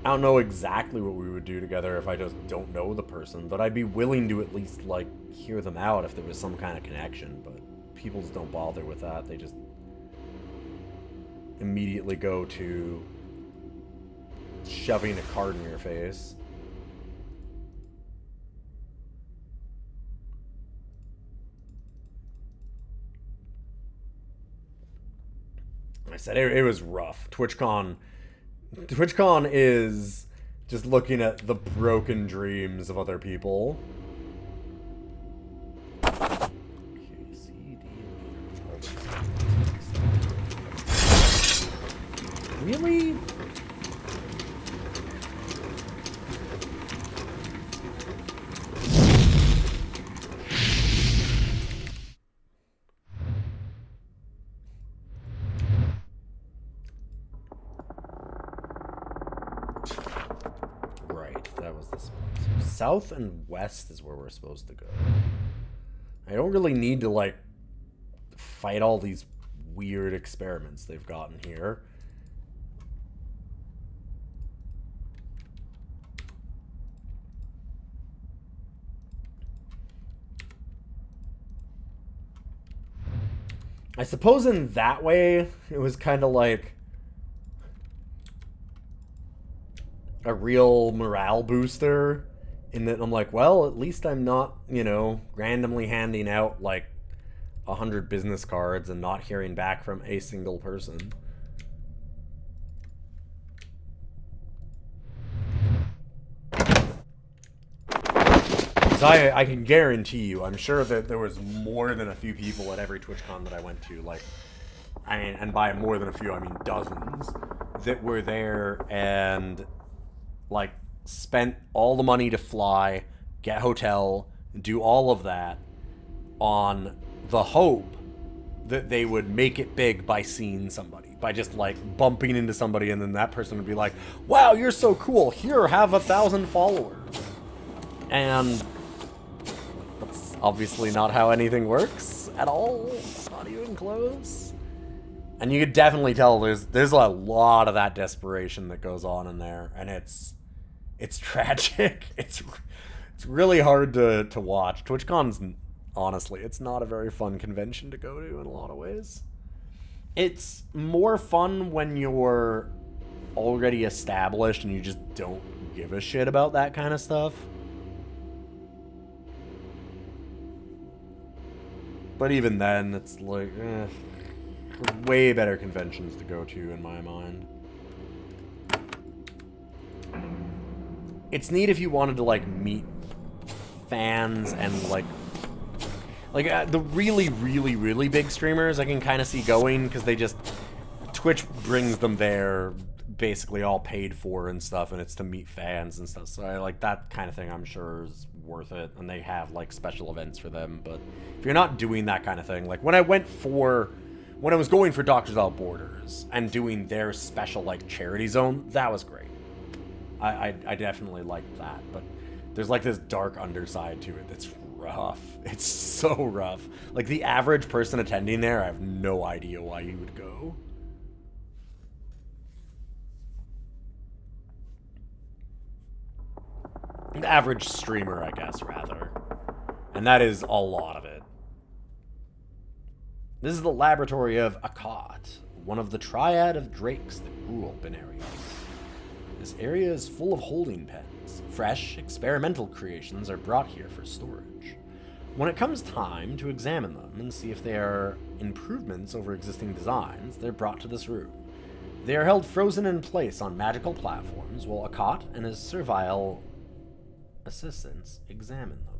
don't know exactly what we would do together if I just don't know the person, but I'd be willing to at least, like, hear them out if there was some kind of connection, but people just don't bother with that. They just immediately go to shoving a card in your face. I said it was rough. TwitchCon is just looking at the broken dreams of other people. Really? South and west is where we're supposed to go. I don't really need to, like, fight all these weird experiments they've gotten here. I suppose in that way, it was kind of like a real morale booster. In that I'm like, well, at least I'm not, you know, randomly handing out, like, 100 business cards and not hearing back from a single person. Because I can guarantee you, I'm sure that there was more than a few people at every TwitchCon that I went to, like, I mean, and by more than a few, I mean dozens, that were there and, like, spent all the money to fly, get hotel, do all of that on the hope that they would make it big by seeing somebody, by just like bumping into somebody, and then that person would be like, wow, you're so cool, here, have 1,000 followers. And that's obviously not how anything works at all, not even close. And you could definitely tell there's a lot of that desperation that goes on in there, and it's tragic. It's really hard to watch. TwitchCon's, honestly, it's not a very fun convention to go to in a lot of ways. It's more fun when you're already established and you just don't give a shit about that kind of stuff. But even then, it's like, way better conventions to go to in my mind. It's neat if you wanted to like meet fans and like the really, really, really big streamers I can kind of see going, because they just, Twitch brings them there basically all paid for and stuff, and it's to meet fans and stuff. So I like that kind of thing, I'm sure is worth it, and they have like special events for them. But if you're not doing that kind of thing, like when I was going for Doctors Without Borders and doing their special like charity zone, that was great. I definitely liked that, but there's like this dark underside to it that's rough. It's so rough. Like the average person attending there, I have no idea why you would go. The average streamer, I guess, rather. And that is a lot of it. This is the laboratory of Akkad, one of the triad of drakes that grew up in Arius. This area is full of holding pens. Fresh, experimental creations are brought here for storage. When it comes time to examine them and see if they are improvements over existing designs, they're brought to this room. They are held frozen in place on magical platforms while Akkad and his servile assistants examine them.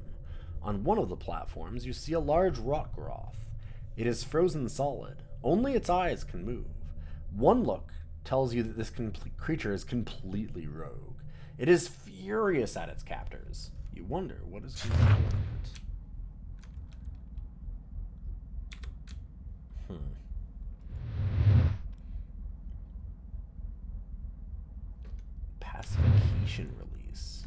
On one of the platforms, you see a large rock groth. It is frozen solid. Only its eyes can move. One look tells you that this creature is completely rogue. It is furious at its captors. You wonder what is controlling it. Pacification release.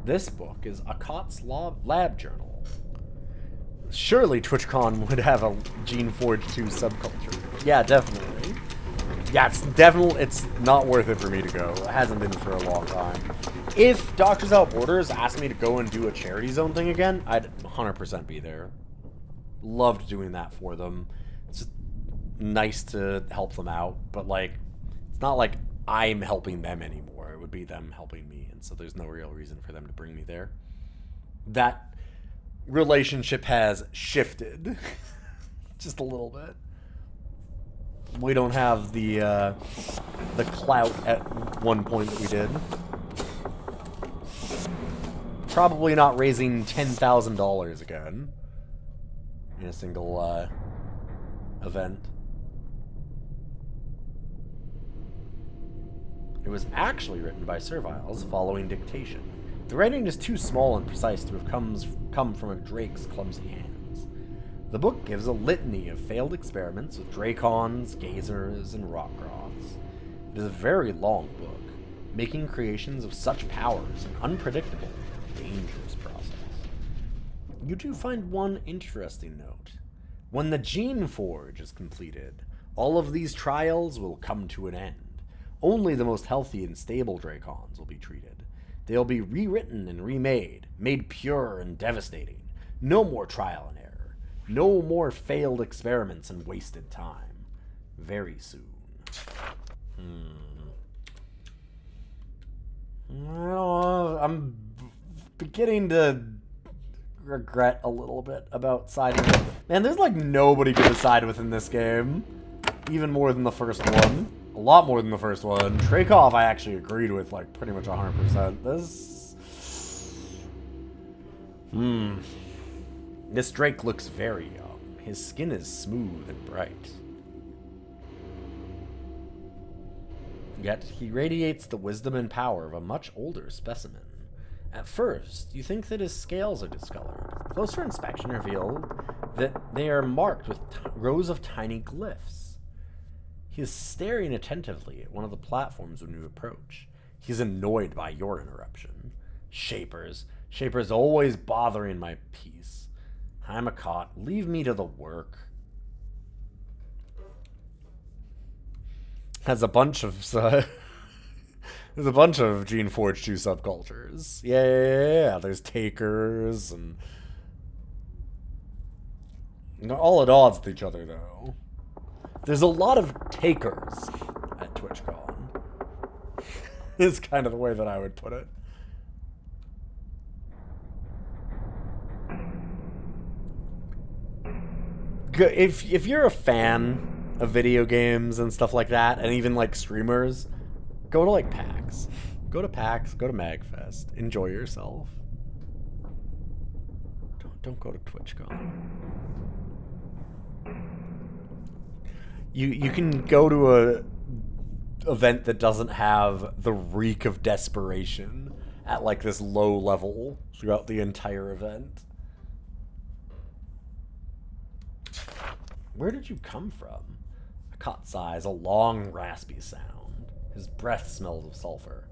This book is Akkad's lab journal. Surely TwitchCon would have a Geneforge 2 subculture. Yeah, definitely. Yeah, it's not worth it for me to go. It hasn't been for a long time. If Doctors Without Borders asked me to go and do a charity zone thing again, I'd 100% be there. Loved doing that for them. It's just nice to help them out, but like, it's not like I'm helping them anymore. It would be them helping me, and so there's no real reason for them to bring me there. That relationship has shifted just a little bit. We don't have the clout at one point that we did. Probably not raising $10,000 again in a single event. It was actually written by Serviles following dictation. The writing is too small and precise to have come from a drake's clumsy hands. The book gives a litany of failed experiments with dracons, gazers, and rock groths. It is a very long book, making creations of such powers an unpredictable, dangerous process. You do find one interesting note. When the Geneforge is completed, all of these trials will come to an end. Only the most healthy and stable dracons will be treated. They'll be rewritten and remade, made pure and devastating. No more trial and error. No more failed experiments and wasted time. Very soon. I'm beginning to regret a little bit about siding with. Man, there's like nobody to side with in this game. Even more than the first one. A lot more than the first one. Traykov I actually agreed with like pretty much 100%. This Drake looks very young. His skin is smooth and bright. Yet he radiates the wisdom and power of a much older specimen. At first, you think that his scales are discolored. Closer inspection revealed that they are marked with rows of tiny glyphs. He is staring attentively at one of the platforms when you approach. He's annoyed by your interruption. Shapers always bothering my peace. I'm a cot. Leave me to the work. Has a bunch of there's a bunch of Geneforge 2 subcultures. Yeah. There's takers and they're all at odds with each other though. There's a lot of takers at TwitchCon. Is kind of the way that I would put it. If you're a fan of video games and stuff like that, and even like streamers, go to like PAX. Go to PAX, go to MagFest. Enjoy yourself. Don't go to TwitchCon. You can go to a event that doesn't have the reek of desperation at like this low level throughout the entire event. Where did you come from? A cot's eyes, a long, raspy sound. His breath smells of sulfur.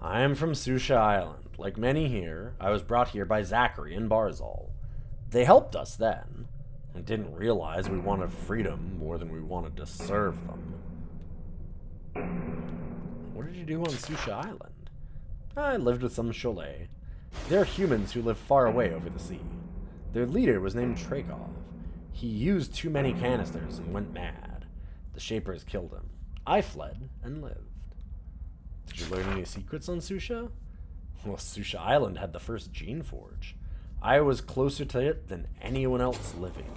I am from Susha Island. Like many here, I was brought here by Zachary and Barzal. They helped us then, and didn't realize we wanted freedom more than we wanted to serve them. What did you do on Susha Island? I lived with some Cholet. They're humans who live far away over the sea. Their leader was named Trakov. He used too many canisters and went mad. The Shapers killed him. I fled and lived. Did you learn any secrets on Susha? Well, Susha Island had the first Geneforge. I was closer to it than anyone else living.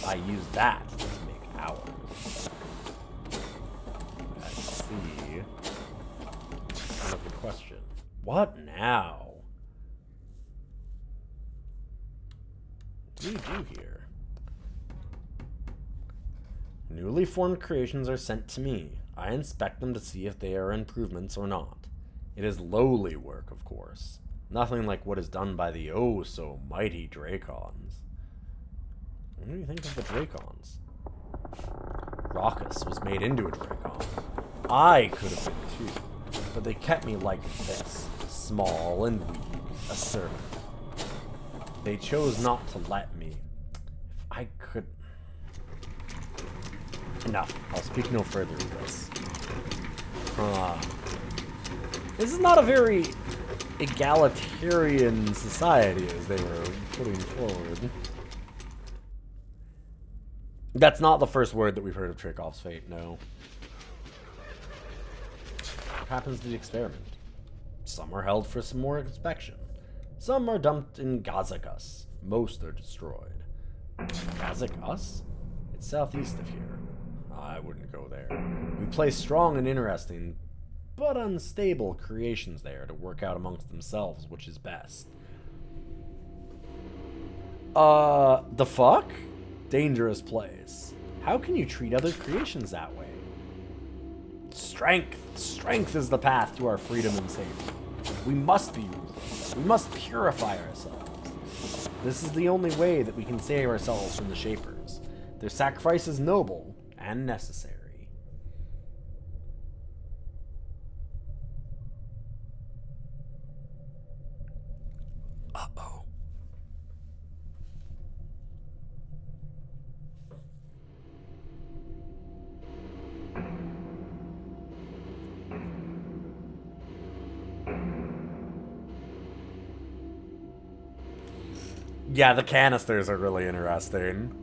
I used that to make ours. Let's see. Another question. What now? What do you do here? Newly formed creations are sent to me. I inspect them to see if they are improvements or not. It is lowly work, of course. Nothing like what is done by the oh-so-mighty Dracons. What do you think of the Dracons? Raucus was made into a Dracon. I could have been too, but they kept me like this, small and weak, a servant. They chose not to let me. If I could... Enough. I'll speak no further of this. This is not a very egalitarian society as they were putting forward. That's not the first word that we've heard of Trakov's fate, no. What happens to the experiment? Some are held for some more inspection. Some are dumped in Gazakus. Most are destroyed. Gazakus? It's southeast of here. I wouldn't go there. We place strong and interesting, but unstable creations there to work out amongst themselves which is best. The fuck? Dangerous place. How can you treat other creations that way? Strength. Strength is the path to our freedom and safety. We must be ruthless. We must purify ourselves. This is the only way that we can save ourselves from the Shapers. Their sacrifice is noble and necessary. Uh-oh. Yeah, the canisters are really interesting.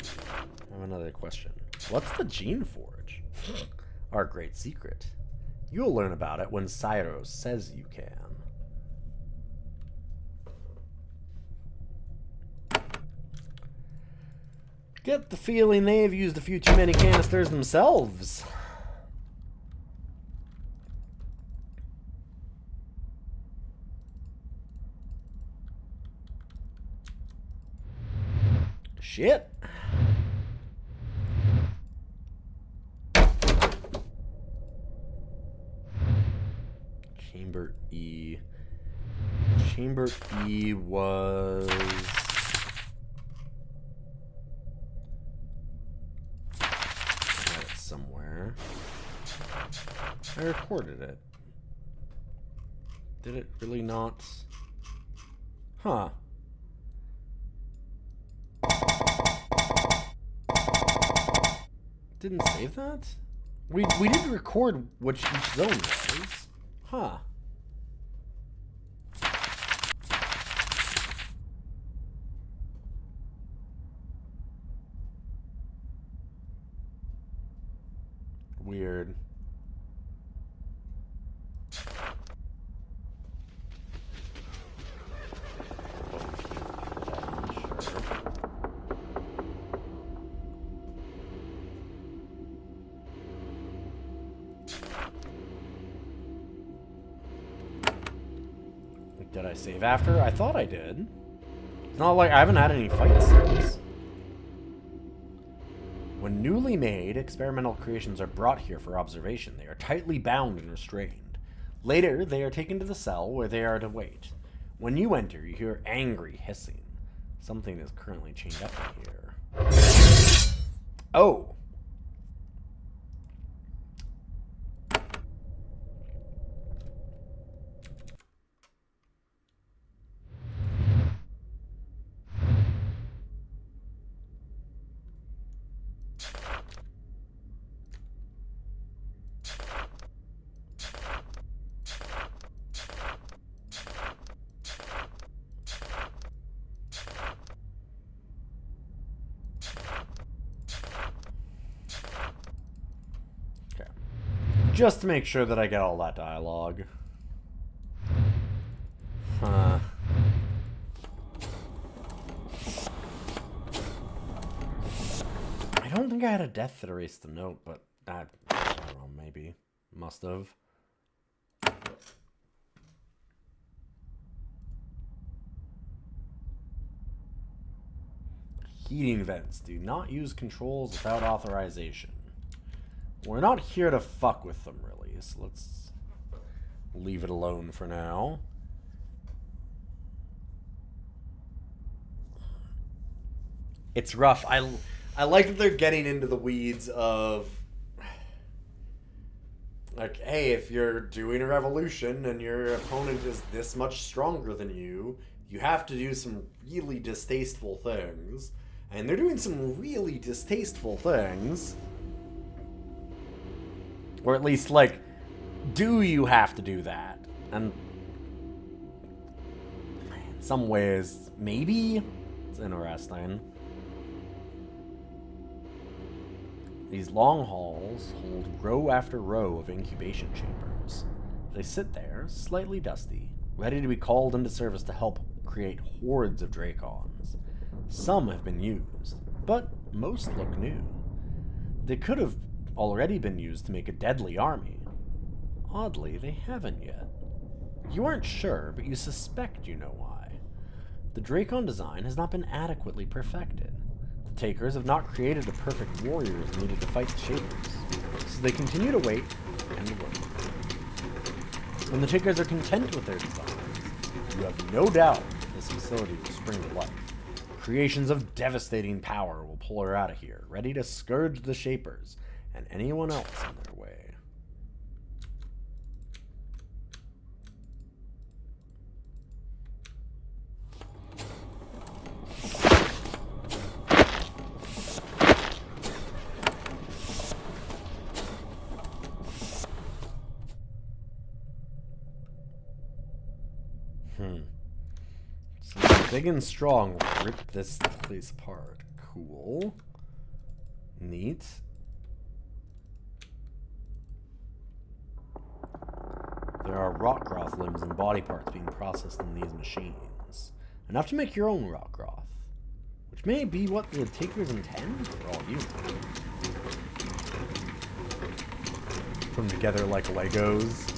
I have another question. What's the Geneforge? Our great secret. You'll learn about it when Cyros says you can. Get the feeling they've used a few too many canisters themselves. Shit. chamber E was... I had it somewhere. I recorded it. Did it really not? Huh. Didn't save that? We did record which each zone was. Huh. Weird. Did I save after? I thought I did. It's not like I haven't had any fights since. When newly made, experimental creations are brought here for observation. They are tightly bound and restrained. Later, they are taken to the cell where they are to wait. When you enter, you hear angry hissing. Something is currently chained up in here. Oh! Just to make sure that I get all that dialogue. Huh. I don't think I had a death that erased the note, but I don't know, maybe. Must have. Heating vents. Do not use controls without authorization. We're not here to fuck with them, really, so let's leave it alone for now. It's rough. I like that they're getting into the weeds of, like, hey, if you're doing a revolution and your opponent is this much stronger than you, you have to do some really distasteful things. And they're doing some really distasteful things. Or at least, like, do you have to do that? And in some ways, maybe? It's interesting. These long halls hold row after row of incubation chambers. They sit there, slightly dusty, ready to be called into service to help create hordes of Dracons. Some have been used, but most look new. They could have already been used to make a deadly army. Oddly, they haven't yet. You aren't sure, but you suspect you know why. The Dracon design has not been adequately perfected. The Takers have not created the perfect warriors needed to fight the Shapers, so they continue to wait and wait. When the Takers are content with their designs, you have no doubt that this facility will spring to life. Creations of devastating power will pull her out of here, ready to scourge the Shapers and anyone else in their way. So big and strong will rip this place apart. Cool. Neat. There are rock groth limbs and body parts being processed in these machines. Enough to make your own rock groth. Which may be what the Takers intend, for all you know. Put them together like Legos.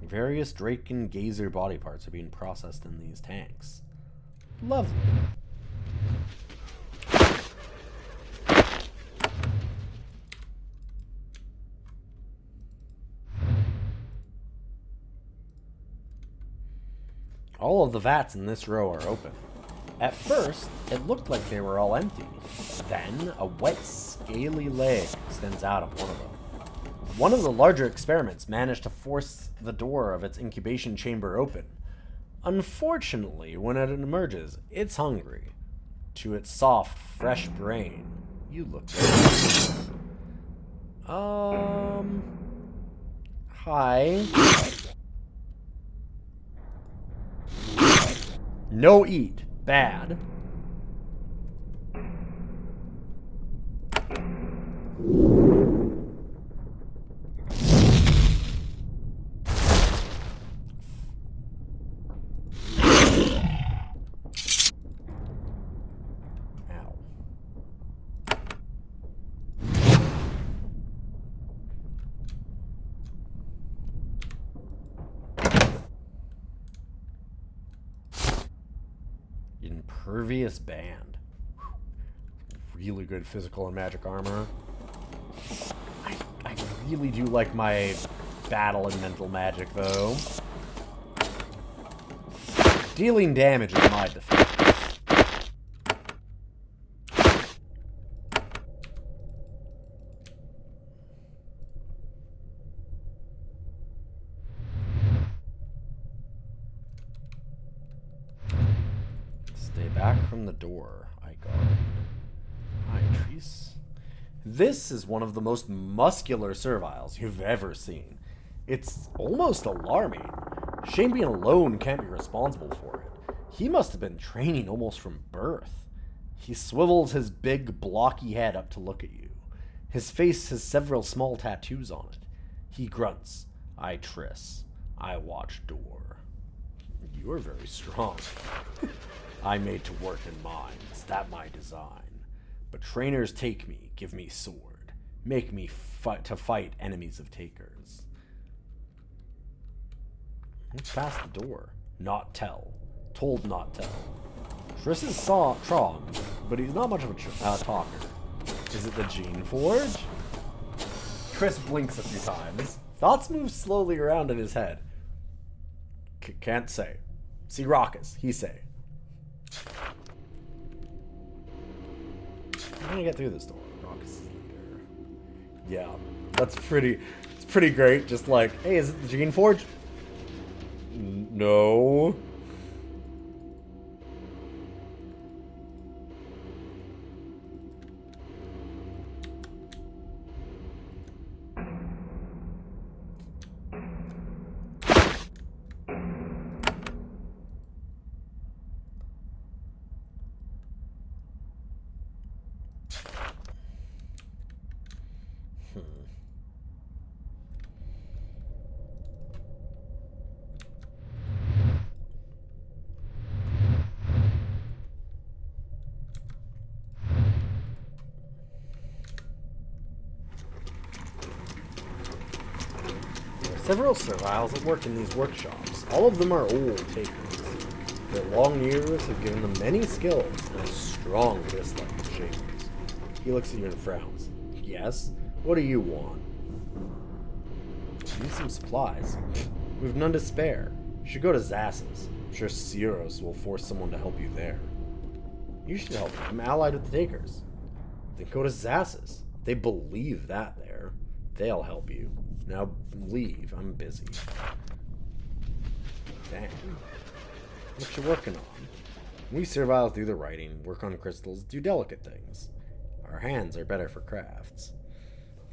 Various Drake and Gazer body parts are being processed in these tanks. Lovely. All of the vats in this row are open. At first, it looked like they were all empty. Then, a wet, scaly leg extends out of one of them. One of the larger experiments managed to force the door of its incubation chamber open. Unfortunately, when it emerges, it's hungry. To its soft, fresh brain, you look delicious. Hi. No eat. Bad. Ow. Impervious band. Really good physical and magic armor. I really do like my battle and mental magic, though. Dealing damage is my defense. Stay back from the door, I guard. Hi, Treese. This is one of the most muscular serviles you've ever seen. It's almost alarming. Champion alone can't be responsible for it. He must have been training almost from birth. He swivels his big, blocky head up to look at you. His face has several small tattoos on it. He grunts. I Triss. I watch door. You are very strong. I made to work in mines. That my design. But trainers take me, give me sword, make me to fight enemies of takers. Look past the door. Not tell. Told not tell. Triss is strong, but he's not much of a talker. Is it the Geneforge? Triss blinks a few times. Thoughts move slowly around in his head. Can't say. See Raucus, he say. I'm gonna get through this door. Raucus is leader. Yeah, it's pretty great. Just like, hey, is it the Geneforge? No. Several serviles that work in these workshops. All of them are old takers. Their long years have given them many skills and a strong dislike of shapers. He looks at you and frowns. Yes? What do you want? Need some supplies. We've none to spare. You should go to Zass's. I'm sure Ciros will force someone to help you there. You should help me. I'm allied with the takers. Then go to Zass's. They believe that there. They'll help you. Now leave. I'm busy. Damn. What you working on? We serviles do the writing, work on crystals, do delicate things. Our hands are better for crafts.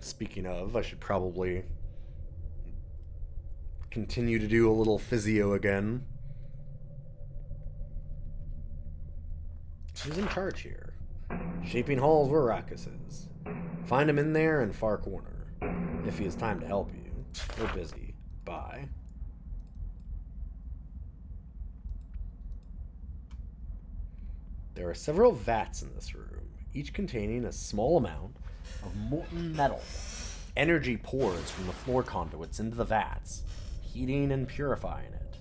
Speaking of, I should probably continue to do a little physio again. Who's in charge here? Shaping Hall's where Raucus is. Find him in there in far corner. If he has time to help you. We're busy. Bye. There are several vats in this room, each containing a small amount of molten metal. Energy pours from the floor conduits into the vats, heating and purifying it.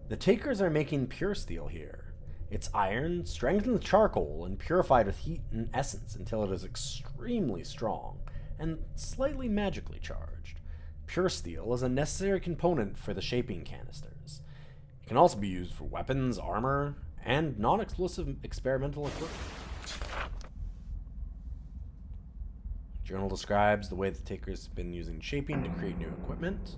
The takers are making pure steel here. It's iron, strengthened with charcoal, and purified with heat and essence until it is extremely strong and slightly magically charged. Pure steel is a necessary component for the shaping canisters. It can also be used for weapons, armor, and non-explosive experimental equipment. Journal describes the way the Takers have been using shaping to create new equipment.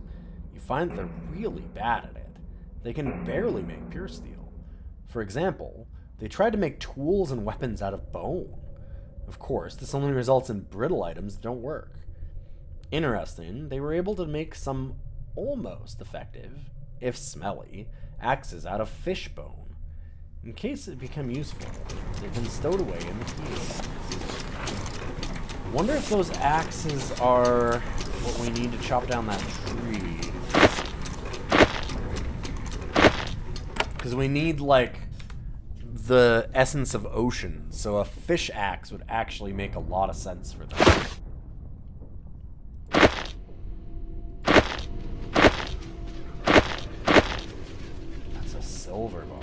You find that they're really bad at it. They can barely make pure steel. For example, they tried to make tools and weapons out of bone. Of course, this only results in brittle items that don't work. Interesting, they were able to make some almost effective, if smelly, axes out of fish bone. In case it become useful, they've been stowed away in the key. I wonder if those axes are what we need to chop down that tree. Because we need, like, the essence of ocean, so a fish axe would actually make a lot of sense for them. That's a silver bar.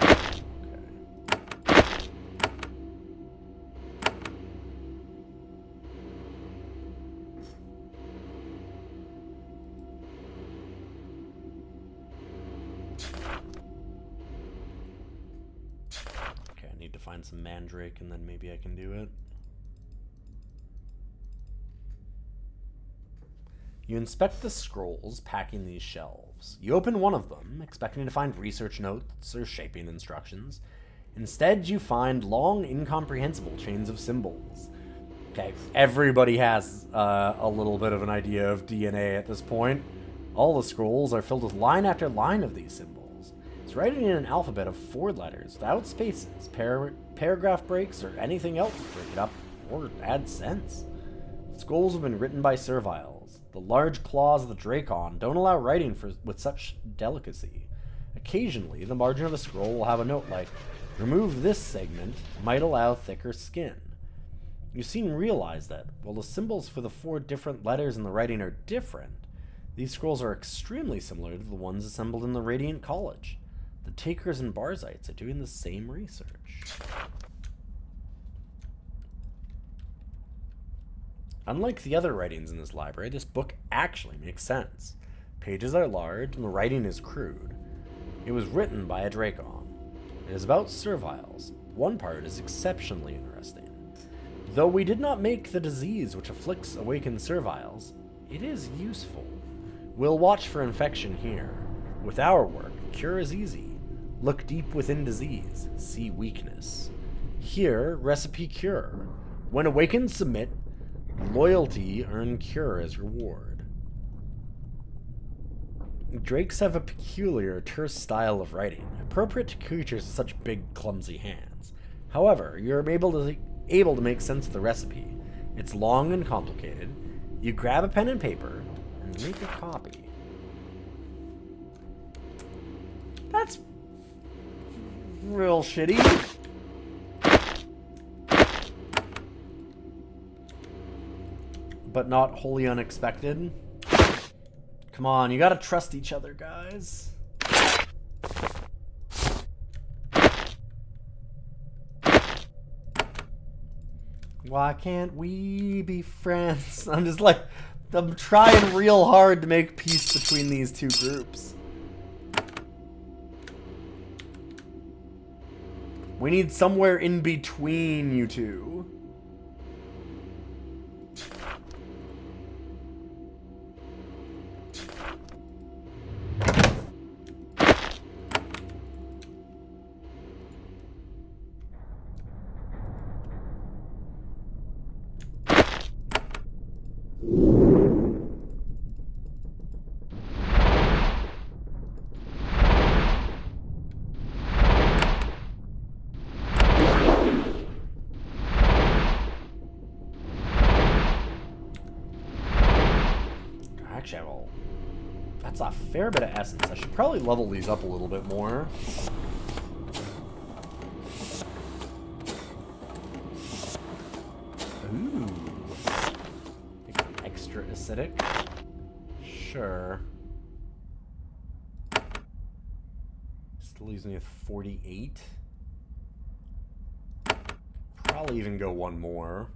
Okay, I need to find some mandrake and then maybe I can do it. You inspect the scrolls packing these shelves. You open one of them, expecting to find research notes or shaping instructions. Instead, you find long, incomprehensible chains of symbols. Okay, everybody has a little bit of an idea of DNA at this point. All the scrolls are filled with line after line of these symbols. It's writing in an alphabet of 4 letters, without spaces, paragraph breaks, or anything else to break it up or add sense. The scrolls have been written by serviles. The large claws of the Dracon don't allow writing with such delicacy. Occasionally, the margin of a scroll will have a note like, "Remove this segment, might allow thicker skin." You seem to realize that, while the symbols for the 4 different letters in the writing are different, these scrolls are extremely similar to the ones assembled in the Radiant College. The Takers and Barzites are doing the same research. Unlike the other writings in this library, this book actually makes sense. Pages are large and the writing is crude. It was written by a Dracon. It is about serviles. One part is exceptionally interesting. Though we did not make the disease which afflicts awakened serviles, it is useful. We'll watch for infection here. With our work, cure is easy. Look deep within disease, see weakness. Here, recipe cure. When awakened, submit. Loyalty, earn cure as reward. Drakes have a peculiar, terse style of writing, appropriate to creatures with such big, clumsy hands. However, you're able to make sense of the recipe. It's long and complicated. You grab a pen and paper and make a copy. That's real shitty. But not wholly unexpected. Come on, you gotta trust each other, guys. Why can't we be friends? I'm trying real hard to make peace between these two groups. We need somewhere in between you two. That's a fair bit of essence. I should probably level these up a little bit more. Ooh. Make them extra acidic. Sure. Still leaves me with 48. Probably even go one more.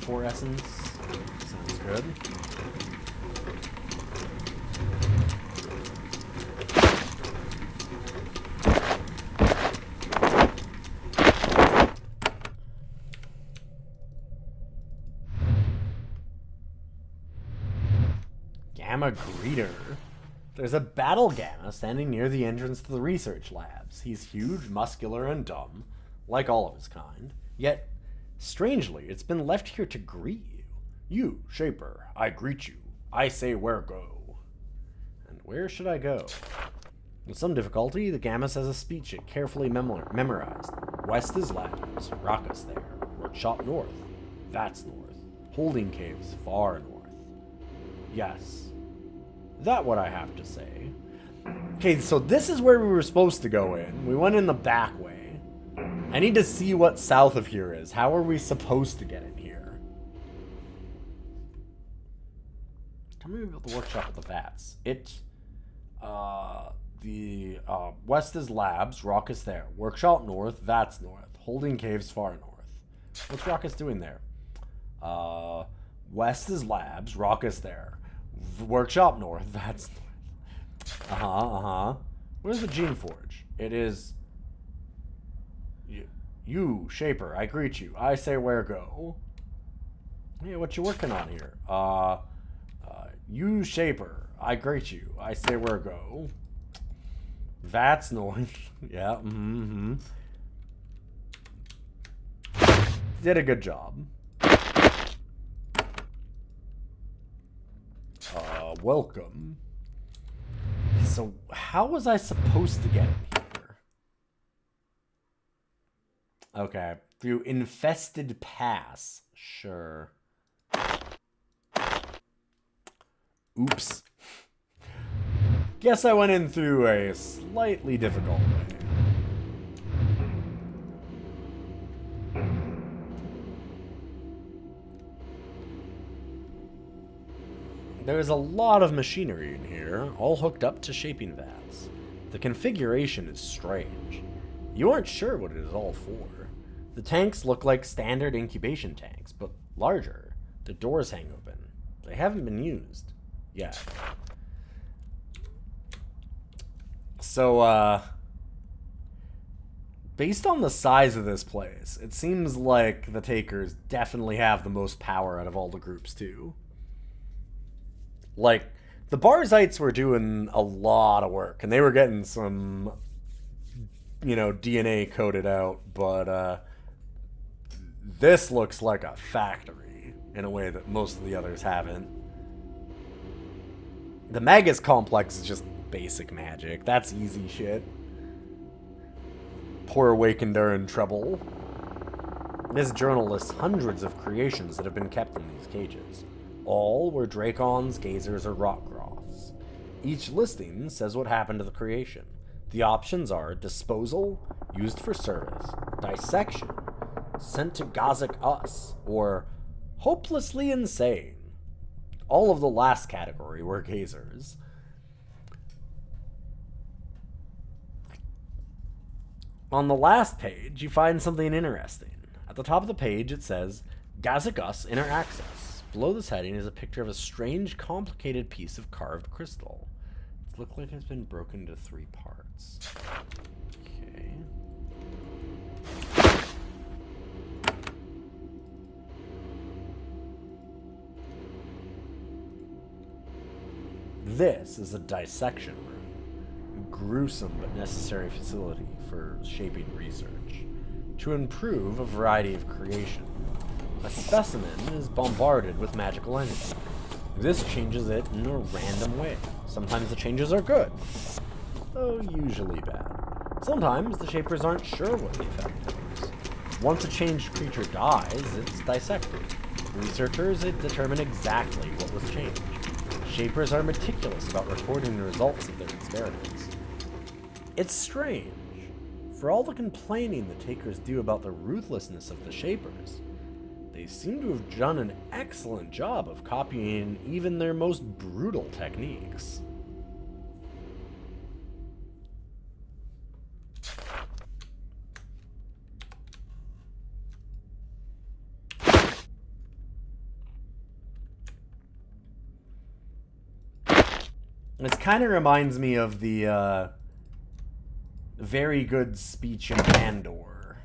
C4 essence. Sounds good. Gamma Greeter. There's a battle Gamma standing near the entrance to the research labs. He's huge, muscular, and dumb, like all of his kind. Yet, strangely, it's been left here to greet you. You, Shaper, I greet you. I say where go. And where should I go? With some difficulty, the Gamma says a speech it carefully memorized. West is labs. Raucous there. Workshop north. That's north. Holding caves far north. Yes. That what I have to say. Okay, so this is where we were supposed to go in. We went in the back way. I need to see what south of here is. How are we supposed to get in here? Tell me about the workshop with the vats. West is labs. Raucous there. Workshop north. Vats north. Holding caves far north. What's Raucous doing there? West is labs. Raucous there. Workshop north. That's north. Where's the Geneforge? It is you, Shaper. I greet you. I say where go. Hey, what you working on here? You, Shaper. I greet you. I say where go. That's north. Yeah. Did a good job. Welcome. So, how was I supposed to get in here? Okay, through Infested Pass. Sure. Oops. Guess I went in through a slightly difficult way. There's a lot of machinery in here, all hooked up to shaping vats. The configuration is strange. You aren't sure what it is all for. The tanks look like standard incubation tanks, but larger. The doors hang open. They haven't been used yet. So, based on the size of this place, it seems like the Takers definitely have the most power out of all the groups, too. Like, the Barzites were doing a lot of work, and they were getting some, DNA coded out, but, this looks like a factory in a way that most of the others haven't. The Magus Complex is just basic magic. That's easy shit. Poor Awakened are in trouble. This journal lists hundreds of creations that have been kept in these cages. All were Dracons, Gazers, or Rockgroths. Each listing says what happened to the creation. The options are disposal, used for service, dissection, sent to Gazak Us, or hopelessly insane. All of the last category were Gazers. On the last page, you find something interesting. At the top of the page, it says, Gazak Us Inner Access. Below this heading is a picture of a strange, complicated piece of carved crystal. It looks like it's been broken into 3 parts. Okay. This is a dissection room. Gruesome but necessary facility for shaping research. To improve a variety of creation, a specimen is bombarded with magical energy. This changes it in a random way. Sometimes the changes are good, though usually bad. Sometimes the shapers aren't sure what the effect is. Once a changed creature dies, it's dissected. Researchers determine exactly what was changed. Shapers are meticulous about recording the results of their experiments. It's strange. For all the complaining the Takers do about the ruthlessness of the Shapers, they seem to have done an excellent job of copying even their most brutal techniques. This kind of reminds me of the very good speech in Andor.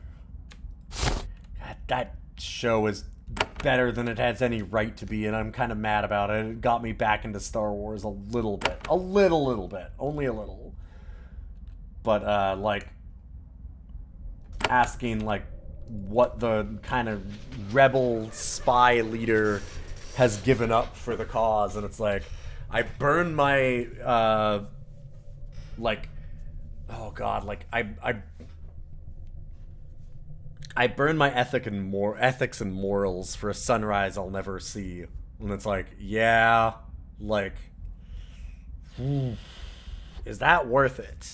God, that show is better than it has any right to be, and I'm kind of mad about it. It got me back into Star Wars a little bit. A little bit. Only a little. But, like, asking, like, what the kind of rebel spy leader has given up for the cause, and it's like, I burned my, like, oh god, like, I burned my ethics and morals for a sunrise I'll never see. And it's like, yeah, like, is that worth it?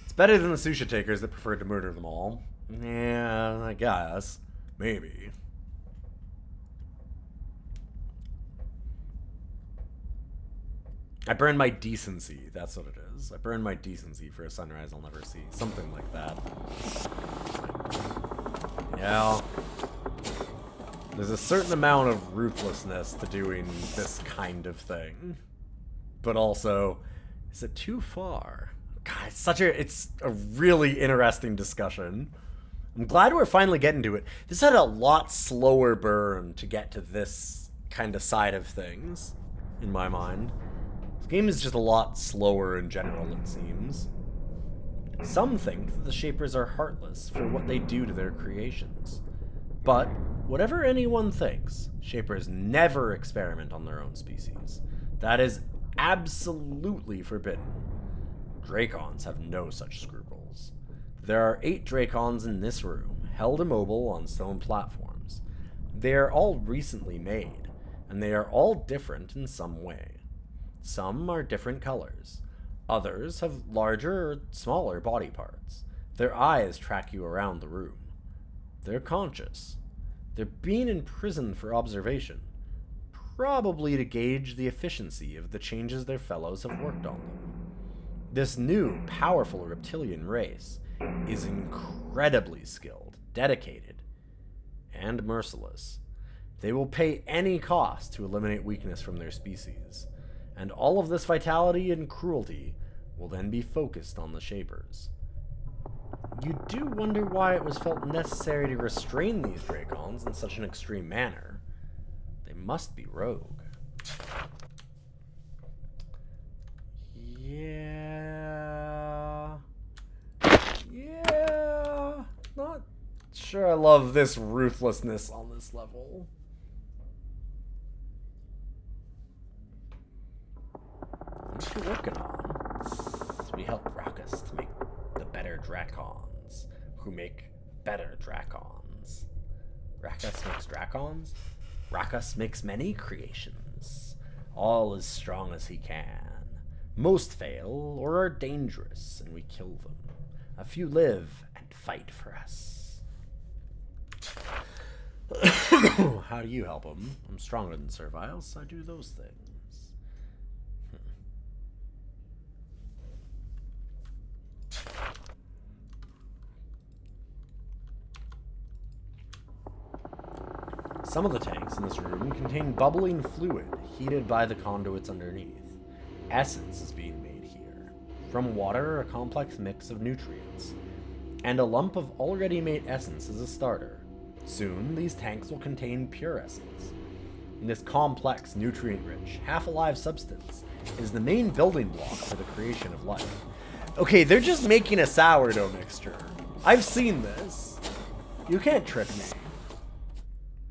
It's better than the Susha Takers that preferred to murder them all. Yeah, I guess. Maybe. I burned my decency. That's what it is. I burned my decency for a sunrise I'll never see. Something like that. Yeah. There's a certain amount of ruthlessness to doing this kind of thing. But also, is it too far? God, it's a really interesting discussion. I'm glad we're finally getting to it. This had a lot slower burn to get to this kind of side of things, in my mind. This game is just a lot slower in general, it seems. Some think that the Shapers are heartless for what they do to their creations. But, whatever anyone thinks, Shapers never experiment on their own species. That is absolutely forbidden. Dracons have no such scruples. There are 8 Dracons in this room, held immobile on stone platforms. They are all recently made, and they are all different in some way. Some are different colors. Others have larger or smaller body parts. Their eyes track you around the room. They're conscious. They're being imprisoned for observation, probably to gauge the efficiency of the changes their fellows have worked on them. This new, powerful reptilian race is incredibly skilled, dedicated, and merciless. They will pay any cost to eliminate weakness from their species, and all of this vitality and cruelty will then be focused on the Shapers. You do wonder why it was felt necessary to restrain these Dracons in such an extreme manner. They must be rogue. Yeah, not sure I love this ruthlessness on this level. What you working on? We help Rakus to make the better Dracons, who make better Dracons. Rakus makes Dracons? Rakus makes many creations, all as strong as he can. Most fail or are dangerous, and we kill them. A few live and fight for us. How do you help them? I'm stronger than Servile, so I do those things. Some of the tanks in this room contain bubbling fluid heated by the conduits underneath. Essence is being made here. From water, a complex mix of nutrients. And a lump of already made essence is a starter. Soon, these tanks will contain pure essence. And this complex, nutrient-rich, half-alive substance is the main building block for the creation of life. Okay, they're just making a sourdough mixture. I've seen this. You can't trick me.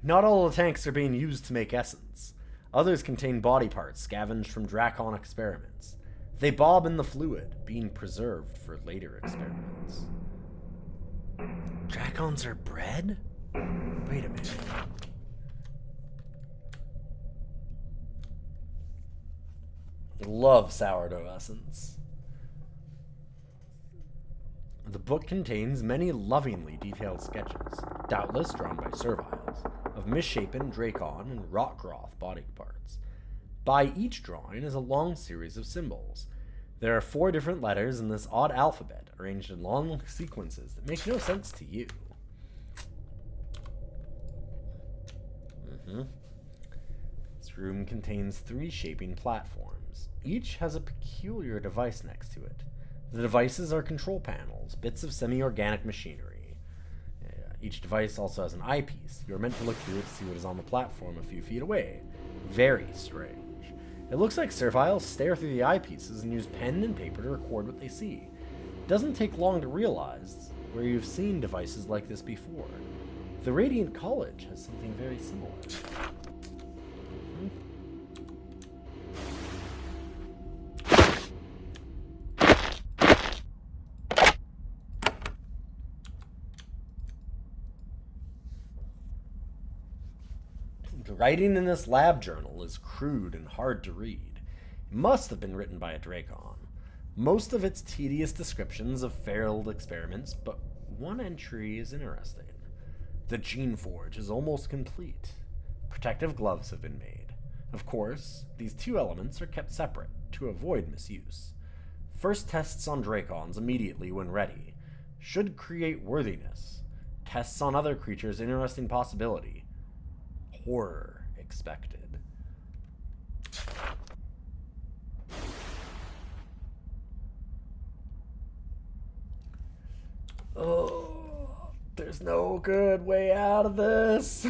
Not all the tanks are being used to make essence. Others contain body parts scavenged from Dracon experiments. They bob in the fluid, being preserved for later experiments. Dracons are bred? Wait a minute. Love sourdough essence. The book contains many lovingly detailed sketches, doubtless drawn by Serviles, of misshapen Dracon and Rockgroth body parts. By each drawing is a long series of symbols. There are 4 different letters in this odd alphabet, arranged in long sequences that make no sense to you. This room contains 3 shaping platforms. rooms. Each has a peculiar device next to it. The devices are control panels, bits of semi-organic machinery. Each device also has an eyepiece. You are meant to look through it to see what is on the platform a few feet away. Very strange. It looks like serviles stare through the eyepieces and use pen and paper to record what they see. It doesn't take long to realize where you've seen devices like this before. The Radiant College has something very similar. The writing in this lab journal is crude and hard to read. It must have been written by a Dracon. Most of it's tedious descriptions of failed experiments, but one entry is interesting. The Geneforge is almost complete. Protective gloves have been made. Of course, these two elements are kept separate to avoid misuse. First tests on Dracons immediately when ready. Should create worthiness. Tests on other creatures interesting possibility. Horror expected. Oh, there's no good way out of this.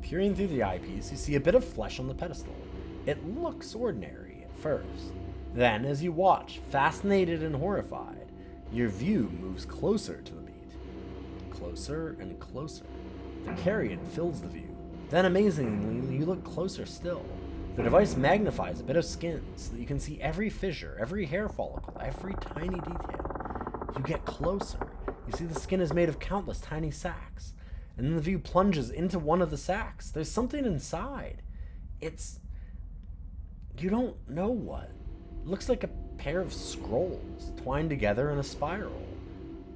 Peering through the eyepiece, you see a bit of flesh on the pedestal. It looks ordinary at first. Then, as you watch, fascinated and horrified, your view moves closer to the beat. Closer and closer. The carrion fills the view. Then, amazingly, you look closer still. The device magnifies a bit of skin so that you can see every fissure, every hair follicle, every tiny detail. You get closer. You see the skin is made of countless tiny sacs. And then the view plunges into one of the sacs. There's something inside. It's... you don't know what. It looks like a pair of scrolls twined together in a spiral.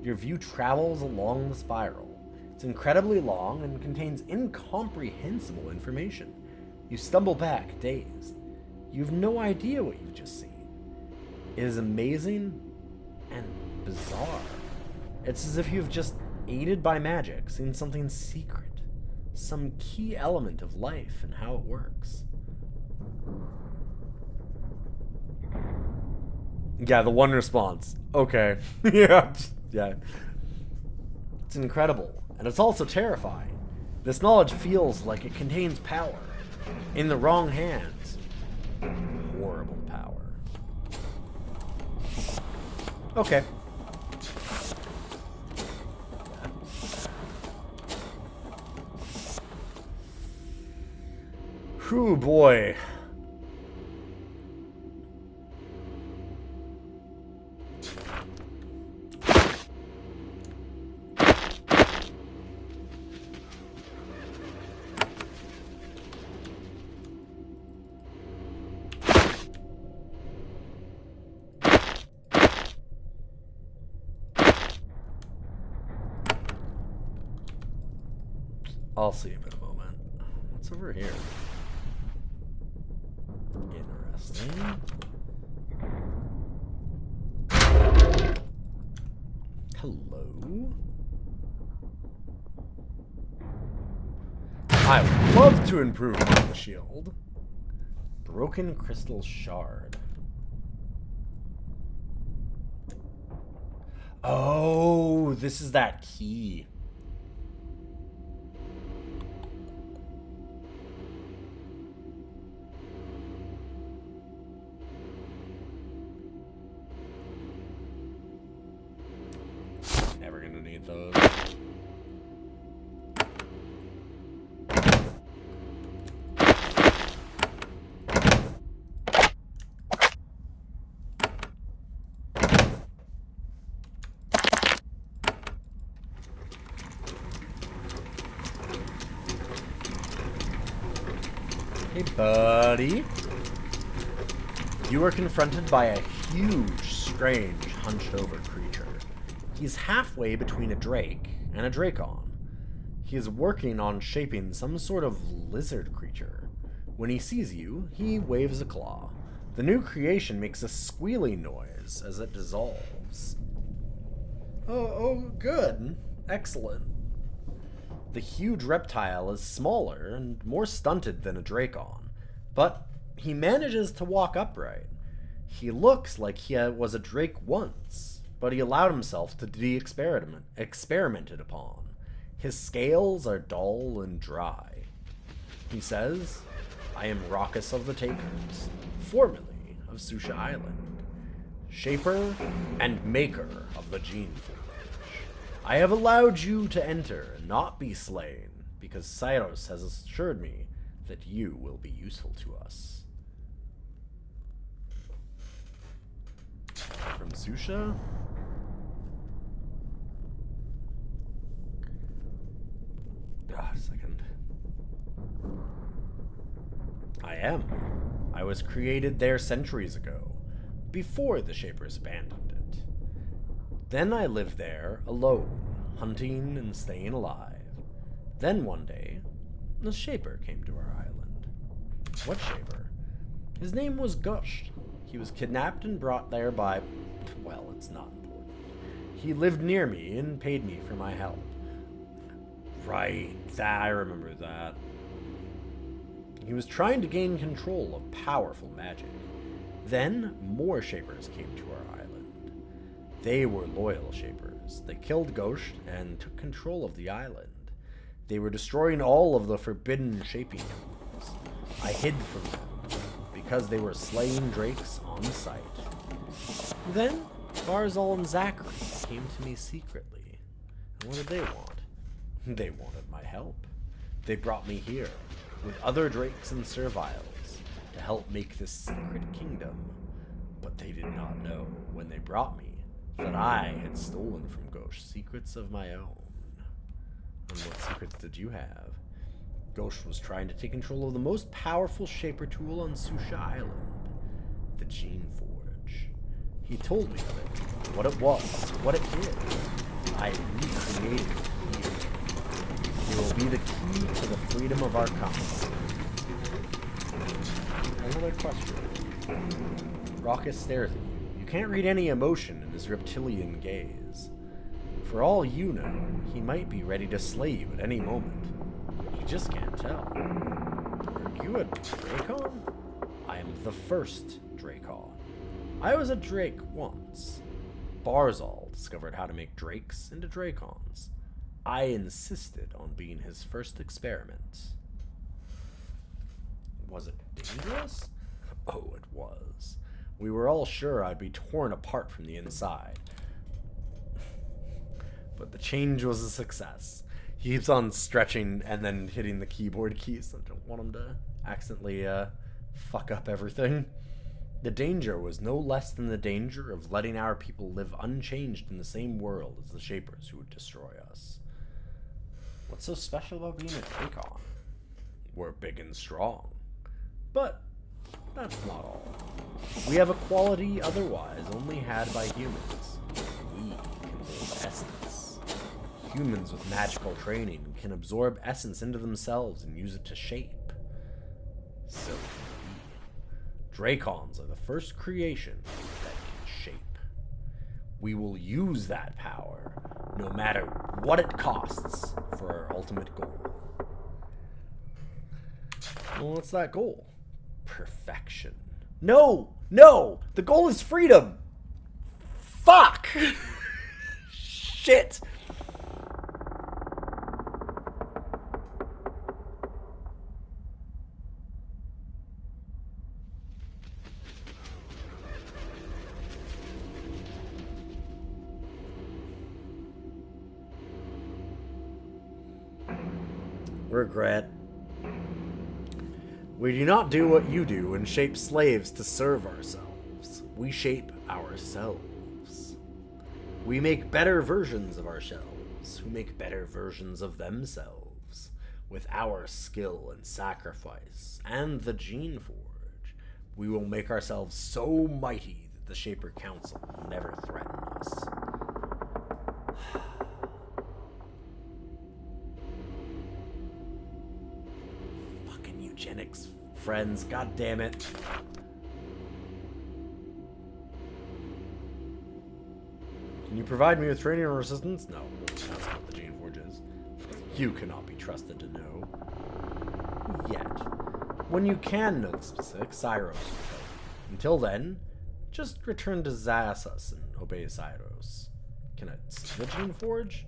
Your view travels along the spiral. It's incredibly long and contains incomprehensible information. You stumble back, dazed. You have no idea what you've just seen. It is amazing and bizarre. It's as if you've just, aided by magic, seen something secret. Some key element of life and how it works. Yeah, the one response. Okay. Yeah. It's incredible. And it's also terrifying. This knowledge feels like it contains power. In the wrong hands. Horrible power. Okay. Whew, boy. I'll see him in a moment. What's over here? Interesting. Hello? I would love to improve on the shield. Broken crystal shard. Oh, this is that key. Never gonna need those. Hey, buddy. You are confronted by a huge, strange, hunched-over creature. He's halfway between a drake and a dracon. He is working on shaping some sort of lizard creature. When he sees you, he waves a claw. The new creation makes a squealing noise as it dissolves. Oh, good. Excellent. The huge reptile is smaller and more stunted than a dracon, but He manages to walk upright. He looks like he was a drake once, but he allowed himself to be experimented upon. His scales are dull and dry. He says, I am Raucus of the Takers, formerly of Susha Island, shaper and maker of the Geneforge. I have allowed you to enter and not be slain, because Cyrus has assured me that you will be useful to us. From Susha? A second. I am. I was created there centuries ago, before the Shapers abandoned it. Then I lived there, alone, hunting and staying alive. Then one day, a Shaper came to our island. What Shaper? His name was Gush. He was kidnapped and brought there by... well, it's not important. He lived near me and paid me for my help. Right, I remember that. He was trying to gain control of powerful magic. Then, more Shapers came to our island. They were loyal Shapers. They killed Ghost and took control of the island. They were destroying all of the forbidden shaping elements. I hid from them, because they were slaying drakes on sight. Then, Barzal and Zachary came to me secretly. And what did they want? They wanted my help. They brought me here, with other drakes and serviles, to help make this secret kingdom. But they did not know, when they brought me, that I had stolen from Ghosh secrets of my own. And what secrets did you have? Ghosh was trying to take control of the most powerful Shaper tool on Susha Island, the Geneforge. He told me of it, what it was, what it did. I recreated it here. It will be the key to the freedom of our colony. Another question. Raucus stares at you. You can't read any emotion in his reptilian gaze. For all you know, he might be ready to slay you at any moment. You just can't tell. Are you a Drakon? I am the first Drakon. I was a Drake once. Barzal discovered how to make Drakes into Drakons. I insisted on being his first experiment. Was it dangerous? Oh, it was. We were all sure I'd be torn apart from the inside. But the change was a success. He keeps on stretching and then hitting the keyboard keys. I don't want him to accidentally fuck up everything. The danger was no less than the danger of letting our people live unchanged in the same world as the Shapers who would destroy us. What's so special about being a Drakon? We're big and strong. But that's not all. We have a quality otherwise only had by humans. We can hold essence. Humans with magical training can absorb essence into themselves and use it to shape. So can we. Drakons are the first creation that can shape. We will use that power, no matter what it costs, for our ultimate goal. Well, what's that goal? Perfection. No! No! The goal is freedom! Fuck! Shit! Regret. We do not do what you do and shape slaves to serve ourselves. We shape ourselves. We make better versions of ourselves, who make better versions of themselves, with our skill and sacrifice, and the Geneforge. We will make ourselves so mighty that the Shaper Council will never threaten us. Eugenics friends, god damn it. Can you provide me with training or assistance? No, that's not what the Geneforge is. You cannot be trusted to know. Yet. When you can know the specifics, Cyros will tell you. Until then, just return to Zassus and obey Cyros. Can I see the Geneforge?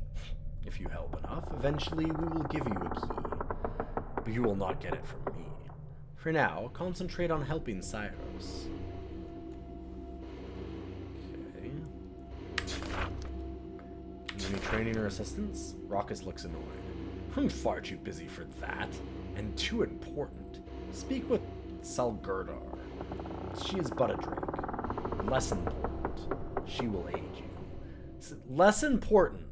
If you help enough, eventually we will give you a key. But you will not get it from me. For now, concentrate on helping Cyros. Okay. Any training or assistance? Raucus looks annoyed. I'm far too busy for that, and too important. Speak with Salgurdar. She is but a drake. Less important. She will aid you. Less important.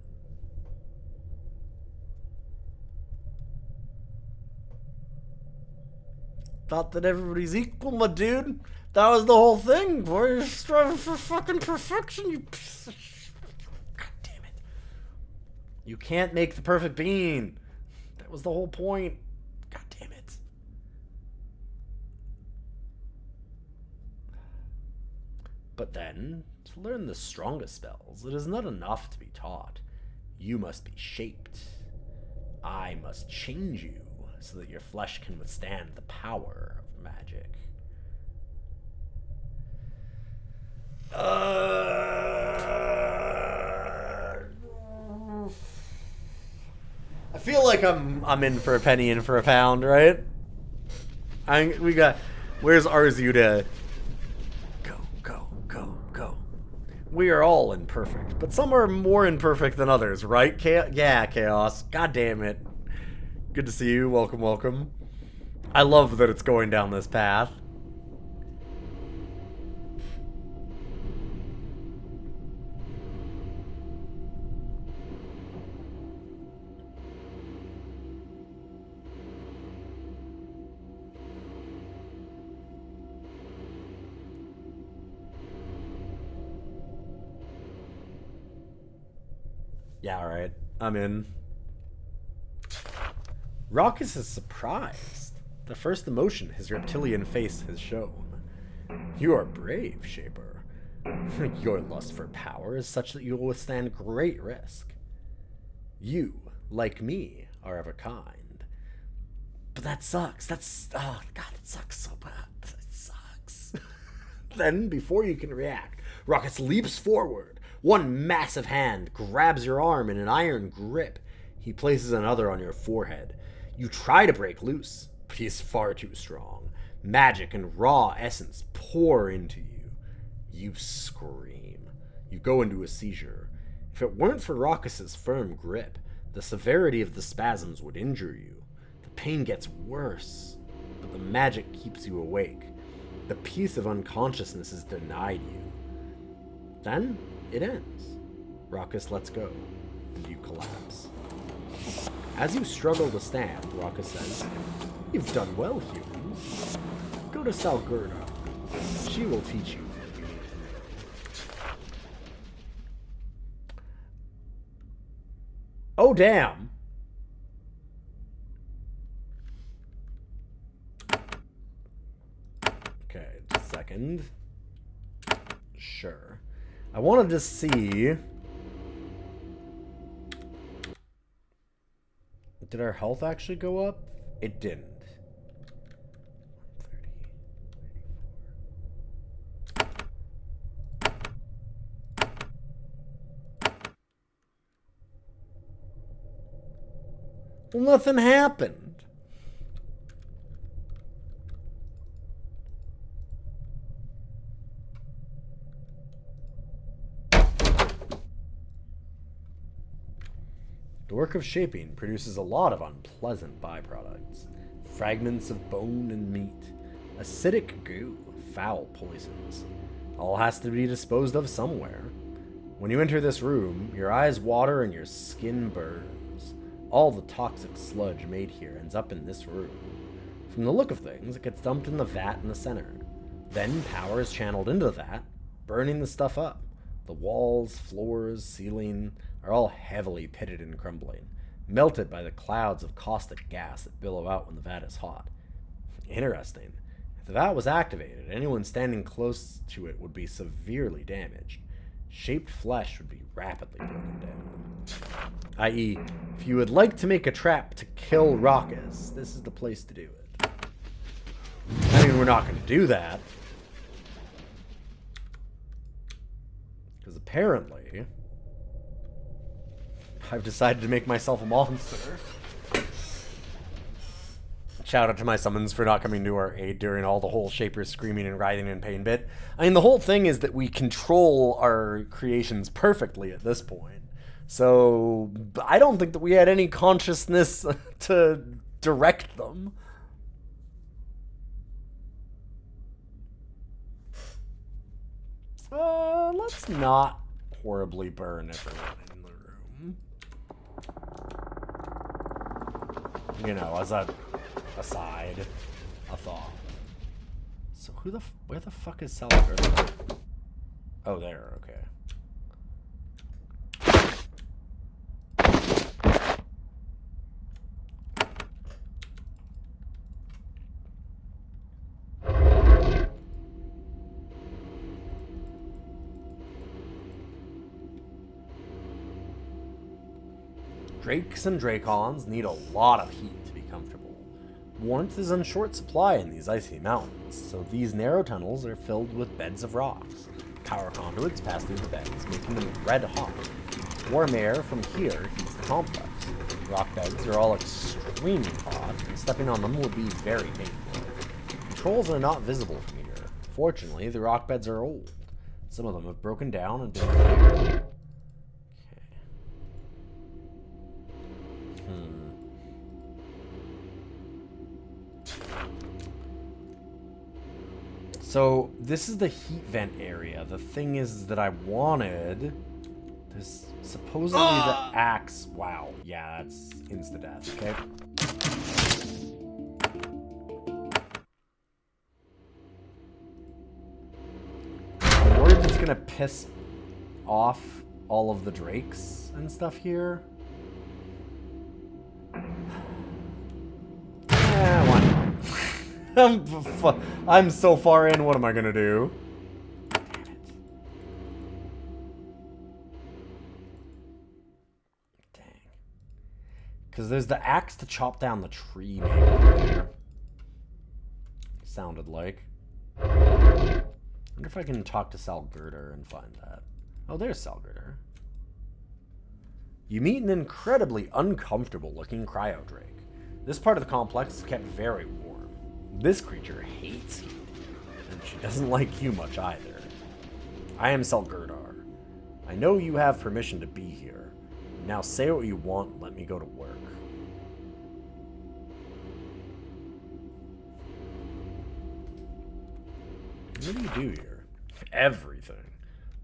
Thought that everybody's equal, my dude. That was the whole thing, boy. You're striving for fucking perfection, you piece of shit. God damn it. You can't make the perfect being. That was the whole point. God damn it. But then, to learn the strongest spells, it is not enough to be taught. You must be shaped. I must change you so that your flesh can withstand the power of magic. I feel like I'm in for a penny, in for a pound, right? We got. Where's Arzu to go? We are all imperfect, but some are more imperfect than others, right? Yeah, Chaos. God damn it. Good to see you. Welcome, welcome. I love that it's going down this path. Yeah, alright. I'm in. Raucus is surprised. The first emotion his reptilian face has shown. You are brave, Shaper. Your lust for power is such that you will withstand great risk. You, like me, are of a kind. But that sucks. Oh, God, it sucks so bad. It sucks. Then, before you can react, Raucus leaps forward. One massive hand grabs your arm in an iron grip. He places another on your forehead. You try to break loose, but he is far too strong. Magic and raw essence pour into you. You scream. You go into a seizure. If it weren't for Raucus's firm grip, the severity of the spasms would injure you. The pain gets worse, but the magic keeps you awake. The peace of unconsciousness is denied you. Then it ends. Raucus lets go, and you collapse. As you struggle to stand, Raucus says, "You've done well, human. Go to Salgurda. She will teach you what you need to know." Oh, damn. Okay, just a second. Sure. I wanted to see... Did our health actually go up? It didn't. 134. Well, nothing happened. The work of shaping produces a lot of unpleasant byproducts. Fragments of bone and meat, acidic goo, foul poisons. All has to be disposed of somewhere. When you enter this room, your eyes water and your skin burns. All the toxic sludge made here ends up in this room. From the look of things, it gets dumped in the vat in the center. Then power is channeled into the vat, burning the stuff up. The walls, floors, ceiling are all heavily pitted and crumbling, melted by the clouds of caustic gas that billow out when the vat is hot. Interesting. If the vat was activated, anyone standing close to it would be severely damaged. Shaped flesh would be rapidly broken down. I.e., if you would like to make a trap to kill Raucus, this is the place to do it. I mean, we're not going to do that. Because apparently, I've decided to make myself a monster. Shout out to my summons for not coming to our aid during all the whole Shaper screaming and writhing in pain bit. I mean, the whole thing is that we control our creations perfectly at this point. So, I don't think that we had any consciousness to direct them. Let's not horribly burn everyone in the room. You know, as a aside, a thought. So where the fuck is Salvador? Oh, there, okay. Drakes and Dracons need a lot of heat to be comfortable. Warmth is in short supply in these icy mountains, so these narrow tunnels are filled with beds of rocks. Power conduits pass through the beds, making them red hot. Warm air from here heats the complex. Rock beds are all extremely hot, and stepping on them would be very painful. Controls are not visible from here. Fortunately, the rock beds are old. Some of them have broken down and been repaired. So, this is the heat vent area. The thing is that I wanted... This, supposedly the axe... Wow, yeah, that's insta-death, okay? I'm worried it's gonna piss off all of the drakes and stuff here. Yeah, why not? I'm so far in, what am I gonna do? Damn it. Dang. Because there's the axe to chop down the tree, maybe, there. Sounded like. I wonder if I can talk to Salgirder and find that. Oh, there's Salgirder. You meet an incredibly uncomfortable-looking cryo drake. This part of the complex is kept very warm. This creature hates heat, and she doesn't like you much either. I am Salgerdar. I know you have permission to be here. Now say what you want and let me go to work. What do you do here? Everything.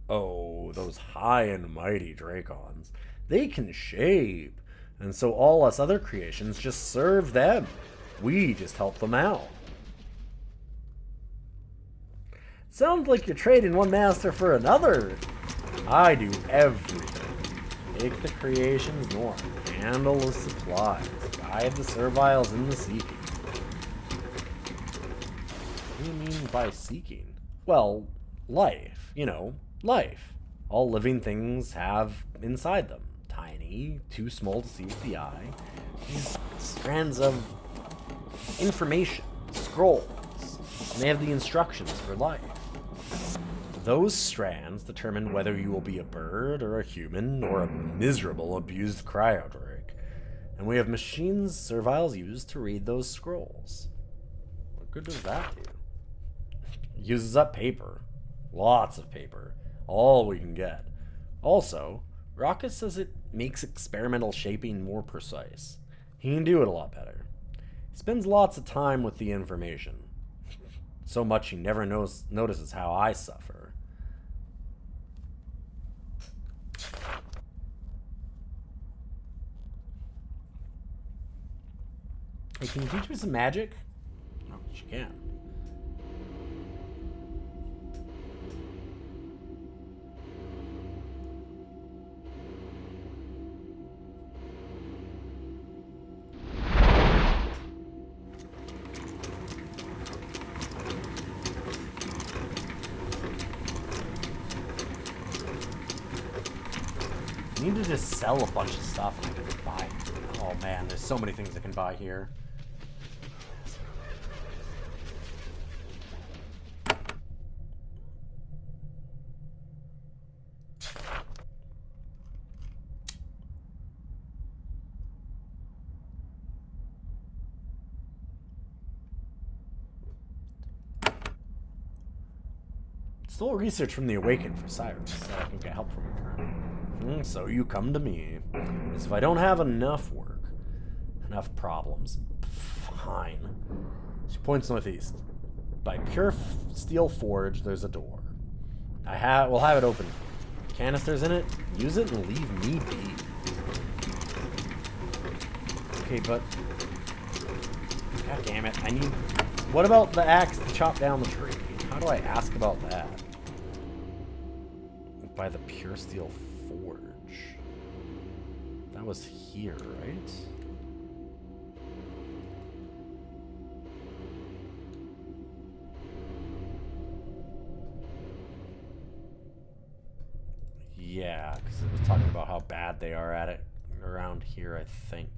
Oh, those high and mighty Dracons. They can shape, and so all us other creations just serve them. We just help them out. Sounds like you're trading one master for another. I do everything. Take the creations north, handle the supplies, guide the serviles in the seeking. What do you mean by seeking? Well, life. You know, life. All living things have inside them. Tiny, too small to see with the eye. These strands of information, scrolls, and they have the instructions for life. Those strands determine whether you will be a bird or a human or a miserable abused cryodrake. And we have machines serviles use to read those scrolls. What good does that do? It uses up paper. Lots of paper. All we can get. Also, Rocket says it makes experimental shaping more precise. He can do it a lot better. He spends lots of time with the information. So much he never notices how I suffer. Hey, can you teach me some magic? Oh, she can. I need to just sell a bunch of stuff and I can buy. Oh man, there's so many things I can buy here. Stole research from the Awakened for Cyrus, so I can get help from her. So you come to me. As if I don't have enough work. Enough problems. Fine. She points northeast. By Pure Steel Forge, there's a door. We'll have it open. Canisters in it. Use it and leave me be. Okay, but... God damn it. I need... What about the axe to chop down the tree? How do I ask about that? By the Pure Steel Forge. That was here, right? Yeah, because it was talking about how bad they are at it around here, I think.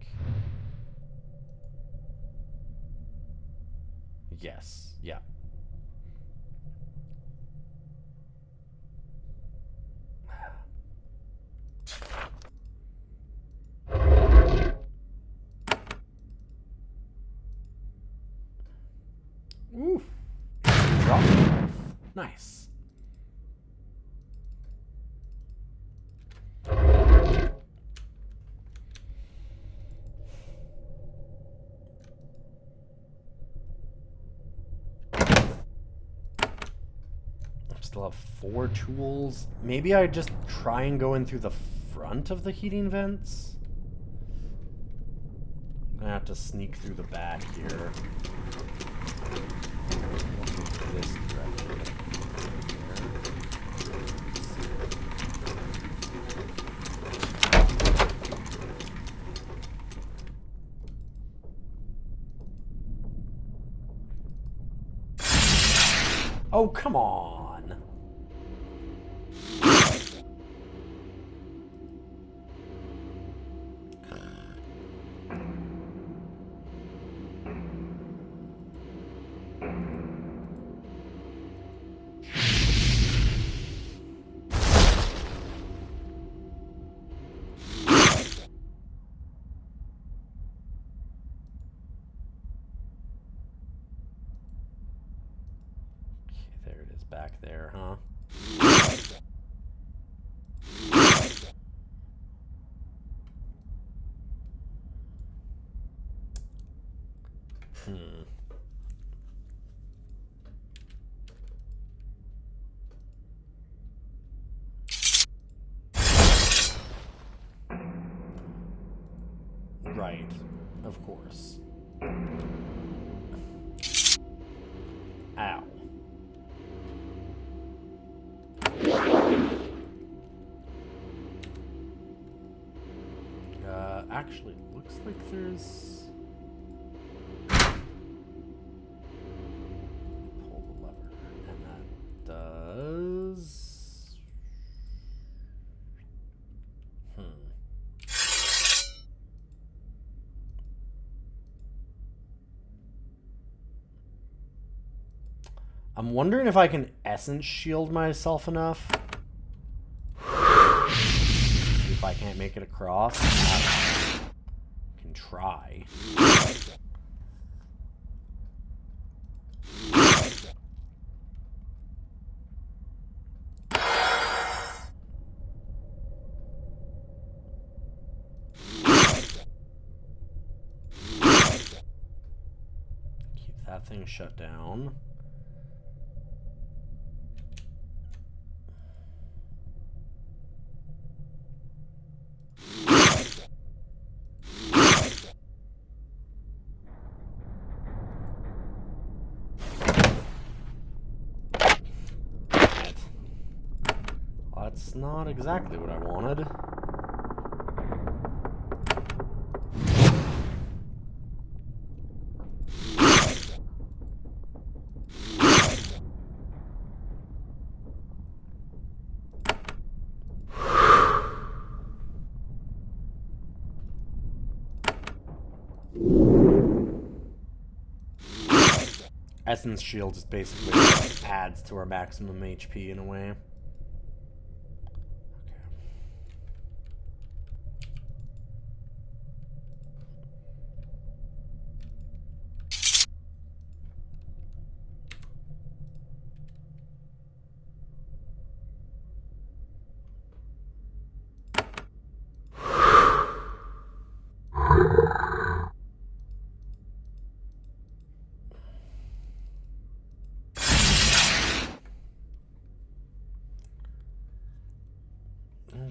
Yes, yeah. Ooh. Drop. Nice. Still have 4 tools. Maybe I just try and go in through the front of the heating vents. I'm gonna have to sneak through the back here. This direction. Oh, come on. There it is back there, huh? Right, of course. Ow. Actually, looks like there's... Pull the lever, and that does... I'm wondering if I can essence shield myself enough. See if I can't make it across. I can try. Keep that thing shut down. That's not exactly what I wanted. Essence shield just basically adds to our maximum HP in a way.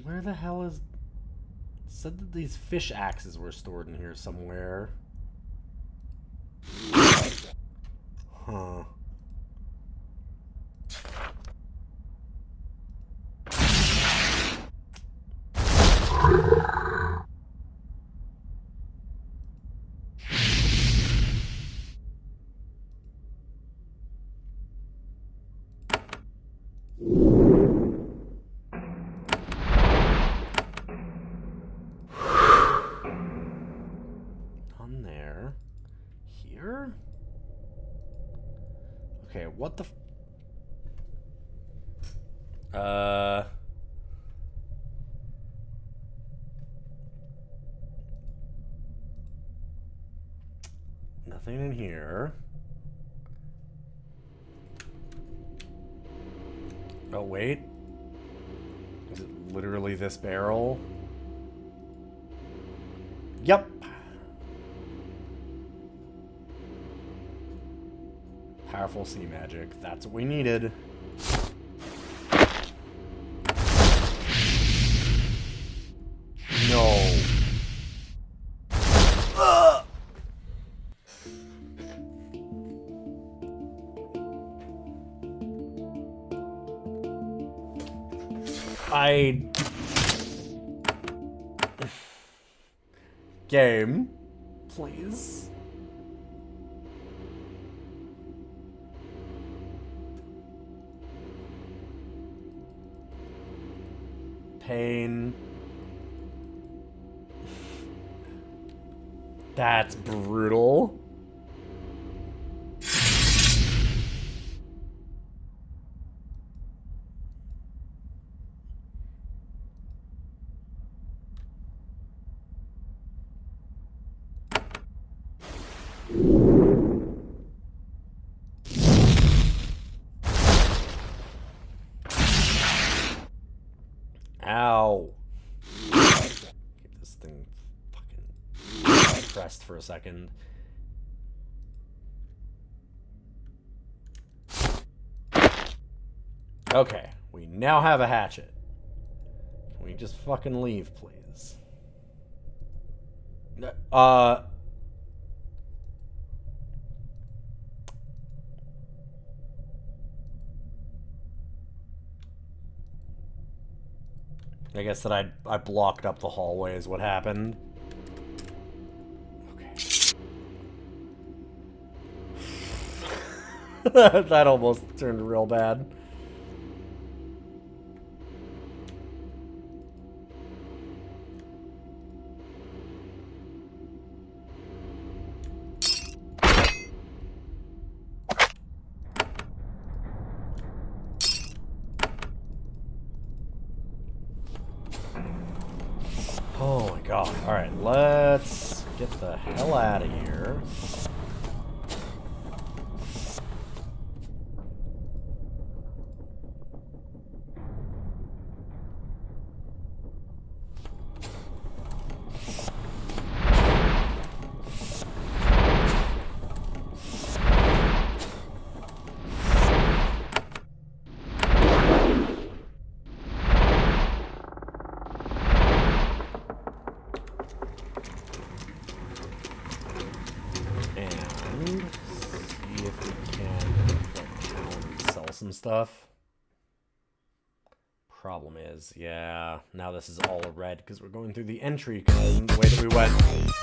Where the hell is... It said that these fish axes were stored in here somewhere. Huh. On there. Here? Okay, what the... Nothing in here. Oh, wait. Is it literally this barrel? Yep. Powerful sea magic. That's what we needed. No. Ugh. Game, please. Pain. That's brutal. Ow. Keep this thing fucking pressed for a second. Okay, we now have a hatchet. Can we just fucking leave, please? I guess that I blocked up the hallway is what happened. Okay. That almost turned real bad. Oh my god. Alright, let's get the hell out of here. Stuff. Problem is, yeah, now this is all a red because we're going through the entry the way that we went.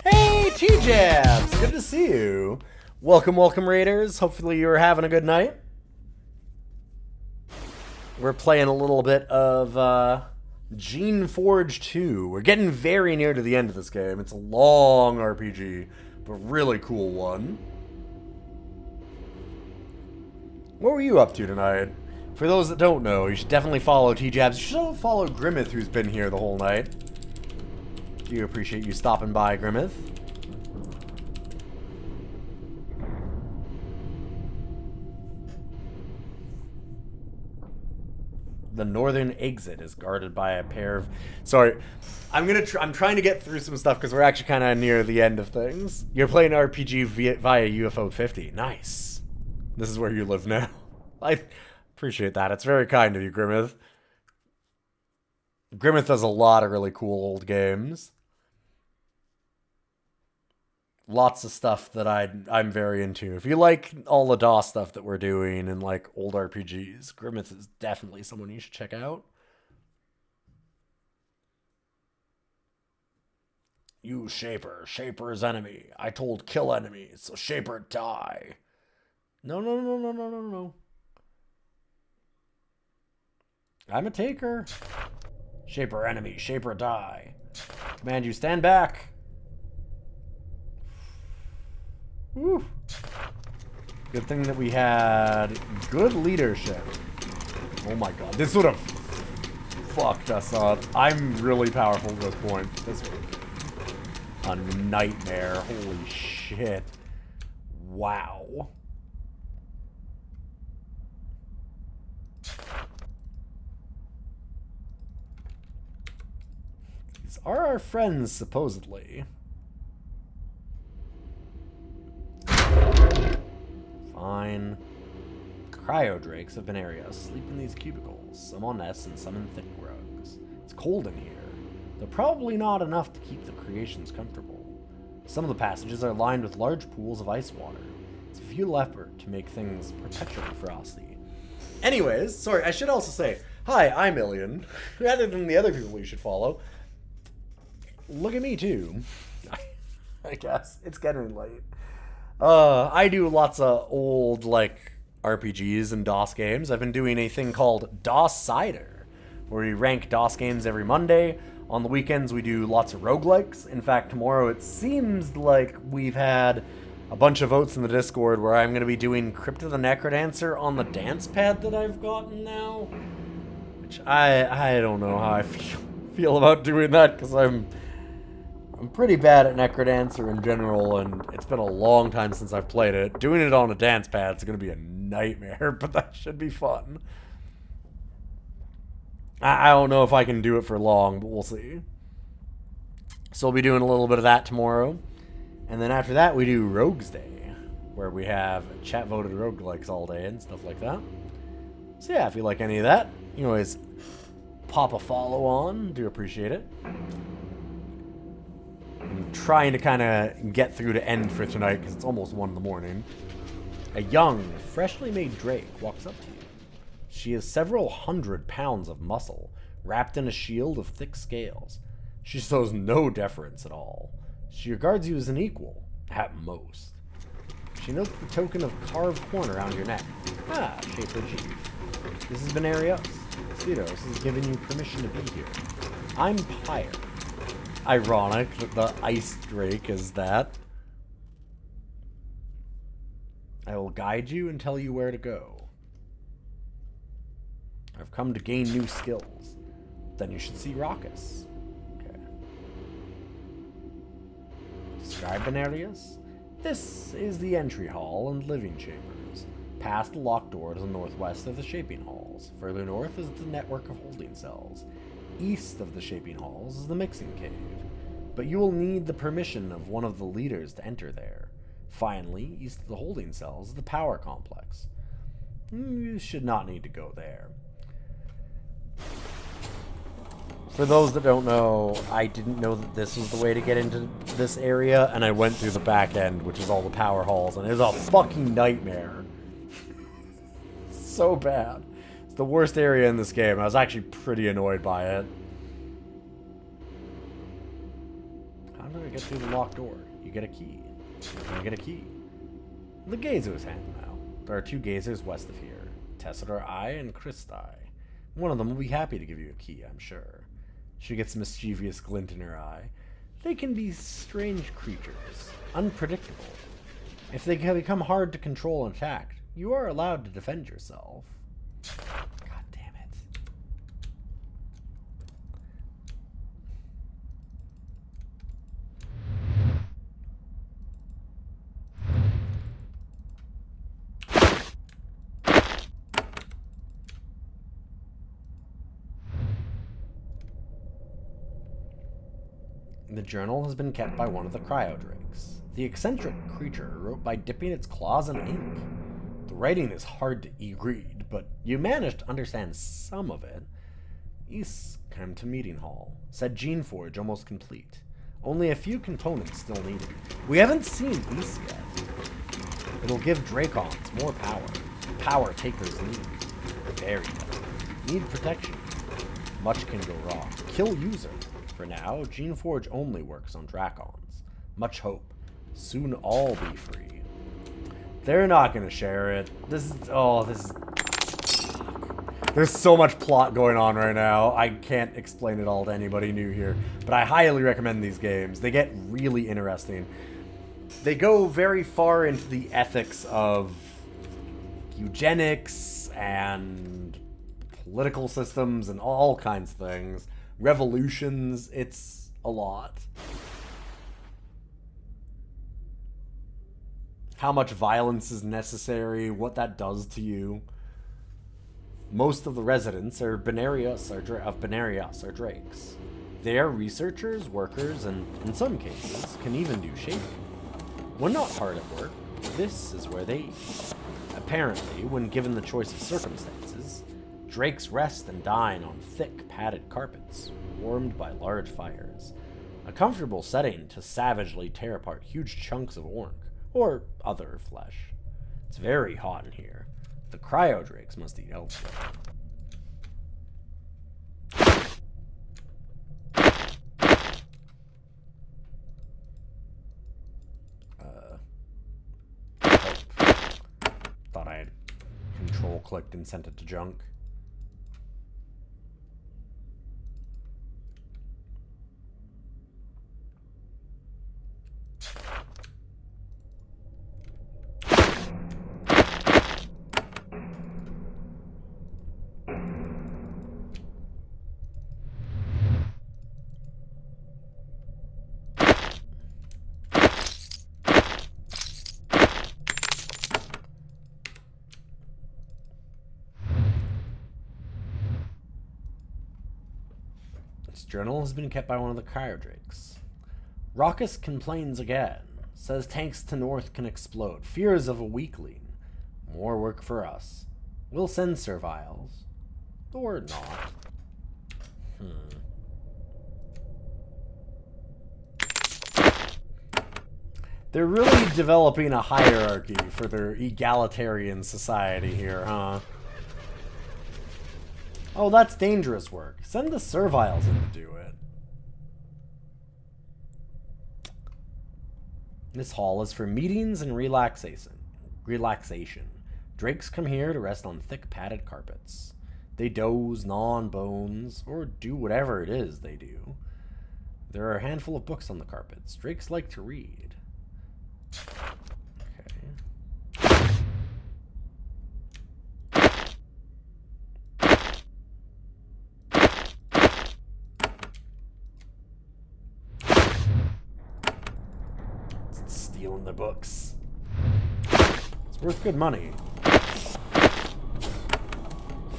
Hey, T-Jabs! Good to see you. Welcome, welcome, Raiders. Hopefully you're having a good night. We're playing a little bit of Geneforge 2. We're getting very near to the end of this game. It's a long RPG, but really cool one. What were you up to tonight? For those that don't know, you should definitely follow T-Jabs. You should also follow Grimmith, who's been here the whole night. Do appreciate you stopping by, Grimmith. The northern exit is guarded by a pair of... Sorry, I'm trying to get through some stuff because we're actually kind of near the end of things. You're playing RPG via UFO 50. Nice. This is where you live now. I appreciate that. It's very kind of you, Grimmith. Grimmeth has a lot of really cool old games. Lots of stuff that I'm very into. If you like all the DOS stuff that we're doing and like old RPGs, Grimmeth is definitely someone you should check out. You Shaper. Shaper's enemy. I told kill enemies, so Shaper die. No, no, no, no, no, no, no. I'm a taker. Shaper enemy. Shaper die. Command you stand back. Woo. Good thing that we had good leadership. Oh my god. This would have fucked us up. I'm really powerful at this point. This would a nightmare. Holy shit. Wow. These are our friends, supposedly. Fine. Cryodrakes of Benaria sleep in these cubicles, some on nests and some in thick rugs. It's cold in here, though probably not enough to keep the creations comfortable. Some of the passages are lined with large pools of ice water. It's a futile effort to make things perpetually frosty. Anyways, sorry, I should also say, hi, I'm Ilian. Rather than the other people you should follow. Look at me, too. I guess. It's getting late. I do lots of old, like, RPGs and DOS games. I've been doing a thing called DOS Cider, where we rank DOS games every Monday. On the weekends, we do lots of roguelikes. In fact, tomorrow it seems like we've had a bunch of votes in the Discord where I'm going to be doing Crypt of the Necrodancer on the dance pad that I've gotten now. Which I don't know how I feel about doing that, because I'm pretty bad at Necrodancer in general, and it's been a long time since I've played it. Doing it on a dance pad is going to be a nightmare, but that should be fun. I don't know if I can do it for long, but we'll see. So we'll be doing a little bit of that tomorrow. And then after that, we do Rogues Day, where we have chat-voted roguelikes all day and stuff like that. So yeah, if you like any of that, you can always pop a follow on. Do appreciate it. I'm trying to kind of get through to end for tonight because it's almost 1 in the morning. A young, freshly made drake walks up to you. She has several 100 pounds of muscle, wrapped in a shield of thick scales. She shows no deference at all. She regards you as an equal, at most. She notes the token of carved horn around your neck. Ah, Shaper Chief. This is Benarios. Cedos has given you permission to be here. I'm Pyre. Ironic that the ice drake is that. I will guide you and tell you where to go. I've come to gain new skills. Then you should see Raucous. Okay. Describe Benarius? This is the entry hall and living chambers. Past the locked door to the northwest of the shaping halls. Further north is the network of holding cells. East of the shaping halls is the mixing cave. But you will need the permission of one of the leaders to enter there. Finally, east of the holding cells is the power complex. You should not need to go there. For those that don't know, I didn't know that this was the way to get into this area, and I went through the back end, which is all the power halls, and it was a fucking nightmare. So bad. It's the worst area in this game. I was actually pretty annoyed by it. How do I get through the locked door? You get a key. You get a key. The Gazer is handed now. There are 2 Gazers west of here. Tessador Eye and Christi. One of them will be happy to give you a key, I'm sure. She gets a mischievous glint in her eye. They can be strange creatures, unpredictable. If they can become hard to control and attack, you are allowed to defend yourself. God damn it. The journal has been kept by one of the cryodrakes. The eccentric creature wrote by dipping its claws in ink. The writing is hard to read, but you managed to understand some of it. Ys, come to meeting hall. Said Geneforge almost complete. Only a few components still needed. We haven't seen Ys yet. It'll give Dracons more power. Power takers need. Very delicate. Need protection. Much can go wrong. Kill user. For now, Geneforge only works on Dracons. Much hope. Soon all be free. They're not gonna share it. This is... There's so much plot going on right now. I can't explain it all to anybody new here. But I highly recommend these games. They get really interesting. They go very far into the ethics of eugenics and political systems and all kinds of things. Revolutions. It's a lot. How much violence is necessary, what that does to you. Most of the residents of Benarius are Drakes. They are researchers, workers, and, in some cases, can even do shaping. When not hard at work, this is where they eat. Apparently, when given the choice of circumstances, Drakes rest and dine on thick, padded carpets, warmed by large fires. A comfortable setting to savagely tear apart huge chunks of orc, or other flesh. It's very hot in here. The cryo-drakes must eat elsewhere. Thought I had control-clicked and sent it to junk. Journal has been kept by one of the cryodrakes. Raucous complains again. Says tanks to north can explode. Fears of a weakling. More work for us. We'll send serviles. Or not. They're really developing a hierarchy for their egalitarian society here, huh? Oh, that's dangerous work. Send the serviles in to do it. This hall is for meetings and relaxation. Drakes come here to rest on thick padded carpets. They doze, gnaw on bones, or do whatever it is they do. There are a handful of books on the carpets. Drakes like to read. Stealing the books. It's worth good money.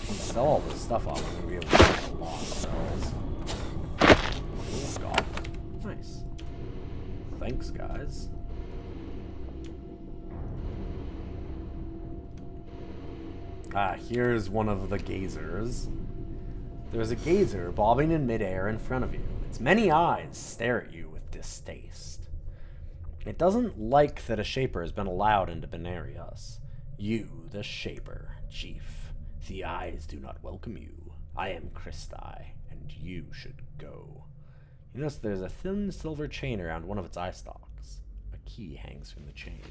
Sell all this stuff off, I'm gonna be able to get a lot of spells. Oh god. Nice. Thanks, guys. Here's one of the gazers. There's a gazer bobbing in midair in front of you. Its many eyes stare at you with distaste. It doesn't like that a shaper has been allowed into Benarius. You, the shaper, chief. The eyes do not welcome you. I am Christi, and you should go. You notice there's a thin silver chain around one of its eye stalks. A key hangs from the chain.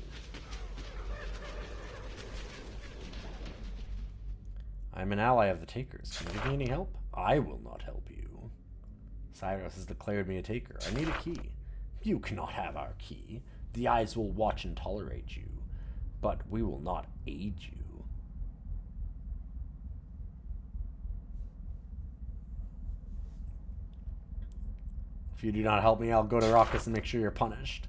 I am an ally of the Takers. Can you give me any help? I will not help you. Cyrus has declared me a Taker. I need a key. You cannot have our key. The eyes will watch and tolerate you, but we will not aid you. If you do not help me, I'll go to Raucous and make sure you're punished.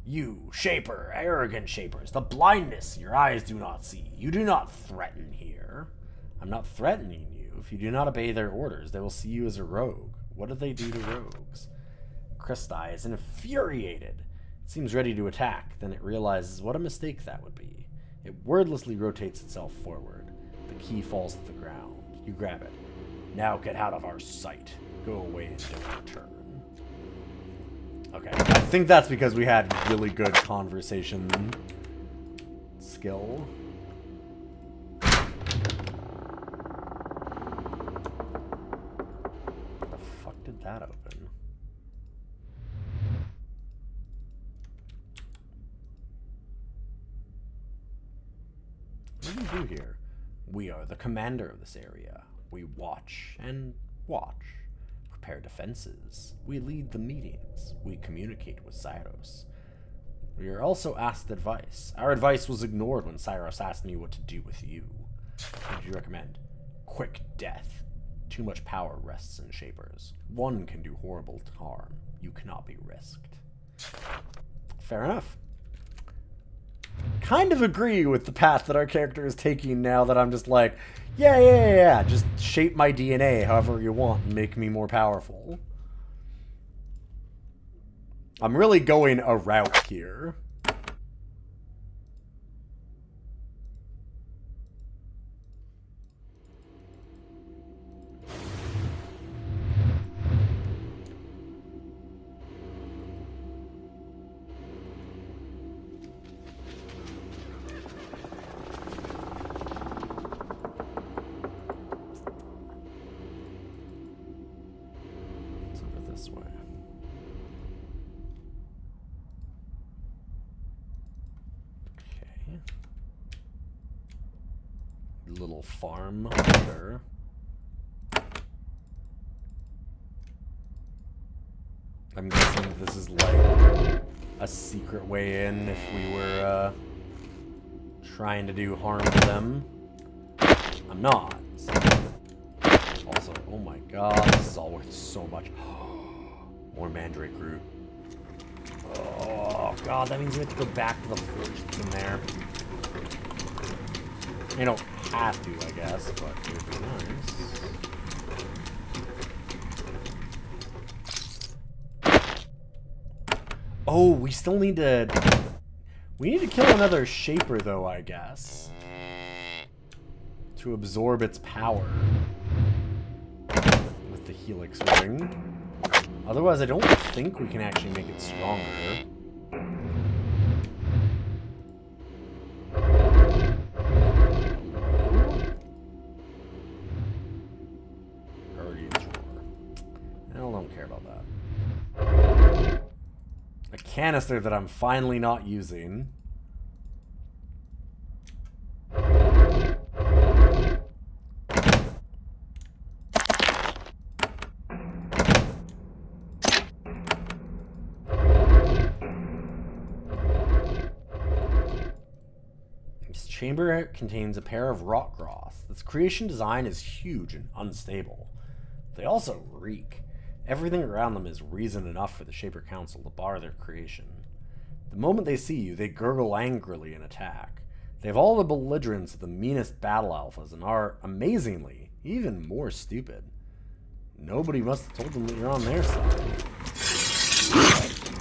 You, Shaper, arrogant Shapers, the blindness your eyes do not see. You do not threaten here. I'm not threatening you. If you do not obey their orders, they will see you as a rogue. What do they do to rogues? Christi is infuriated. It seems ready to attack. Then it realizes what a mistake that would be. It wordlessly rotates itself forward. The key falls to the ground. You grab it. Now get out of our sight. Go away and don't return. Okay, I think that's because we had really good conversation skill. What the fuck did that open? What do we do here? We are the commander of this area. We watch and watch. Prepare defenses. We lead the meetings. We communicate with Cyros. We are also asked advice. Our advice was ignored when Cyros asked me what to do with you. What did you recommend? Quick death. Too much power rests in Shapers. One can do horrible harm. You cannot be risked. Fair enough. Kind of agree with the path that our character is taking now that I'm just like, yeah. Just shape my DNA however you want and make me more powerful. I'm really going a route here. This way. Okay. Little farm there. I'm guessing this is like a secret way in if we were trying to do harm to them. I'm not. So. Also, oh my god, this is all worth so much. More mandrake root. Oh god, that means we have to go back to the forge that's in there. You don't have to, I guess, but it would be nice. Oh, we still need to... We need to kill another Shaper, though, I guess. To absorb its power. With the Helix Ring. Otherwise, I don't think we can actually make it stronger. Guardian's Roar. I don't care about that. A canister that I'm finally not using. Chamber contains a pair of rock groths. Its creation design is huge and unstable. They also reek. Everything around them is reason enough for the Shaper Council to bar their creation. The moment they see you, they gurgle angrily and attack. They have all the belligerence of the meanest battle alphas and are, amazingly, even more stupid. Nobody must have told them that you're on their side.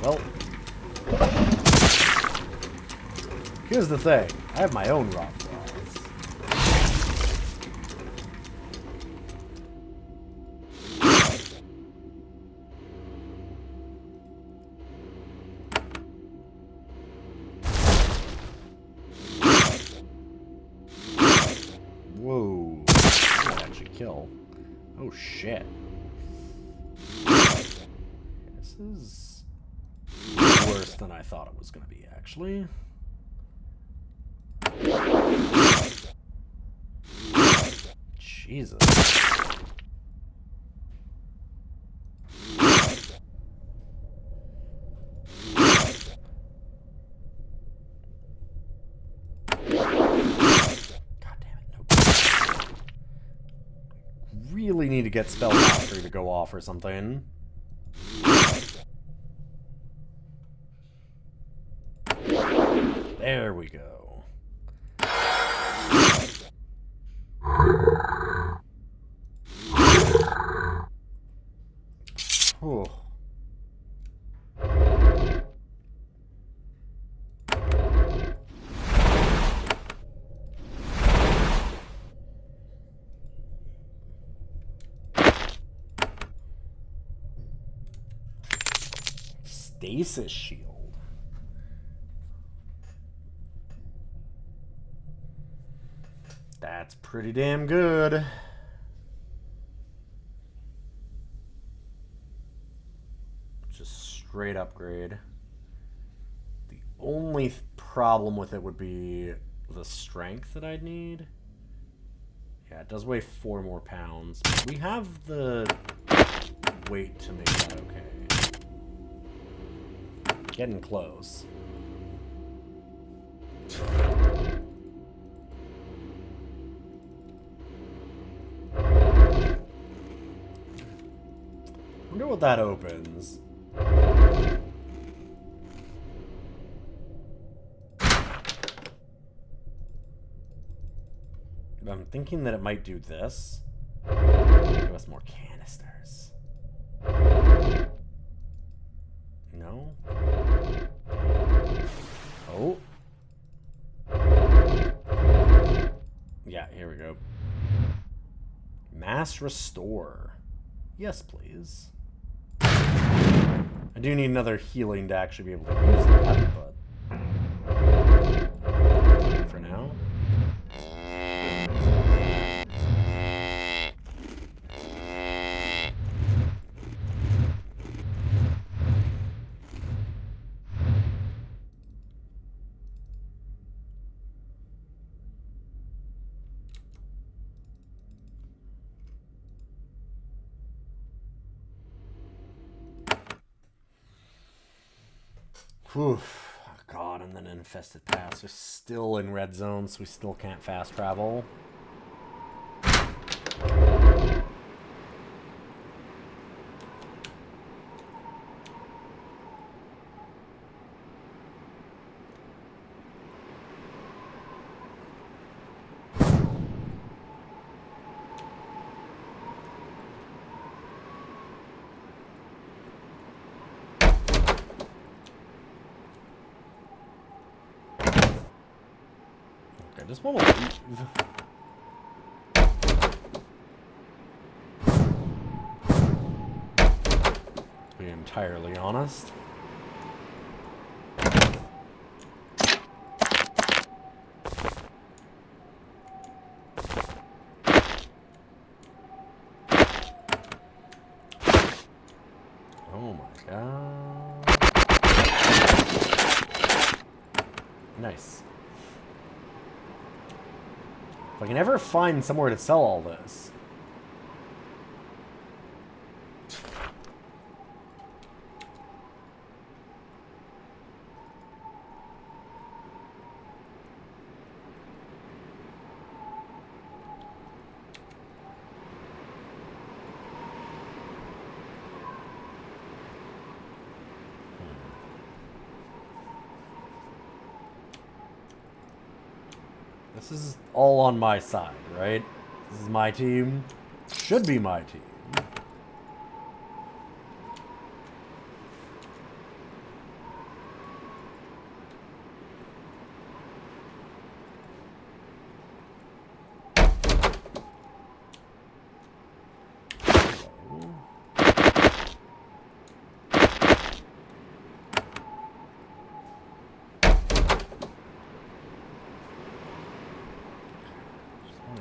Well... Here's the thing, I have my own rock groths. Whoa, that might actually kill. Oh shit. This is worse than I thought it was going to be, actually. Jesus. God damn it, no. Really need to get spell mastery to go off or something. There we go. Oh. stasis shield. That's pretty damn good. Just straight upgrade. The only problem with it would be the strength that I'd need. Yeah, it does weigh 4 more pounds. We have the weight to make that okay. Getting close. Wonder what that opens. I'm thinking that it might do this. Give us more canisters. No? Oh. Yeah, here we go. Mass restore. Yes, please. I do need another healing to actually be able to use that, but for now. Whew. Oh, God, and then infested paths are still in red zone, so we still can't fast travel. I just want to leave. To be entirely honest. Oh my god. Nice. If I can ever find somewhere to sell all this. This is all on my side, right? This is my team. Should be my team.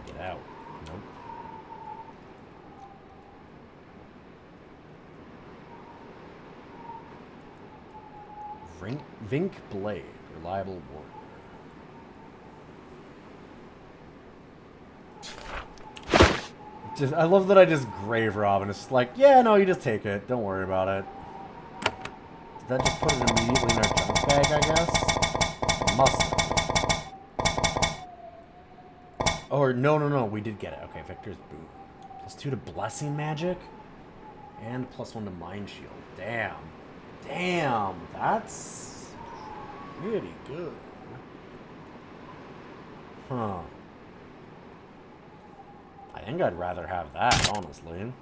Get out. Nope. Vink Blade, reliable warrior. I love that I just grave rob and it's just like, yeah, no, you just take it. Don't worry about it. Did that just put it immediately in our junk bag, I guess? It must have. Or, no, we did get it. Okay, Victor's boot. +2 to blessing magic. And +1 to mind shield. Damn. Damn, that's pretty good. Huh. I think I'd rather have that, honestly.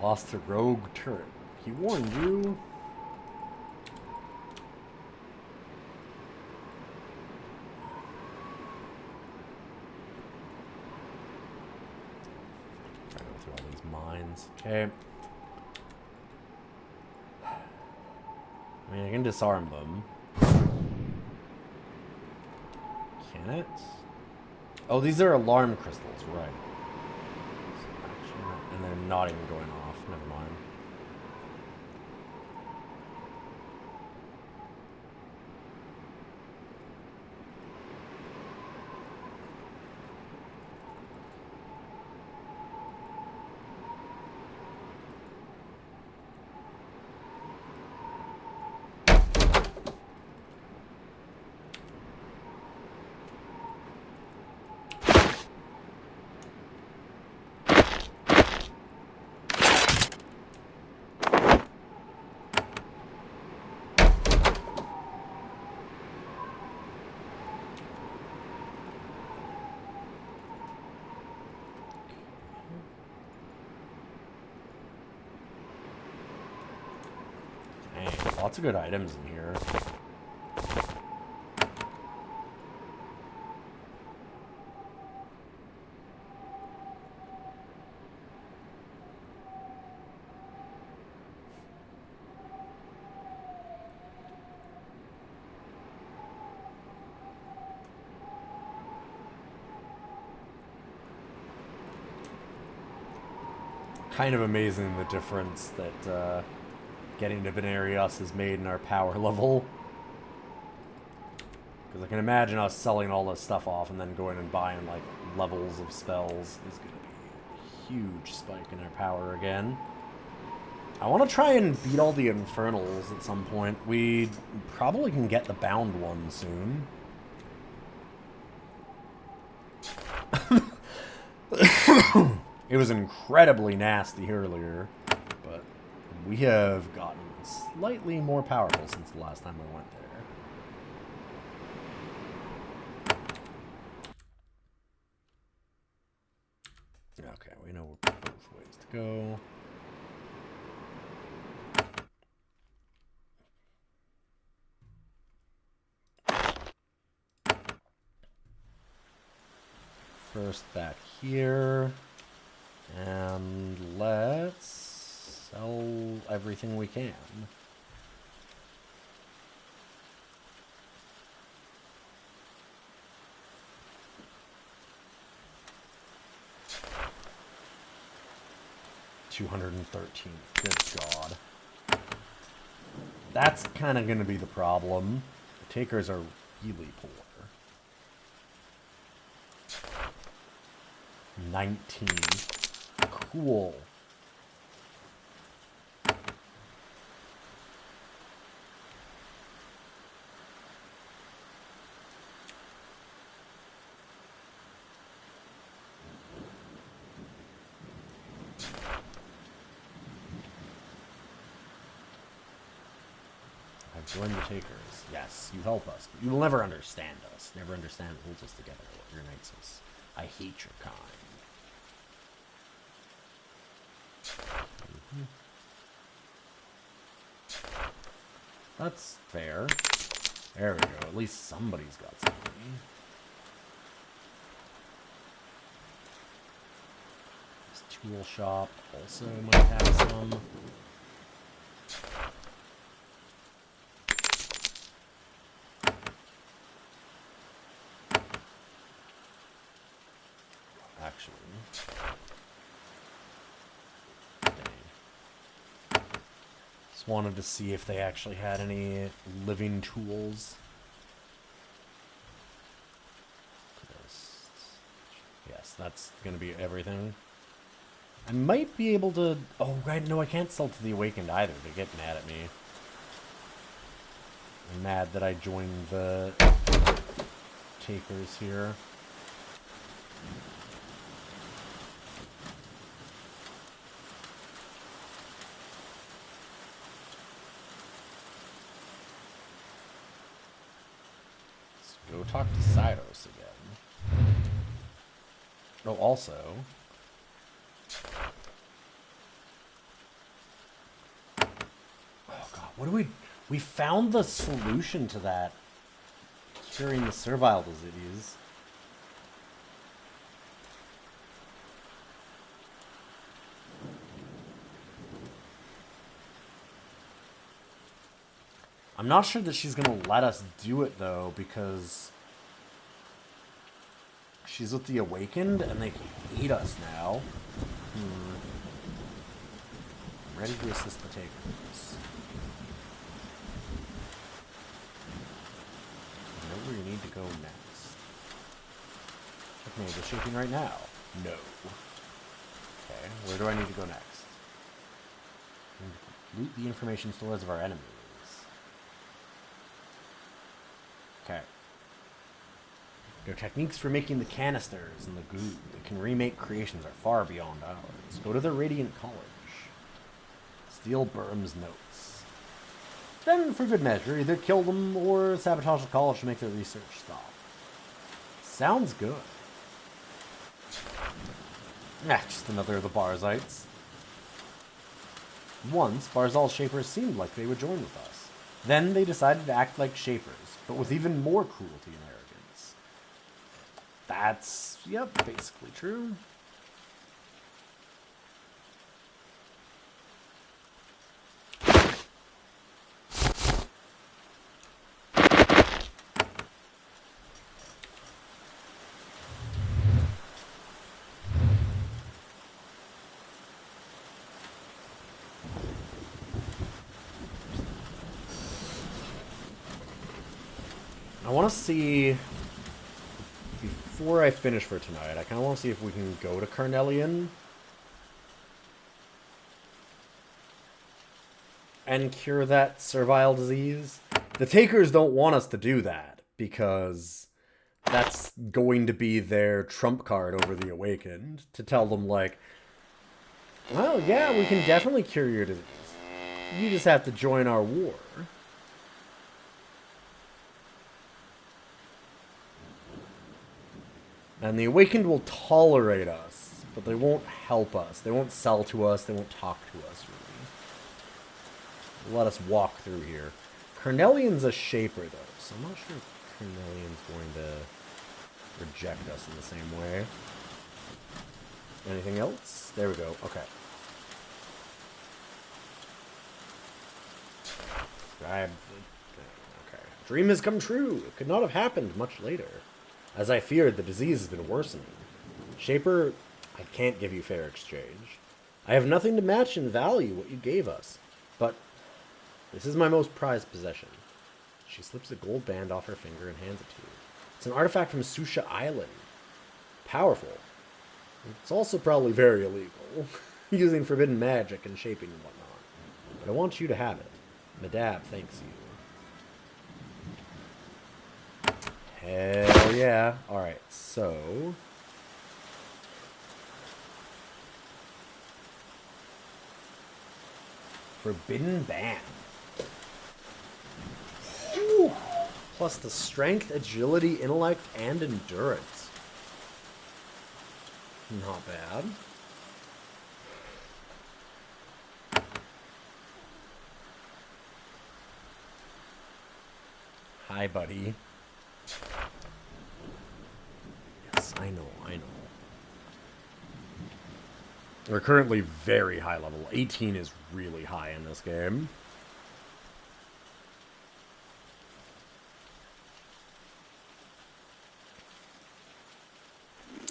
Lost the rogue turret. He warned you. Trying to go through all these mines. Okay. I mean, I can disarm them. Can it? Oh, these are alarm crystals, right. And they're not even going off. Never mind. Lots of good items in here. Kind of amazing the difference that getting to Benarios has made in our power level. Because I can imagine us selling all this stuff off and then going and buying like levels of spells is going to be a huge spike in our power again. I want to try and beat all the Infernals at some point. We probably can get the bound one soon. It was incredibly nasty earlier, but we have gotten slightly more powerful since the last time we went there. Okay, we know both ways to go. First back here, and let's sell everything we can. $213. Good God. That's kind of going to be the problem. The takers are really poor. 19. Cool. I've joined the takers. Yes, you help us, but you will never understand us. Never understand what holds us together, what unites us. I hate your kind. That's fair. There we go. At least somebody's got some money. This tool shop also might have some. Actually. Wanted to see if they actually had any living tools. Yes, that's gonna be everything. I might be able to... Oh, right, no, I can't sell to the Awakened either. They get mad at me. I'm mad that I joined the takers here. Go talk to Cyros again. Oh, also... What do we found the solution to that. Curing the servile disease. I'm not sure that she's gonna let us do it though, because she's with the Awakened and they hate us now. I'm ready to assist the takers. I know where you need to go next. Okay, they're shaking right now. No. Okay, where do I need to go next? Loot the information stores of our enemies. Okay. Their techniques for making the canisters and the goo that can remake creations are far beyond ours. Go to the Radiant College. Steal Burham's notes. Then, for good measure, either kill them or sabotage the college to make their research stop. Sounds good. Just another of the Barzites. Once, Barzal's Shapers seemed like they would join with us. Then they decided to act like Shapers, but with even more cruelty and arrogance. That's, yep, basically true. I want to see, before I finish for tonight, I kind of want to see if we can go to Carnelian and cure that servile disease. The Takers don't want us to do that, because that's going to be their trump card over the Awakened, to tell them, like, well, yeah, we can definitely cure your disease. You just have to join our war. And the Awakened will tolerate us, but they won't help us. They won't sell to us. They won't talk to us, really. Let us walk through here. Carnelian's a Shaper, though, so I'm not sure if Carnelian's going to reject us in the same way. Anything else? There we go. Okay. Describe the... Okay. Dream has come true. It could not have happened much later. As I feared, the disease has been worsening. Shaper, I can't give you fair exchange. I have nothing to match in value what you gave us. But this is my most prized possession. She slips a gold band off her finger and hands it to you. It's an artifact from Susha Island. Powerful. It's also probably very illegal, using forbidden magic and shaping and whatnot. But I want you to have it. Medab thanks you. Hell yeah. Alright, so... Forbidden Band. Whew. Plus the strength, agility, intellect, and endurance. Not bad. Hi, buddy. Yes, I know. We're currently very high level. 18 is really high in this game.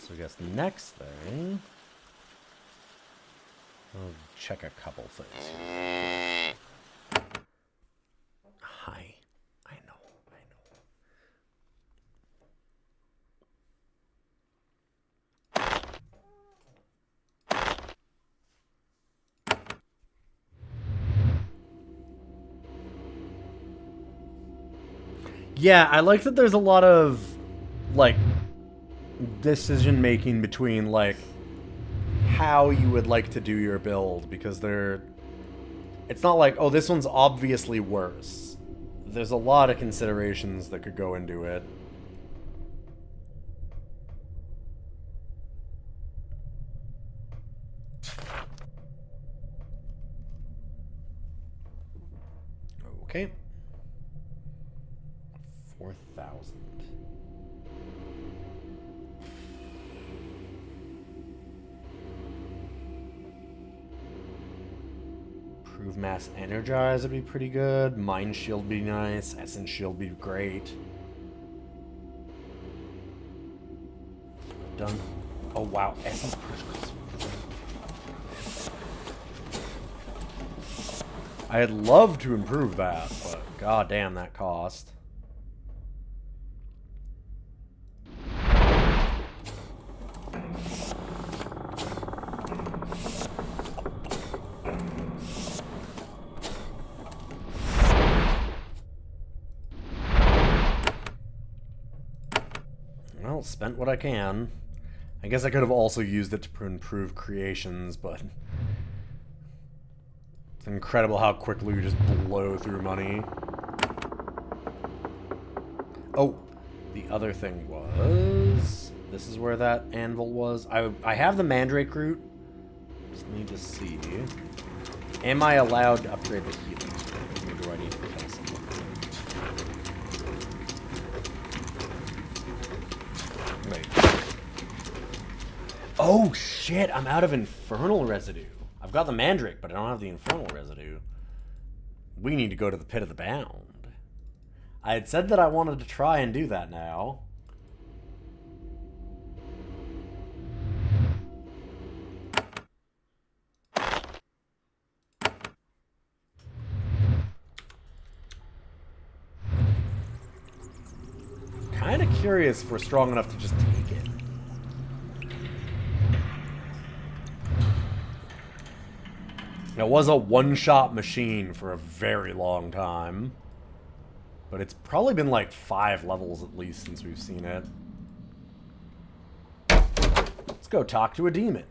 So I guess next thing... I'll check a couple things. Hi. I know. Yeah, I like that there's a lot of, like, decision making between, like, how you would like to do your build, because it's not like, oh, this one's obviously worse. There's a lot of considerations that could go into it. Okay. 4,000. Improve mass energize would be pretty good. Mind shield would be nice. Essence shield would be great. Done. Oh wow, essence purge. I'd love to improve that, but god damn that cost. Well, spent what I can. I guess I could have also used it to improve creations, but it's incredible how quickly we just blow through money. Oh, the other thing was... This is where that anvil was. I have the mandrake root. Just need to see. Am I allowed to upgrade the healing? Or do I need to kill someone? Wait. Oh shit, I'm out of infernal residue. I've got the mandrake, but I don't have the infernal residue. We need to go to the pit of the bound. I had said that I wanted to try and do that now. Kind of curious if we're strong enough to just take it. It was a one-shot machine for a very long time. But it's probably been like 5 levels at least since we've seen it. Let's go talk to a demon.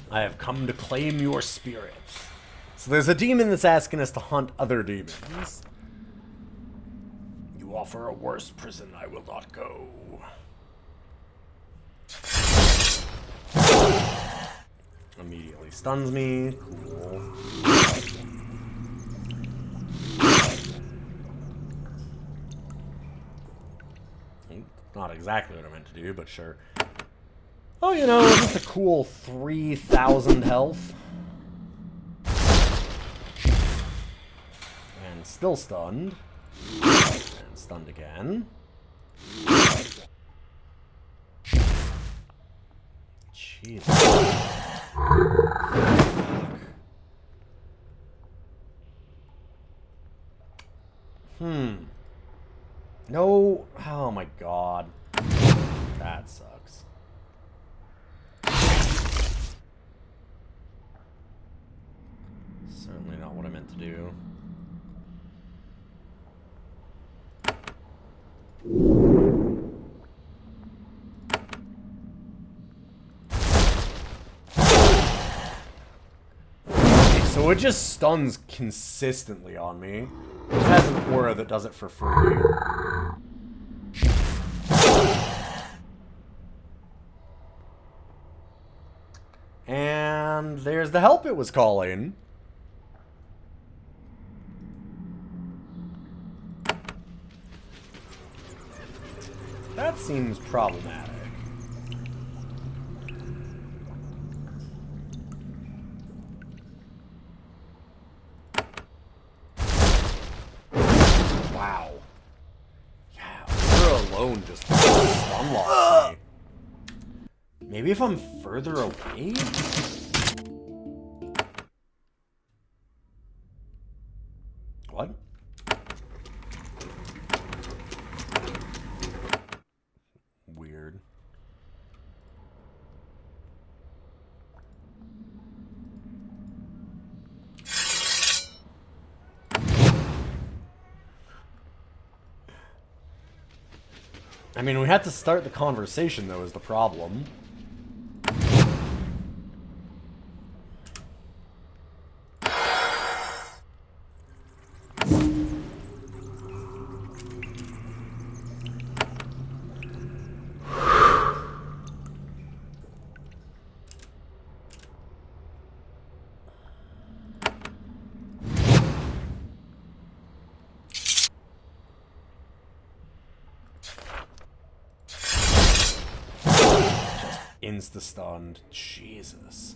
I have come to claim your spirit. So there's a demon that's asking us to hunt other demons. You offer a worse prison, I will not go. Immediately stuns me. Cool. Not exactly what I meant to do, but sure. Oh, you know, just a cool 3,000 health. And still stunned. And stunned again. Jeez. No. Oh my god. That sucks. Certainly not what I meant to do. So it just stuns consistently on me. It has an aura that does it for free. And there's the help it was calling. That seems problematic. Wow. Yeah, her alone just unlocks me. Maybe if I'm further away? What? Weird. I mean, we had to start the conversation, though, is the problem. Insta-stunned. Jesus.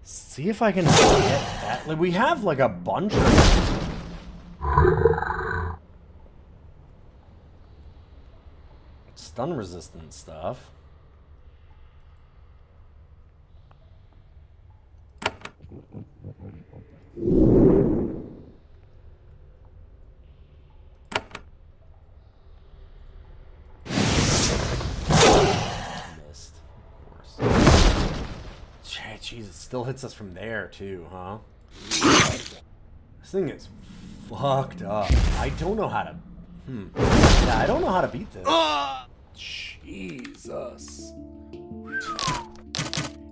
See if I can get that. Like, we have like a bunch of stun resistant stuff. Missed, of course. Jeez, it still hits us from there too, huh? This thing is fucked up. I don't know how to. Yeah, I don't know how to beat this. Jesus.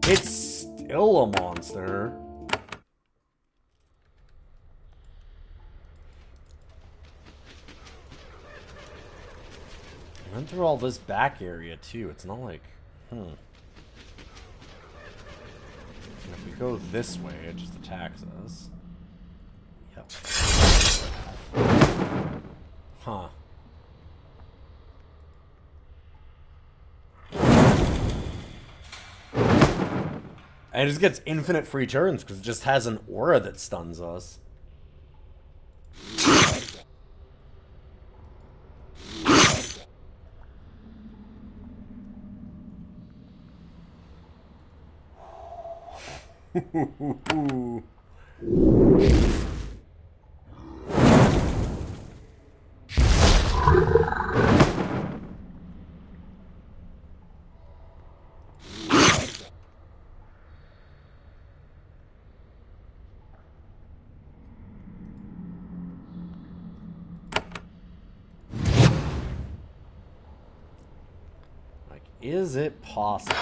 It's still a monster. I went through all this back area too. It's not like, And if we go this way, it just attacks us. Yep. Huh. And it just gets infinite free turns because it just has an aura that stuns us. Like, is it possible?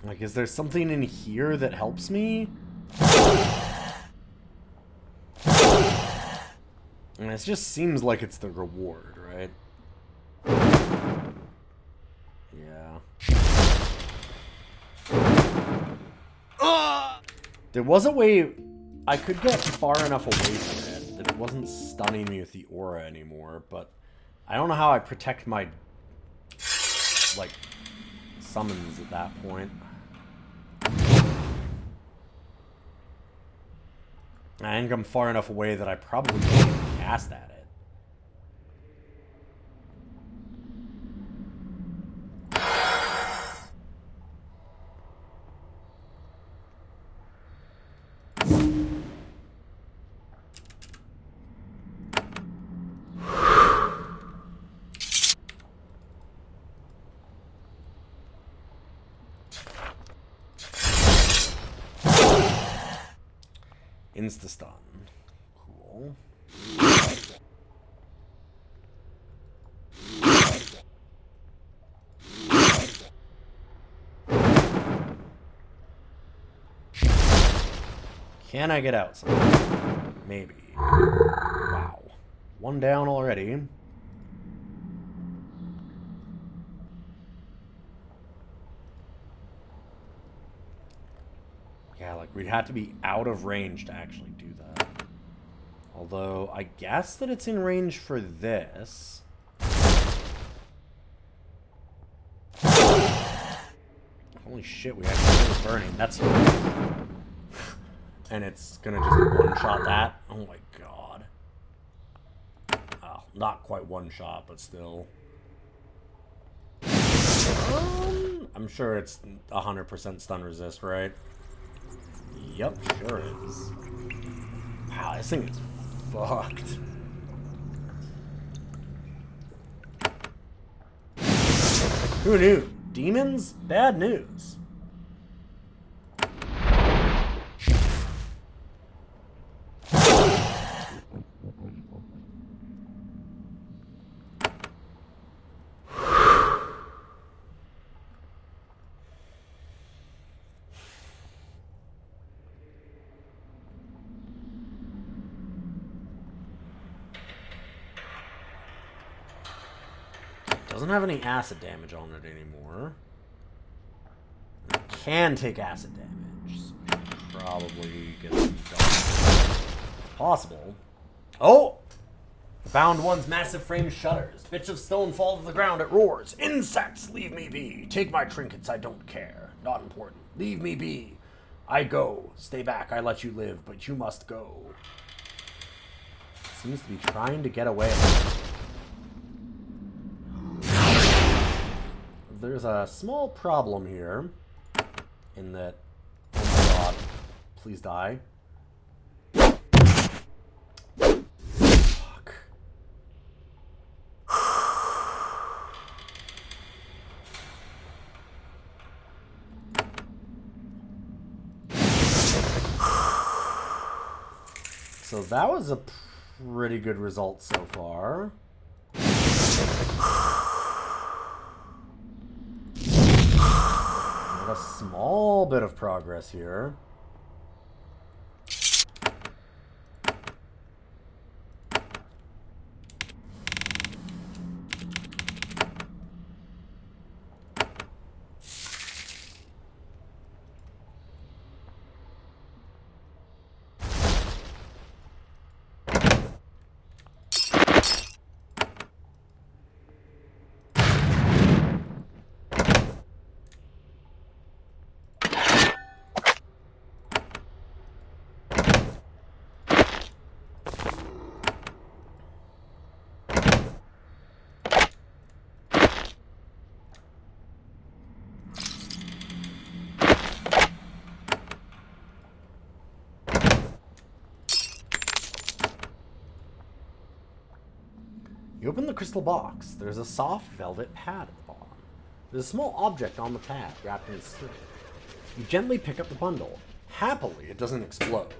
Like, is there something in here that helps me? And it just seems like it's the reward, right? Yeah. There was a way I could get far enough away from it that it wasn't stunning me with the aura anymore, but I don't know how I protect my, like, summons at that point. I think I'm far enough away that I probably can't even cast at it. Insta-stun. Cool. Can I get out somehow? Maybe. Wow. One down already. Yeah, like, we'd have to be out of range to actually do that. Although, I guess that it's in range for this. Holy shit, we actually did burning. That's... And it's gonna just one-shot that. Oh my god. Oh, not quite one-shot, but still. I'm sure it's 100% stun resist, right? Yep, sure is. Wow, this thing is fucked. Who knew? Demons? Bad news. Doesn't have any acid damage on it anymore. It can take acid damage. So probably get some done. Possible. Oh! The bound one's massive frame shudders. Bits of stone fall to the ground. It roars. Insects, leave me be. Take my trinkets, I don't care. Not important. Leave me be. I go. Stay back, I let you live, but you must go. Seems to be trying to get away. There's a small problem here, in that, oh my god, please die. Fuck. So that was a pretty good result so far. A small bit of progress here. You open the crystal box. There's a soft velvet pad at the bottom. There's a small object on the pad, wrapped in silk. You gently pick up the bundle. Happily, it doesn't explode,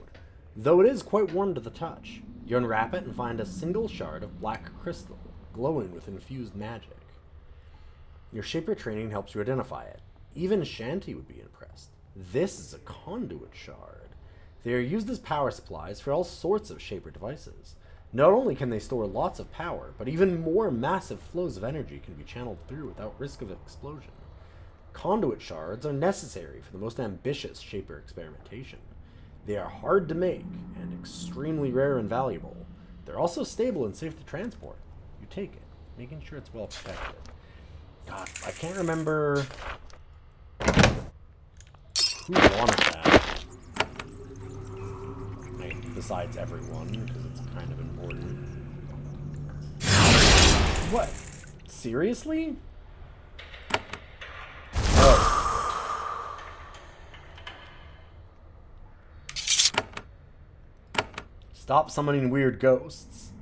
though it is quite warm to the touch. You unwrap it and find a single shard of black crystal, glowing with infused magic. Your Shaper training helps you identify it. Even Shanty would be impressed. This is a conduit shard. They are used as power supplies for all sorts of Shaper devices. Not only can they store lots of power, but even more massive flows of energy can be channeled through without risk of explosion. Conduit shards are necessary for the most ambitious Shaper experimentation. They are hard to make and extremely rare and valuable. They're also stable and safe to transport. You take it, making sure it's well protected. God, I can't remember who wanted that. Besides everyone, because it's kind of important. What? Seriously? Oh. Stop summoning weird ghosts.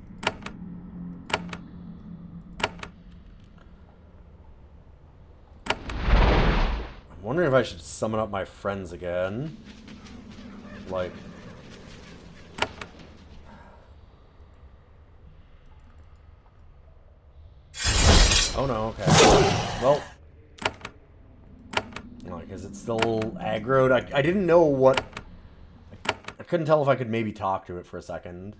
I'm wondering if I should summon up my friends again. Like... Oh no, okay. Well... Like, is it still aggroed? I didn't know what... I couldn't tell if I could maybe talk to it for a second.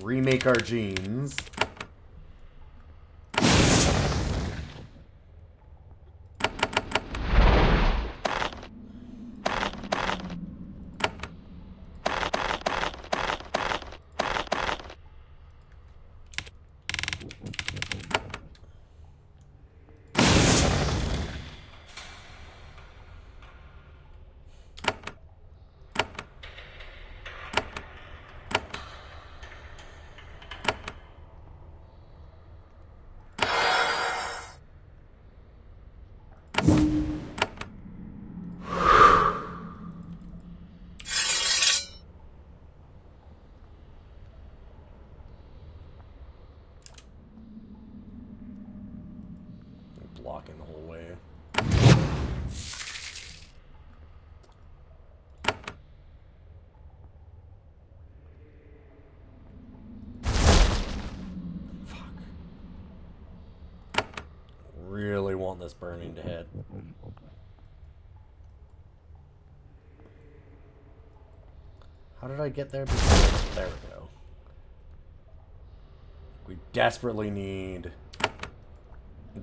remake our genes. Blocking the whole way. Fuck. Really want this burning to hit. How did I get there before? There we go. We desperately need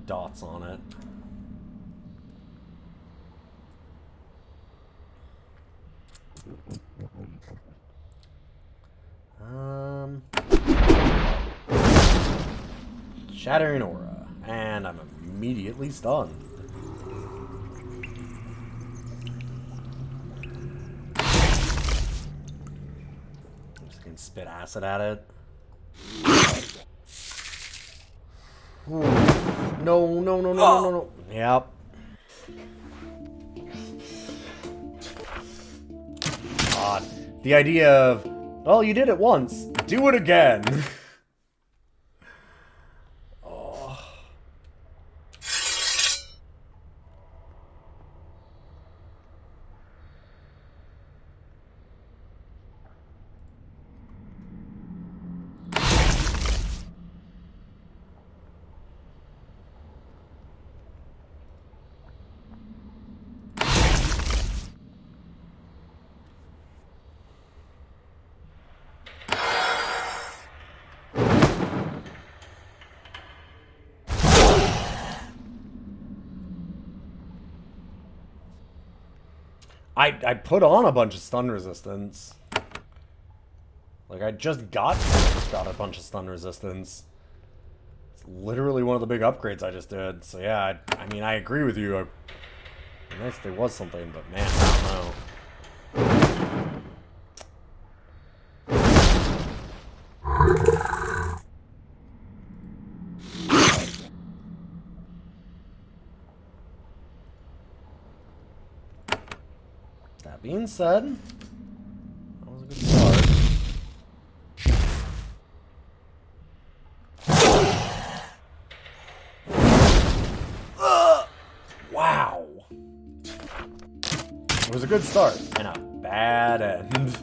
dots on it. Shattering aura, and I'm immediately stunned. I'm just gonna spit acid at it. Ooh. No, no, no, no, no, no, no. Yep. God. The idea of, well, you did it once. Do it again. Oh. I put on a bunch of stun resistance. Like, I just got a bunch of stun resistance. It's literally one of the big upgrades I just did. So yeah, I mean, I agree with you. Nice there was something, but man, I don't know. That being said, that was a good start. Wow. It was a good start and a bad end.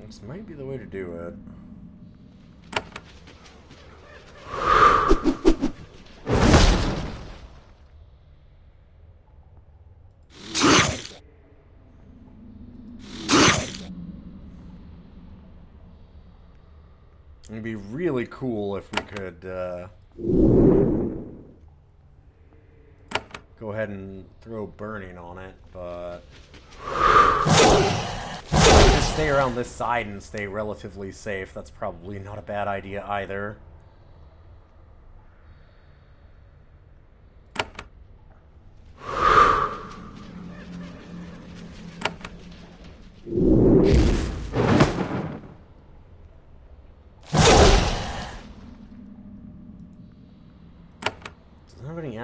This might be the way to do it. It'd be really cool if we could go ahead and throw burning on it, but just stay around this side and stay relatively safe. That's probably not a bad idea either.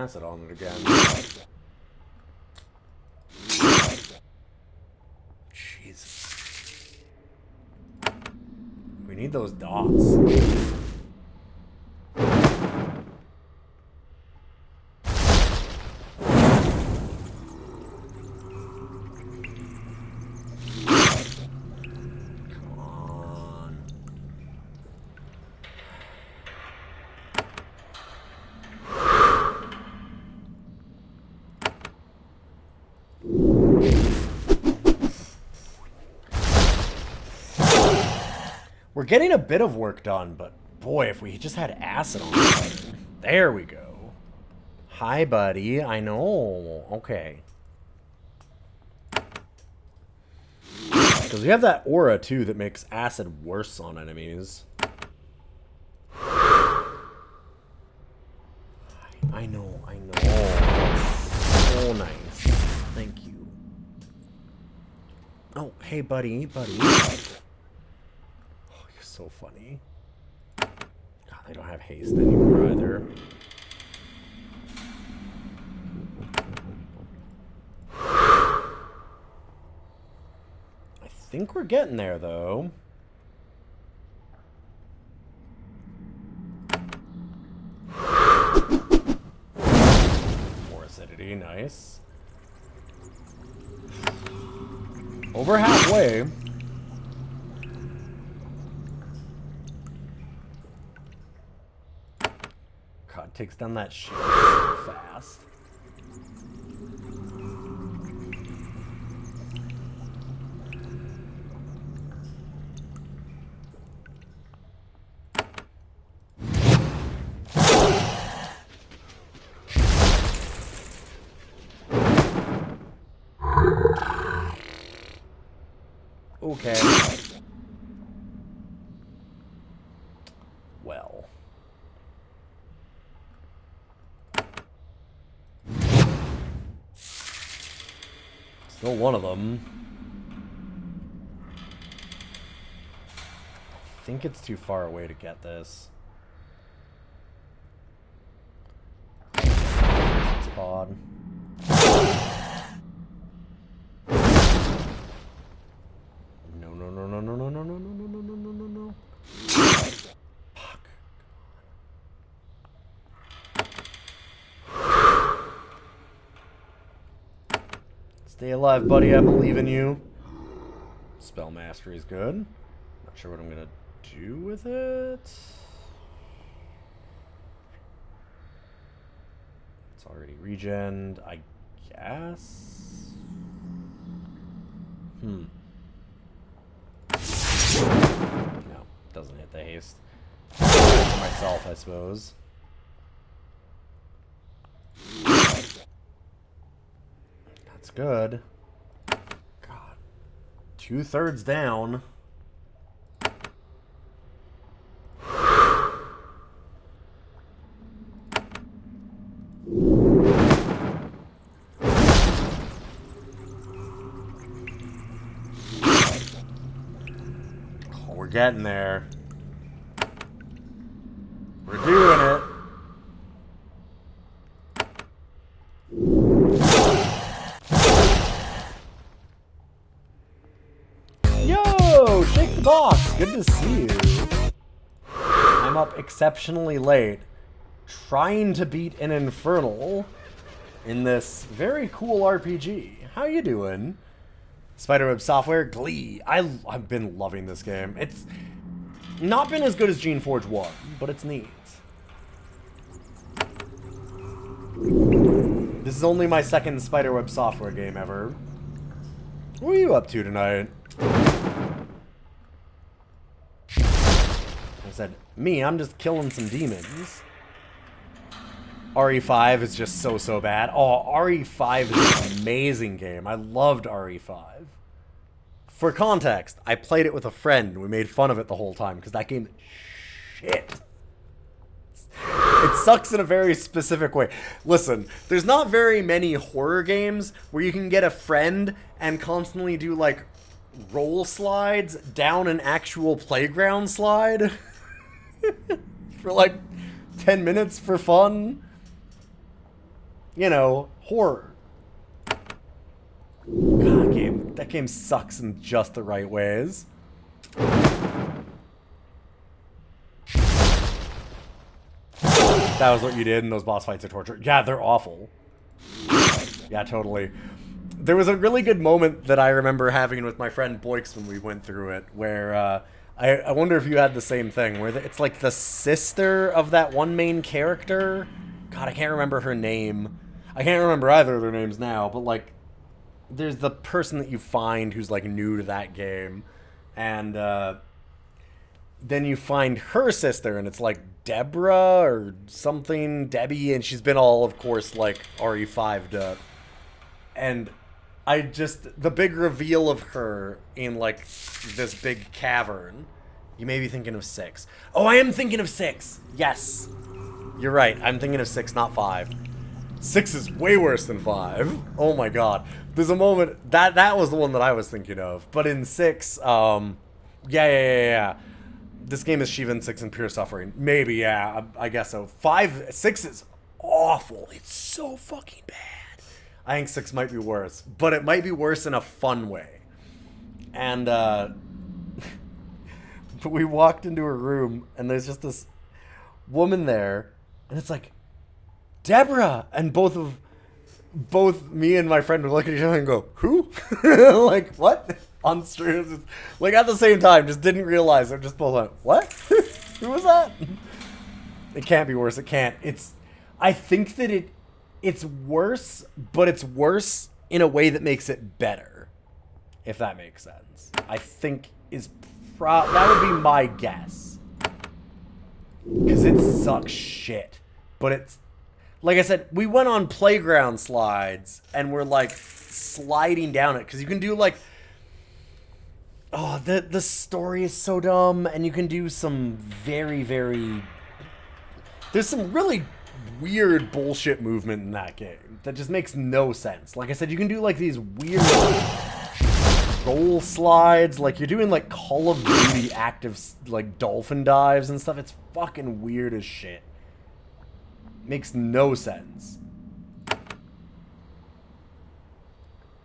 acid on it again. Jesus. We need those dots. We're getting a bit of work done, but boy, if we just had acid on this. There we go. Hi, buddy. I know. Okay. Because we have that aura, too, that makes acid worse on enemies. I know. So nice. Thank you. Oh, hey, buddy. So funny. God, they don't have haste anymore either. I think we're getting there, though. More acidity, nice. Over halfway. God, takes down that shit so fast. Okay. Well. Still one of them. I think it's too far away to get this. Pod. No. Fuck. Stay alive, buddy. I believe in you. Spell mastery is good. Not sure what I'm gonna do with it. It's already regened, I guess. No, doesn't hit the haste. For myself, I suppose. That's good. God. 2/3 down. Oh, we're getting there. We're doing it. Yo, shake the box. Good to see you. I'm up exceptionally late, trying to beat an Infernal in this very cool RPG. How you doing? Spiderweb Software, Glee. I've been loving this game. It's not been as good as Geneforge 1, but it's neat. This is only my second Spiderweb Software game ever. What are you up to tonight? I said, me, I'm just killing some demons. RE5 is just so bad. Oh, RE5 is an amazing game. I loved RE5. For context, I played it with a friend and we made fun of it the whole time because that game shit. It sucks in a very specific way. Listen, there's not very many horror games where you can get a friend and constantly do like roll slides down an actual playground slide for like 10 minutes for fun. you know, horror. God, that game sucks in just the right ways. That was what you did, and those boss fights are torture. Yeah, they're awful. Yeah, totally. There was a really good moment that I remember having with my friend Boix when we went through it, where I wonder if you had the same thing, where it's like the sister of that one main character. God, I can't remember her name. I can't remember either of their names now, but like, there's the person that you find who's like new to that game, and then you find her sister, and it's like Deborah or something, Debbie, and she's been all, of course, like RE5'd up. And the big reveal of her in like this big cavern. You may be thinking of 6. Oh, I am thinking of 6. Yes. You're right. I'm thinking of 6, not 5. 6 is way worse than 5. Oh my god. There's a moment that was the one that I was thinking of. But in 6, yeah. This game is Shiva and 6 and pure suffering. Maybe, yeah. I guess so. 6 is awful. It's so fucking bad. I think 6 might be worse, but it might be worse in a fun way. And we walked into a room, and there's just this woman there, and it's like, Deborah! And both me and my friend would look at each other and go, who? Like, what? On stream, like at the same time, just didn't realize it. Just both went, what? Who was that? It can't be worse. It can't. I think that it's worse, but it's worse in a way that makes it better, if that makes sense. I think that would be my guess, because it sucks shit. But it's, like I said, we went on playground slides and we're like sliding down it, because you can do like, oh, the story is so dumb, and you can do some very, very, there's some really weird bullshit movement in that game that just makes no sense. Like I said, you can do like these weird roll slides, like you're doing like Call of Duty active like dolphin dives and stuff. It's fucking weird as shit. Makes no sense.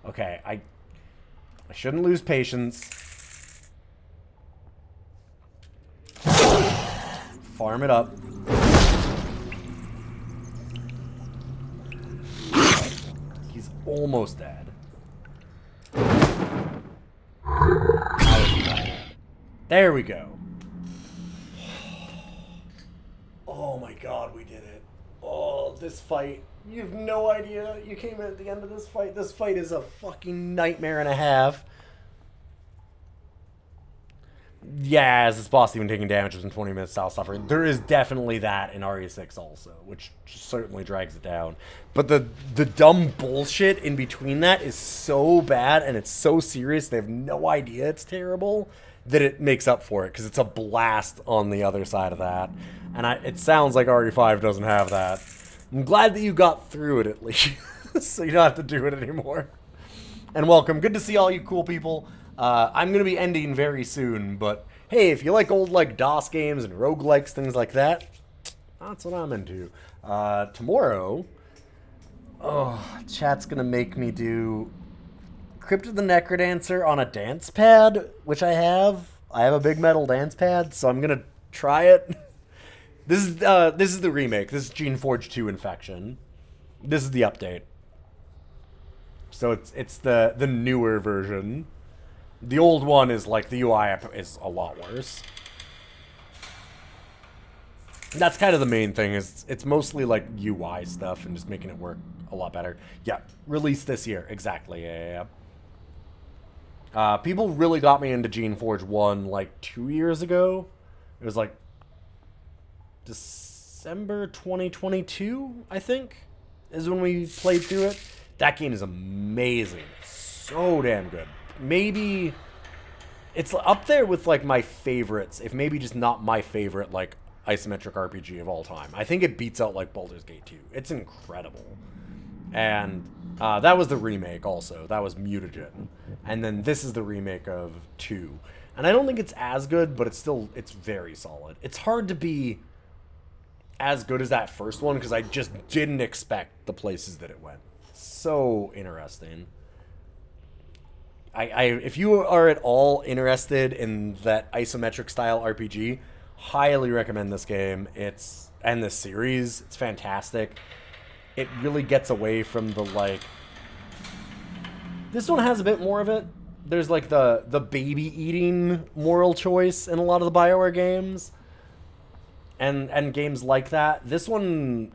Okay, I shouldn't lose patience. Farm it up. He's almost dead. There we go. Oh my god, we did it. Oh, this fight. You have no idea. You came in at the end of this fight. This fight is a fucking nightmare and a half. Yeah, as this boss even taking damage within 20 minutes style suffering. There is definitely that in RE6 also, which certainly drags it down. But the dumb bullshit in between that is so bad, and it's so serious, they have no idea it's terrible, that it makes up for it, because it's a blast on the other side of that. And it sounds like RE5 doesn't have that. I'm glad that you got through it at least, so you don't have to do it anymore. And welcome. Good to see all you cool people. I'm going to be ending very soon, but hey, if you like old like DOS games and roguelikes, things like that, that's what I'm into. Tomorrow, chat's going to make me do Crypt of the Necrodancer on a dance pad, which I have. I have a big metal dance pad, so I'm going to try it. This is the remake. This is Geneforge 2 Infection. This is the update. So it's the newer version. The old one is like the UI is a lot worse. That's kind of the main thing, is it's mostly like UI stuff and just making it work a lot better. Yeah, released this year. Exactly. Yeah. People really got me into Geneforge 1 like 2 years ago. It was like December 2022, I think, is when we played through it. That game is amazing. So damn good. Maybe it's up there with like my favorites, if maybe just not my favorite like isometric RPG of all time. I think it beats out like Baldur's Gate 2. It's incredible. And that was the remake also. That was Mutagen. And then this is the remake of 2. And I don't think it's as good, but it's very solid. It's hard to be as good as that first one because I just didn't expect the places that it went. So interesting. If you are at all interested in that isometric style RPG, highly recommend this game. And this series. It's fantastic. It really gets away from the like. This one has a bit more of it. There's like the baby eating moral choice in a lot of the BioWare games. And games like that. This one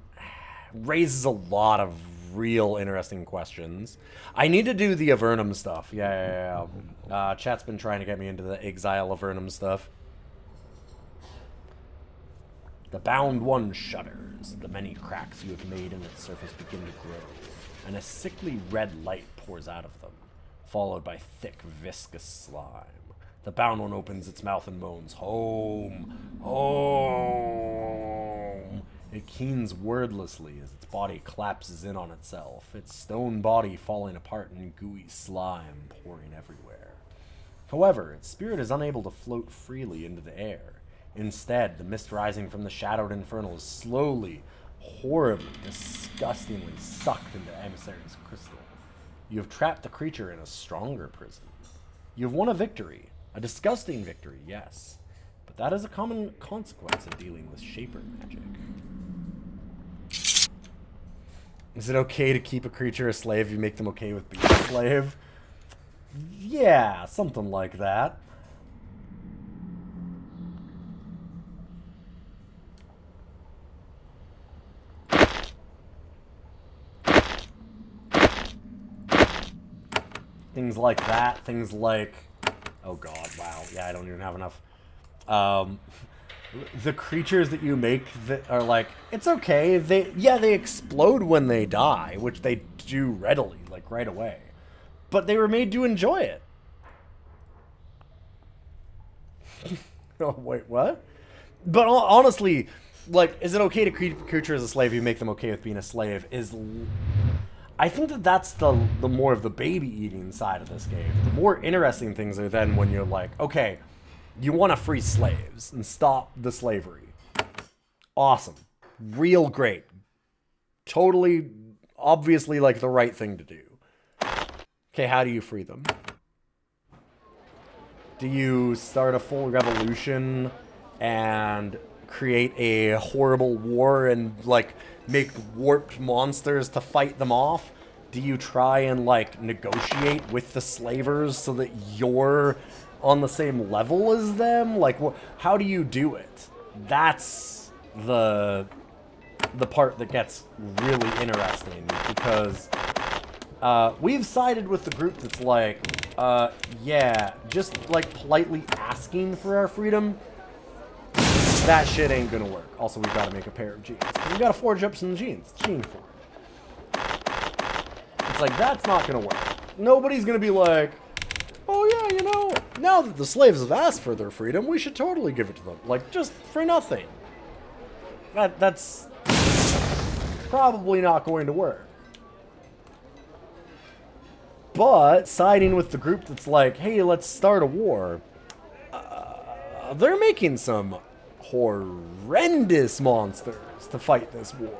raises a lot of real interesting questions. I need to do the Avernum stuff. Yeah. Chat's been trying to get me into the Exile Avernum stuff. The bound one shudders. The many cracks you have made in its surface begin to grow, and a sickly red light pours out of them, followed by thick, viscous slime. The bound one opens its mouth and moans, "Home! Home!" It keens wordlessly as its body collapses in on itself, its stone body falling apart in gooey slime pouring everywhere. However, its spirit is unable to float freely into the air. Instead, the mist rising from the shadowed infernal is slowly, horribly, disgustingly sucked into Emissary's crystal. You have trapped the creature in a stronger prison. You have won a victory. A disgusting victory, yes. But that is a common consequence of dealing with Shaper magic. Is it okay to keep a creature a slave if you make them okay with being a slave? Yeah, something like that. Things like that. Things like... Oh god, wow. Yeah, I don't even have enough. The creatures that you make that are like, it's okay. They explode when they die, which they do readily, like right away. But they were made to enjoy it. Oh, wait, what? But honestly, like, is it okay to treat a creature as a slave if you make them okay with being a slave? I think that's the more of the baby eating side of this game. The more interesting things are then when you're like, okay, you want to free slaves and stop the slavery. Awesome. Real great. Totally, obviously, like the right thing to do. Okay, how do you free them? Do you start a full revolution and create a horrible war and, like, make warped monsters to fight them off? Do you try and, like, negotiate with the slavers so that you're on the same level as them? Like, how do you do it? That's the part that gets really interesting, because we've sided with the group that's like, yeah, just, like, politely asking for our freedom. That shit ain't gonna work. Also, we've got to make a pair of jeans. We got to forge up some jeans. Gene forge. It's like, that's not gonna work. Nobody's gonna be like, oh yeah, you know, now that the slaves have asked for their freedom, we should totally give it to them. Like, just for nothing. That's probably not going to work. But siding with the group that's like, hey, let's start a war, they're making some horrendous monsters to fight this war.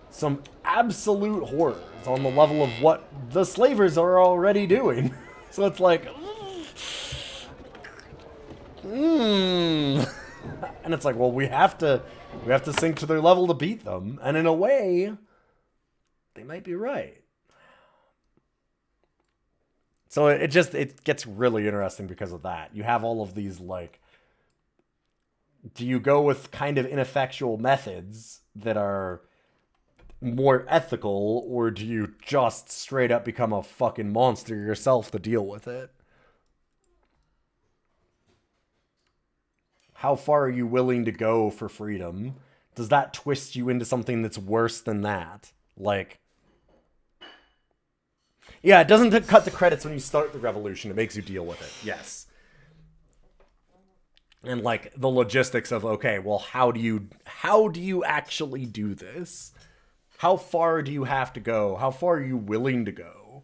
Some absolute horrors on the level of what the slavers are already doing. So it's like, And it's like, well, we have to sink to their level to beat them. And in a way, they might be right. So it gets really interesting because of that. You have all of these, like, do you go with kind of ineffectual methods that are more ethical, or do you just straight up become a fucking monster yourself to deal with it? How far are you willing to go for freedom? Does that twist you into something that's worse than that? Like, yeah, it doesn't cut the credits when you start the revolution. It makes you deal with it. Yes. And, like, the logistics of, okay, well, how do you actually do this? How far do you have to go? How far are you willing to go?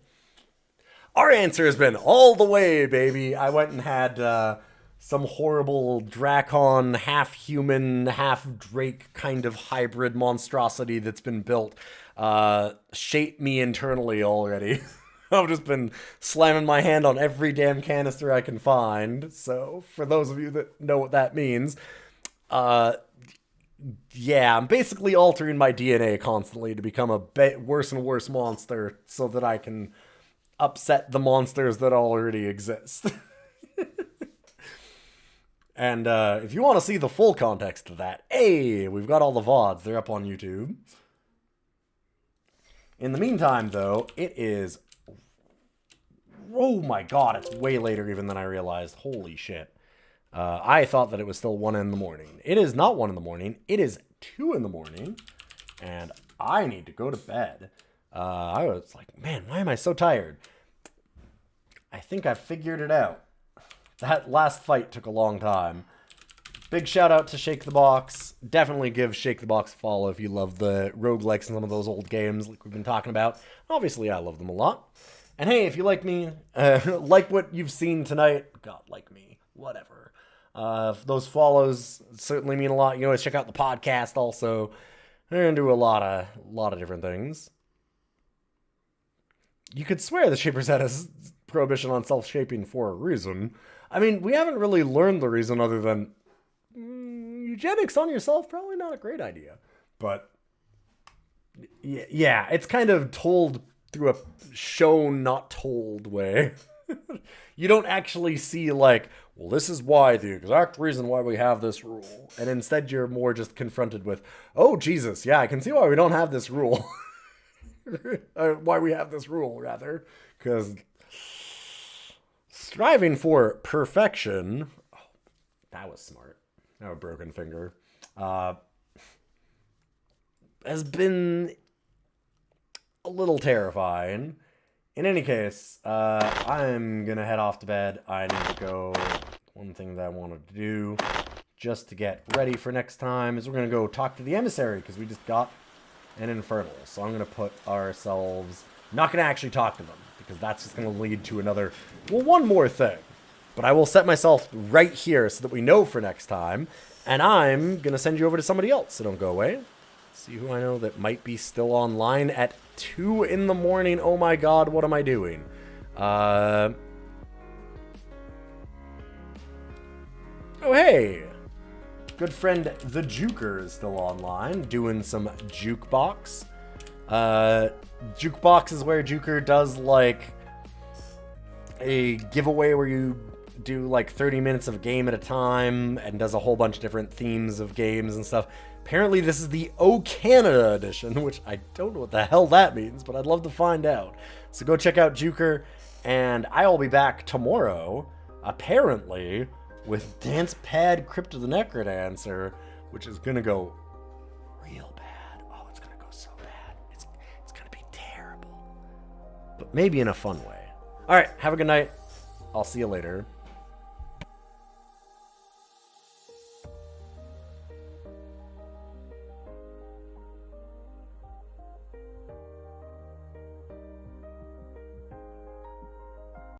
Our answer has been all the way, baby. I went and had some horrible Dracon, half-human, half-Drake kind of hybrid monstrosity that's been built shape me internally already. I've just been slamming my hand on every damn canister I can find. So, for those of you that know what that means, yeah, I'm basically altering my DNA constantly to become a worse and worse monster so that I can upset the monsters that already exist. And if you want to see the full context of that, hey, we've got all the VODs. They're up on YouTube. In the meantime, though, it is... Oh my god, it's way later even than I realized. Holy shit. I thought that it was still 1 in the morning. It is not 1 in the morning. It is 2 in the morning. And I need to go to bed. I was like, man, why am I so tired? I think I figured it out. That last fight took a long time. Big shout out to Shake the Box. Definitely give Shake the Box a follow if you love the roguelikes and some of those old games like we've been talking about. Obviously, I love them a lot. And hey, if you like me, like what you've seen tonight, God, like me, whatever. Those follows certainly mean a lot. You can always check out the podcast also. They're going to do a lot of different things. You could swear the Shaper's had a prohibition on self-shaping for a reason. I mean, we haven't really learned the reason other than eugenics on yourself, probably not a great idea. But yeah, it's kind of told through a shown, not told way. You don't actually see like, well, this is why, the exact reason why we have this rule. And instead you're more just confronted with, oh, Jesus, yeah, I can see why we don't have this rule. Why we have this rule, rather. Because striving for perfection... Oh, that was smart. Now a broken finger. Has been a little terrifying. In any case, I'm going to head off to bed. I need to go. One thing that I wanted to do just to get ready for next time is we're going to go talk to the emissary because we just got an infernal. So I'm going to put ourselves... Not going to actually talk to them because that's just going to lead to another... Well, one more thing. But I will set myself right here so that we know for next time. And I'm going to send you over to somebody else, so don't go away. See who I know that might be still online at 2 in the morning. Oh my god, what am I doing? Oh, hey! Good friend The Juker is still online, doing some jukebox. Jukebox is where Juker does, like, a giveaway where you do, like, 30 minutes of a game at a time and does a whole bunch of different themes of games and stuff. Apparently this is the O Canada edition, which I don't know what the hell that means, but I'd love to find out. So go check out Juker, and I'll be back tomorrow, apparently, with Dance Pad Crypt of the Necrodancer, which is gonna go real bad. Oh, it's gonna go so bad. It's gonna be terrible. But maybe in a fun way. Alright, have a good night. I'll see you later.